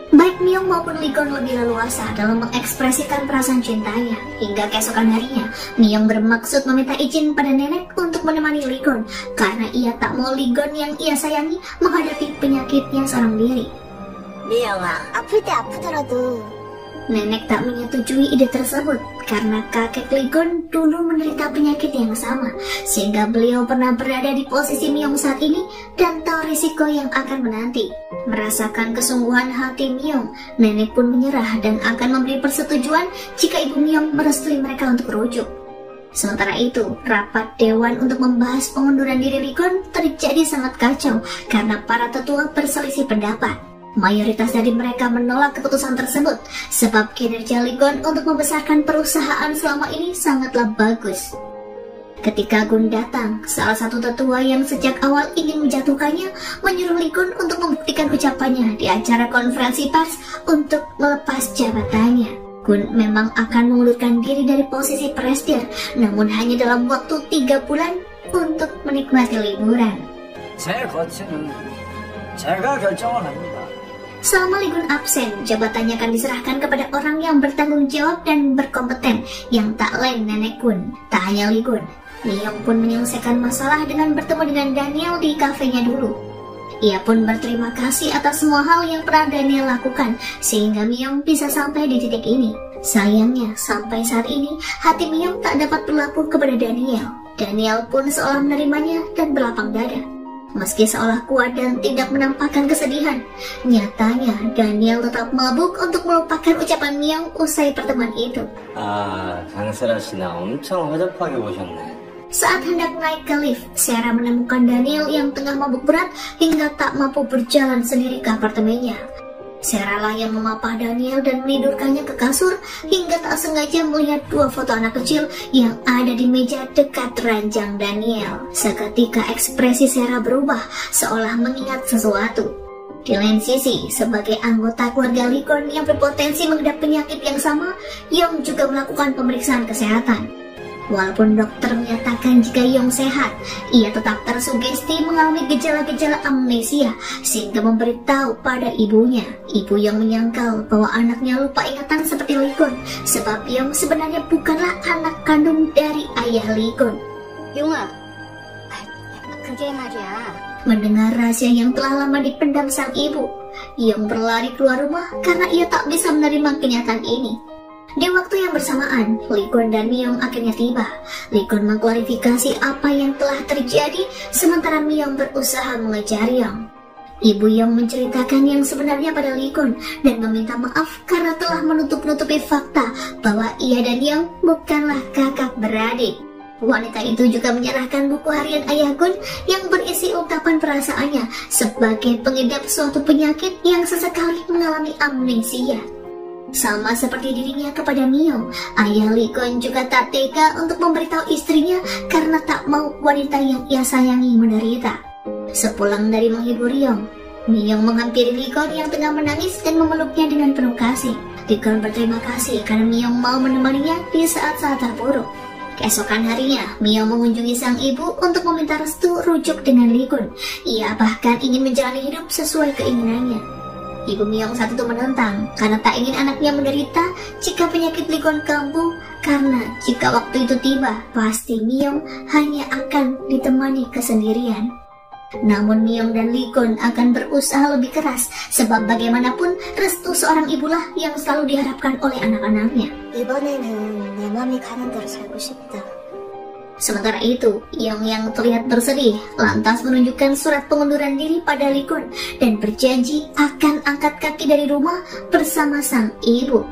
Speaker 1: Baik Miyong maupun Lee Gun lebih leluasa dalam mengekspresikan perasaan cintanya. Hingga keesokan harinya, Miyong bermaksud meminta izin pada nenek untuk menemani Lee Gun karena ia tak mau Lee Gun yang ia sayangi menghadapi penyakitnya seorang diri.
Speaker 4: 미영아, 아플 때 아프더라도.
Speaker 1: Nenek tak menyetujui ide tersebut karena kakek Lee Gun dulu menderita penyakit yang sama, sehingga beliau pernah berada di posisi Miyong saat ini dan tahu risiko yang akan menanti. Merasakan kesungguhan hati Miyong, nenek pun menyerah dan akan memberi persetujuan jika ibu Miyong merestui mereka untuk rujuk. Sementara itu, rapat dewan untuk membahas pengunduran diri Lee Gun terjadi sangat kacau karena para tetua berselisih pendapat. Mayoritas dari mereka menolak keputusan tersebut sebab kinerja Lee Gun untuk membesarkan perusahaan selama ini sangatlah bagus. Ketika Gun datang, salah satu tetua yang sejak awal ingin menjatuhkannya menyuruh Lee Gun untuk membuktikan ucapannya di acara konferensi pers untuk melepas jabatannya. Gun memang akan mengundurkan diri dari posisi prestir, namun hanya dalam waktu 3 bulan untuk menikmati liburan.
Speaker 2: 제 거치는 제가 결정을 합니다.
Speaker 1: Selama Lee Gun absen, jabatannya akan diserahkan kepada orang yang bertanggung jawab dan berkompeten, yang tak lain nenek Gun. Tak hanya Lee Gun, Miyong pun menyelesaikan masalah dengan bertemu dengan Daniel di kafenya dulu. Ia pun berterima kasih atas semua hal yang pernah Daniel lakukan, sehingga Miyong bisa sampai di titik ini. Sayangnya, sampai saat ini, hati Miyong tak dapat berlabuh kepada Daniel. Daniel pun seolah menerimanya dan berlapang dada. Meski seolah kuat dan tidak menampakkan kesedihan, nyatanya Daniel tetap mabuk untuk melupakan ucapan Miyong usai pertemuan itu.
Speaker 2: 강세라 씨나 엄청 허접하게 보셨네.
Speaker 1: Saat hendak naik ke lift, Sarah menemukan Daniel yang tengah mabuk berat hingga tak mampu berjalan sendiri ke apartemennya. Sarah lah yang memapah Daniel dan menidurkannya ke kasur hingga tak sengaja melihat 2 foto anak kecil yang ada di meja dekat ranjang Daniel. Seketika ekspresi Sarah berubah seolah mengingat sesuatu. Di lain sisi, sebagai anggota keluarga Lee Gun yang berpotensi mengidap penyakit yang sama, Yong juga melakukan pemeriksaan kesehatan. Walaupun dokter menyatakan jika Yong sehat, ia tetap tersugesti mengalami gejala-gejala amnesia sehingga memberitahu pada ibunya. Ibu Yong menyangkal bahwa anaknya lupa ingatan seperti Lee Gun, sebab Yong sebenarnya bukanlah anak kandung dari ayah Lee Gun.
Speaker 4: 용아, 그게 말이야.
Speaker 1: Mendengar rahasia yang telah lama dipendam sang ibu, Yong berlari keluar rumah karena ia tak bisa menerima kenyataan ini. Di waktu yang bersamaan, Lee Gun dan Miyong akhirnya tiba. Lee Gun mengklarifikasi apa yang telah terjadi, sementara Miyong berusaha mengejar Yong. Ibu Yong menceritakan yang sebenarnya pada Lee Gun dan meminta maaf karena telah menutup-nutupi fakta bahwa ia dan Yong bukanlah kakak beradik. Wanita itu juga menyerahkan buku harian ayah Gun yang berisi ungkapan perasaannya sebagai pengidap suatu penyakit yang sesekali mengalami amnesia. Sama seperti dirinya kepada Miyong, ayah Lee Gun juga tak tega untuk memberitahu istrinya karena tak mau wanita yang ia sayangi menderita. Sepulang dari menghibur Yong, Miyong menghampiri Lee Gun yang tengah menangis dan memeluknya dengan penuh kasih. Lee Gun berterima kasih karena Miyong mau menemaninya di saat-saat terburuk. Keesokan harinya, Miyong mengunjungi sang ibu untuk meminta restu rujuk dengan Lee Gun. Ia bahkan ingin menjalani hidup sesuai keinginannya. Ibu Miyong saat itu menentang karena tak ingin anaknya menderita jika penyakit Lee Gun kambuh, karena jika waktu itu tiba, pasti Miyong hanya akan ditemani kesendirian. Namun Miyong dan Lee Gun akan berusaha lebih keras sebab bagaimanapun restu seorang ibulah yang selalu diharapkan oleh anak-anaknya.
Speaker 4: 이번에는 내 맘이 가는 대로 살고 싶다.
Speaker 1: Sementara itu, Yong yang terlihat bersedih lantas menunjukkan surat pengunduran diri pada Lee Kun dan berjanji akan angkat kaki dari rumah bersama sang ibu.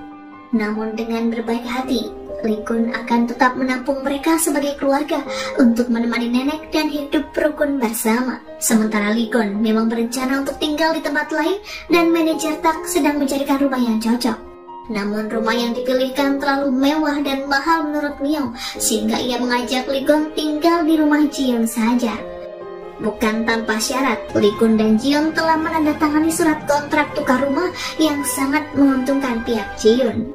Speaker 1: Namun dengan berbaik hati, Lee Kun akan tetap menampung mereka sebagai keluarga untuk menemani nenek dan hidup rukun bersama. Sementara Lee Kun memang berencana untuk tinggal di tempat lain dan manajer Tak sedang mencarikan rumah yang cocok. Namun rumah yang dipilihkan terlalu mewah dan mahal menurut Myung, sehingga ia mengajak Lee Kun tinggal di rumah Jiyeon saja. Bukan tanpa syarat, Lee Kun dan Jiyeon telah menandatangani surat kontrak tukar rumah yang sangat menguntungkan pihak Jiyeon.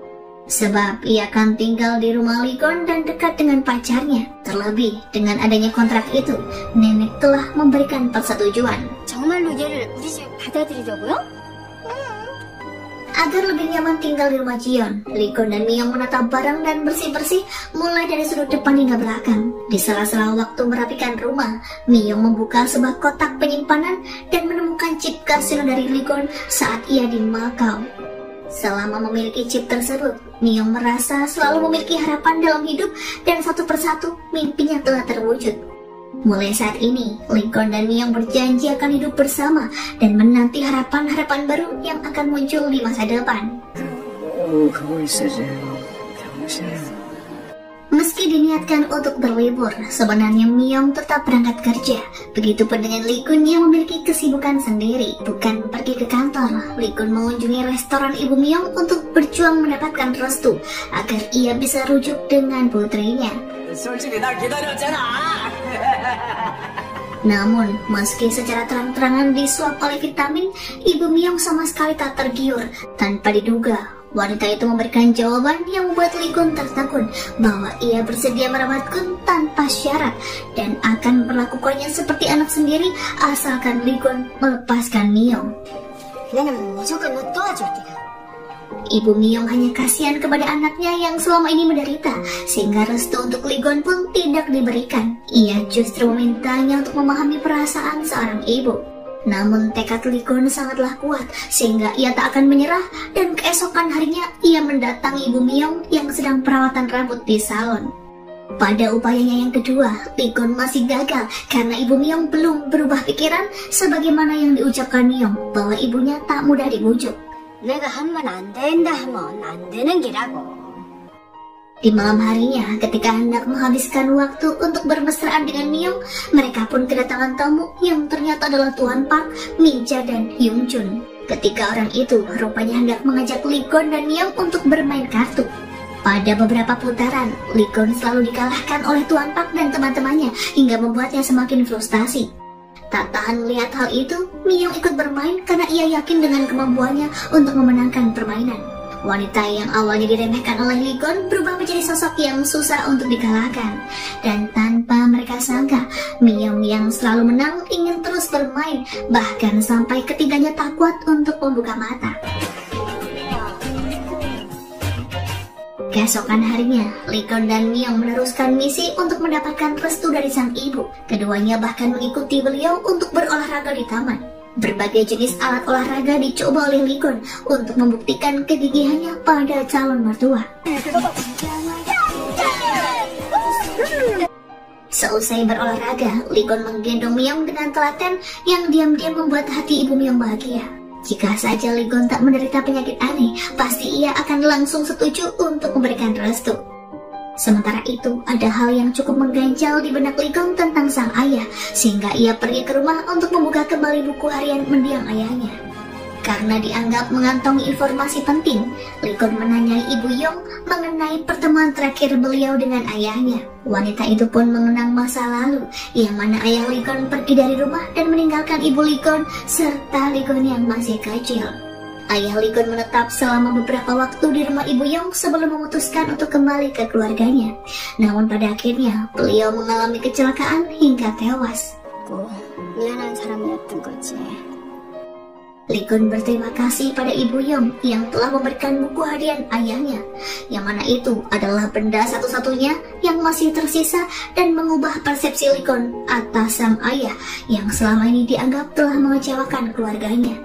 Speaker 1: Sebab ia akan tinggal di rumah Lee Kun dan dekat dengan pacarnya. Terlebih, dengan adanya kontrak itu, nenek telah memberikan persetujuan.
Speaker 4: 정말로 얘를 우리 집 받아들이려고요?
Speaker 1: Agar lebih nyaman tinggal di rumah Jiyeon, Lee Kun dan Myung menata barang dan bersih-bersih mulai dari sudut depan hingga belakang. Di sela-sela waktu merapikan rumah, Myung membuka sebuah kotak penyimpanan dan menemukan chip kasino dari Lee Kun saat ia di Macau. Selama memiliki chip tersebut, Myung merasa selalu memiliki harapan dalam hidup dan satu persatu mimpinya telah terwujud. Mulai saat ini, Lee Kun dan Myung berjanji akan hidup bersama dan menanti harapan-harapan baru yang akan muncul di masa depan.
Speaker 2: 가만히 있어야지. 당신.
Speaker 1: Meski diniatkan untuk berlibur, sebenarnya Myung tetap berangkat kerja. Begitupun dengan Lee Kun yang memiliki kesibukan sendiri. Bukan pergi ke kantor, Lee Kun mengunjungi restoran ibu Myung untuk berjuang mendapatkan restu agar ia bisa rujuk dengan putrinya.
Speaker 2: 솔직히 날 기다렸잖아.
Speaker 1: Namun, meski secara terang-terangan disuap oleh vitamin, ibu Myung sama sekali tak tergiur. Tanpa diduga, wanita itu memberikan jawaban yang membuat Lee Kun tertegun bahwa ia bersedia merawat Kun tanpa syarat dan akan memperlakukannya seperti anak sendiri asalkan Lee Kun melepaskan Myung.
Speaker 4: 내는 무조건 너 도와줄 테다.
Speaker 1: Ibu Myung hanya kasihan kepada anaknya yang selama ini menderita, sehingga restu untuk Lee Kun pun tidak diberikan. Ia justru memintanya untuk memahami perasaan seorang ibu. Namun tekad Lee Kun sangatlah kuat, sehingga ia tak akan menyerah dan keesokan harinya ia mendatangi ibu Myung yang sedang perawatan rambut di salon. Pada upayanya yang kedua, Lee Kun masih gagal karena ibu Myung belum berubah pikiran sebagaimana yang diucapkan Myung bahwa ibunya tak mudah dibujuk.
Speaker 4: 내가 하면 안 된다 하면 안 되는 기라고.
Speaker 1: Di malam harinya, ketika hendak menghabiskan waktu untuk bermesraan dengan Myung, mereka pun kedatangan tamu yang ternyata adalah Tuan Park, Minja, dan Hyung Jun. Ketika orang itu rupanya hendak mengajak Lee Kun dan Myung untuk bermain kartu. Pada beberapa putaran, Lee Kun selalu dikalahkan oleh Tuan Park dan teman-temannya hingga membuatnya semakin frustasi. Tak tahan melihat hal itu, Myung ikut bermain karena ia yakin dengan kemampuannya untuk memenangkan permainan. Wanita yang awalnya diremehkan oleh Lee Kun berubah menjadi sosok yang susah untuk dikalahkan. Dan tanpa mereka sangka, Myung yang selalu menang ingin terus bermain, bahkan sampai ketiganya tak kuat untuk membuka mata. Keesokan harinya, Lee Kun dan Myung meneruskan misi untuk mendapatkan restu dari sang ibu. Keduanya bahkan mengikuti beliau untuk berolahraga di taman. Berbagai jenis alat olahraga dicoba oleh Lee Kun untuk membuktikan kegigihannya pada calon mertua. Seusai berolahraga, Lee Kun menggendong Myung dengan telaten yang diam-diam membuat hati ibu Myung bahagia. Jika saja Lee Kun tak menderita penyakit aneh, pasti ia akan langsung setuju untuk memberikan restu. Sementara itu, ada hal yang cukup mengganjal di benak Lee Kun tentang sang ayah, sehingga ia pergi ke rumah untuk membuka kembali buku harian mendiang ayahnya. Karena dianggap mengantongi informasi penting, Lee Kun menanyai Ibu Yong mengenai pertemuan terakhir beliau dengan ayahnya. Wanita itu pun mengenang masa lalu, yang mana ayah Lee Kun pergi dari rumah dan meninggalkan ibu Lee Kun serta Lee Kun yang masih kecil. Ayah Lee Kun menetap selama beberapa waktu di rumah Ibu Yong sebelum memutuskan untuk kembali ke keluarganya. Namun pada akhirnya, beliau mengalami kecelakaan hingga tewas.
Speaker 4: 미안한 사람이었던 거지.
Speaker 1: Lee Kun berterima kasih pada Ibu Yong yang telah memberikan buku harian ayahnya, yang mana itu adalah benda satu-satunya yang masih tersisa dan mengubah persepsi Lee Kun atas sang ayah yang selama ini dianggap telah mengecewakan keluarganya.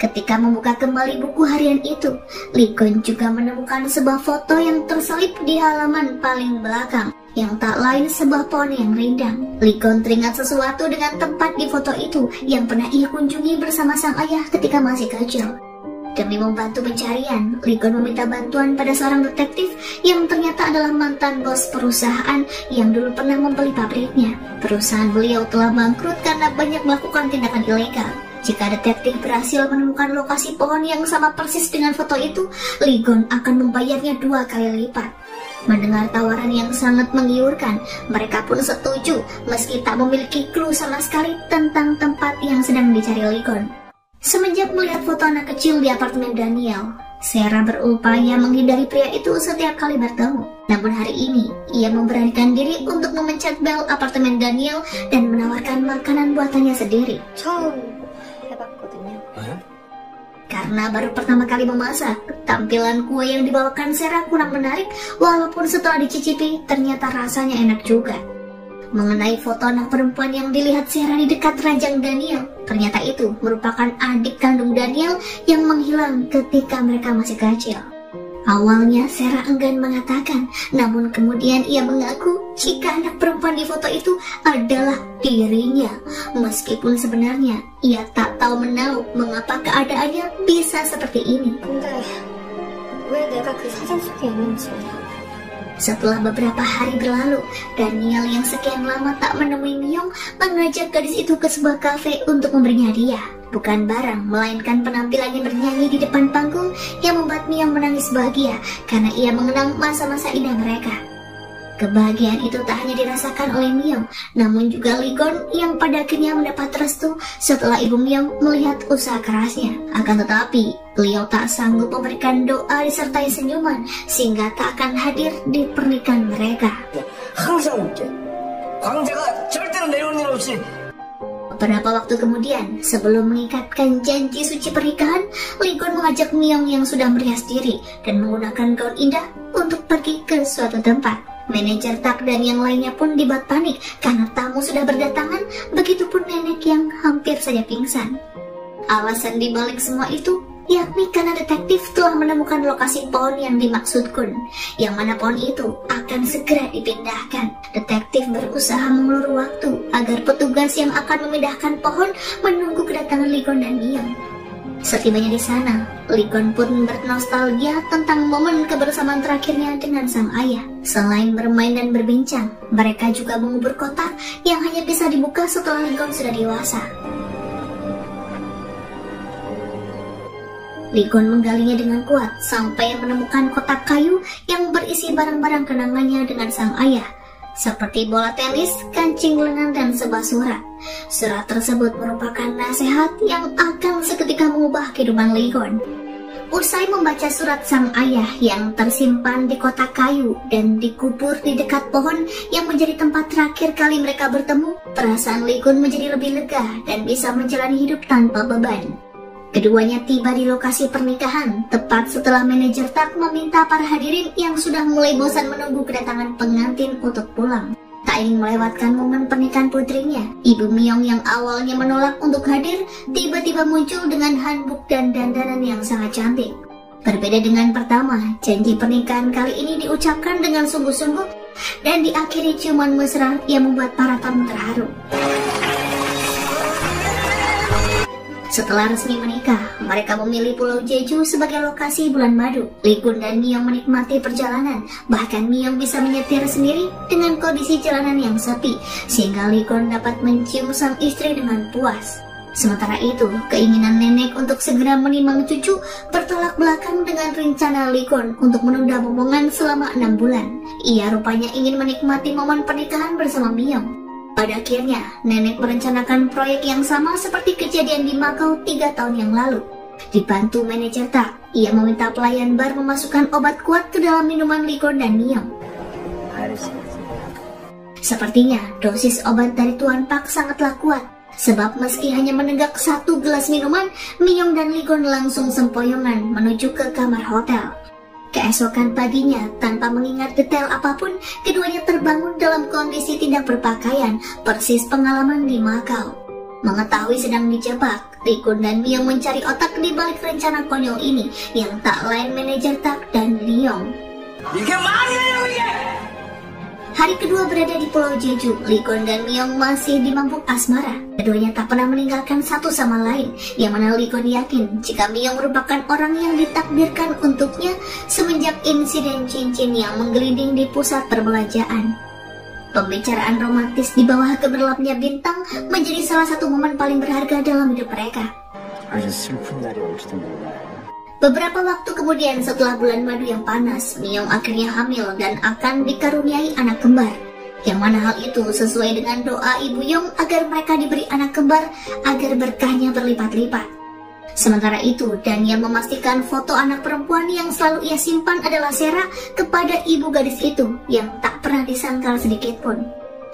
Speaker 1: Ketika membuka kembali buku harian itu, Lee Kun juga menemukan sebuah foto yang terselip di halaman paling belakang, yang tak lain sebuah pohon yang rindang. Li-gon teringat sesuatu dengan tempat di foto itu yang pernah ia kunjungi bersama sang ayah ketika masih kecil. Demi membantu pencarian, Li-gon meminta bantuan pada seorang detektif yang ternyata adalah mantan bos perusahaan yang dulu pernah membeli pabriknya. Perusahaan beliau telah bangkrut karena banyak melakukan tindakan ilegal. Jika detektif berhasil menemukan lokasi pohon yang sama persis dengan foto itu, Li-gon akan membayarnya 2 kali lipat. Mendengar tawaran yang sangat menggiurkan, mereka pun setuju meski tak memiliki clue sama sekali tentang tempat yang sedang dicari Li-gon. Semenjak melihat foto anak kecil di apartemen Daniel, Sarah berupaya menghindari pria itu setiap kali bertemu. Namun hari ini, ia memberanikan diri untuk memencet bel apartemen Daniel dan menawarkan makanan buatannya sendiri.
Speaker 4: 처음 해봤거든요.
Speaker 1: Karena baru pertama kali memasak, tampilan kue yang dibawakan Sarah kurang menarik, walaupun setelah dicicipi, ternyata rasanya enak juga. Mengenai foto anak perempuan yang dilihat Sarah di dekat ranjang Daniel, ternyata itu merupakan adik kandung Daniel yang menghilang ketika mereka masih kecil. Awalnya Sarah enggan mengatakan, namun kemudian ia mengaku jika anak perempuan di foto itu adalah dirinya. Meskipun sebenarnya ia tak tahu menahu mengapa keadaannya bisa seperti ini.
Speaker 4: 근데 왜 내가 그 사진 속에 있는지.
Speaker 1: Setelah beberapa hari berlalu, Daniel yang sekian lama tak menemui Myung mengajak gadis itu ke sebuah kafe untuk memberinya hadiah. Bukan barang, melainkan penampilannya bernyanyi di depan panggung yang membuat Myung menangis bahagia karena ia mengenang masa-masa indah mereka. Kebahagiaan itu tak hanya dirasakan oleh Myung, namun juga Li-gon yang pada akhirnya mendapat restu setelah ibu Myung melihat usaha kerasnya. Akan tetapi, beliau tak sanggup memberikan doa disertai senyuman sehingga tak akan hadir di pernikahan mereka.
Speaker 2: 항상 웃게. 광재가 절대로 내려오는 일 없이.
Speaker 1: Beberapa waktu kemudian, sebelum mengikatkan janji suci pernikahan, Li-gon mengajak Myung yang sudah merias diri dan menggunakan gaun indah untuk pergi ke suatu tempat. Manajer Tak dan yang lainnya pun dibuat panik karena tamu sudah berdatangan, begitupun nenek yang hampir saja pingsan. Alasan dibalik semua itu yakni karena detektif telah menemukan lokasi pohon yang dimaksud Kun, yang mana pohon itu akan segera dipindahkan. Detektif berusaha mengulur waktu agar petugas yang akan memindahkan pohon menunggu kedatangan Li-gon dan Myung. Setibanya di sana, Li-gon pun bernostalgia tentang momen kebersamaan terakhirnya dengan sang ayah. Selain bermain dan berbincang, mereka juga mengubur kotak yang hanya bisa dibuka setelah Li-gon sudah dewasa. Li-gon menggalinya dengan kuat sampai menemukan kotak kayu yang berisi barang-barang kenangannya dengan sang ayah, seperti bola tenis, kancing lengan, dan sebuah surat. Surat tersebut merupakan nasihat yang akan seketika mengubah kehidupan Li-gon. Usai membaca surat sang ayah yang tersimpan di kotak kayu dan dikubur di dekat pohon yang menjadi tempat terakhir kali mereka bertemu, perasaan Li-gon menjadi lebih lega dan bisa menjalani hidup tanpa beban. Keduanya tiba di lokasi pernikahan tepat setelah manajer Tak meminta para hadirin yang sudah mulai bosan menunggu kedatangan pengantin untuk pulang. Tak ingin melewatkan momen pernikahan putrinya, ibu Myung yang awalnya menolak untuk hadir tiba-tiba muncul dengan hanbok dan dandanan yang sangat cantik. Berbeda dengan pertama, janji pernikahan kali ini diucapkan dengan sungguh-sungguh dan diakhiri ciuman mesra yang membuat para tamu terharu. Setelah resmi menikah, mereka memilih Pulau Jeju sebagai lokasi bulan madu. Li-gon dan Myung menikmati perjalanan, bahkan Myung bisa menyetir sendiri dengan kondisi jalanan yang sepi, sehingga Li-gon dapat mencium sang istri dengan puas. Sementara itu, keinginan nenek untuk segera menimang cucu bertolak belakang dengan rencana Li-gon untuk menunda momongan selama 6 bulan. Ia rupanya ingin menikmati momen pernikahan bersama Myung. Pada akhirnya, nenek merencanakan proyek yang sama seperti kejadian di Makau 3 tahun yang lalu. Dibantu manajer Tak, ia meminta pelayan bar memasukkan obat kuat ke dalam minuman Li-gon dan Myung. Sepertinya, dosis obat dari Tuan Pak sangatlah kuat, sebab meski hanya menenggak 1 gelas minuman, Myung dan Li-gon langsung sempoyongan menuju ke kamar hotel. Keesokan paginya, tanpa mengingat detail apapun, keduanya terbangun dalam kondisi tidak berpakaian, persis pengalaman di Makau. Mengetahui sedang dijebak, Li-gon dan Myung mencari otak di balik rencana konyol ini, yang tak lain manajer Tak dan Myung. Hari kedua berada di Pulau Jeju, Lee Kwon dan Myung masih di mabuk asmara. Keduanya tak pernah meninggalkan satu sama lain, yang mana Lee Kwon yakin jika Myung merupakan orang yang ditakdirkan untuknya semenjak insiden cincin yang menggelinding di pusat perbelanjaan. Pembicaraan romantis di bawah gemerlapnya bintang menjadi salah satu momen paling berharga dalam hidup mereka.
Speaker 2: 아주 슬픈 날이 올지도 몰라요.
Speaker 1: Beberapa waktu kemudian setelah bulan madu yang panas, Myung akhirnya hamil dan akan dikaruniai anak kembar. Yang mana hal itu sesuai dengan doa Ibu Young agar mereka diberi anak kembar agar berkahnya berlipat-lipat. Sementara itu, Daniel memastikan foto anak perempuan yang selalu ia simpan adalah Sera kepada ibu gadis itu yang tak pernah disangkal sedikit pun.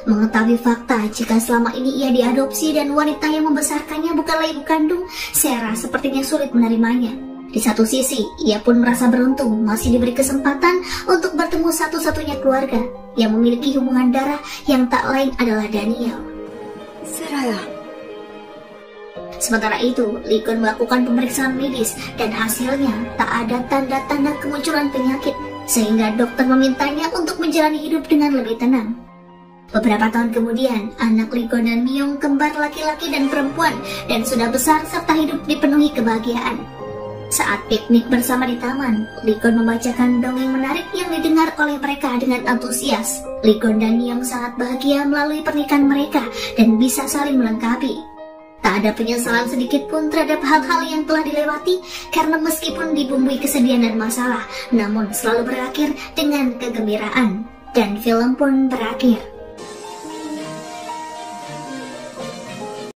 Speaker 1: Mengetahui fakta jika selama ini ia diadopsi dan wanita yang membesarkannya bukanlah ibu kandung, Sera sepertinya sulit menerimanya. Di satu sisi, ia pun merasa beruntung masih diberi kesempatan untuk bertemu satu-satunya keluarga yang memiliki hubungan darah yang tak lain adalah Daniel.
Speaker 3: 세라야.
Speaker 1: Sementara itu, Lee Kwon melakukan pemeriksaan medis dan hasilnya tak ada tanda-tanda kemunculan penyakit, sehingga dokter memintanya untuk menjalani hidup dengan lebih tenang. Beberapa tahun kemudian, anak Lee Kwon dan Myung kembar laki-laki dan perempuan dan sudah besar serta hidup dipenuhi kebahagiaan. Saat piknik bersama di taman, Lee Kwon membacakan dongeng menarik yang didengar oleh mereka dengan antusias. Lee Kwon dan Myung sangat bahagia melalui pernikahan mereka dan bisa saling melengkapi. Tak ada penyesalan sedikit pun terhadap hal-hal yang telah dilewati karena meskipun dibumbui kesedihan dan masalah, namun selalu berakhir dengan kegembiraan. Dan film pun berakhir.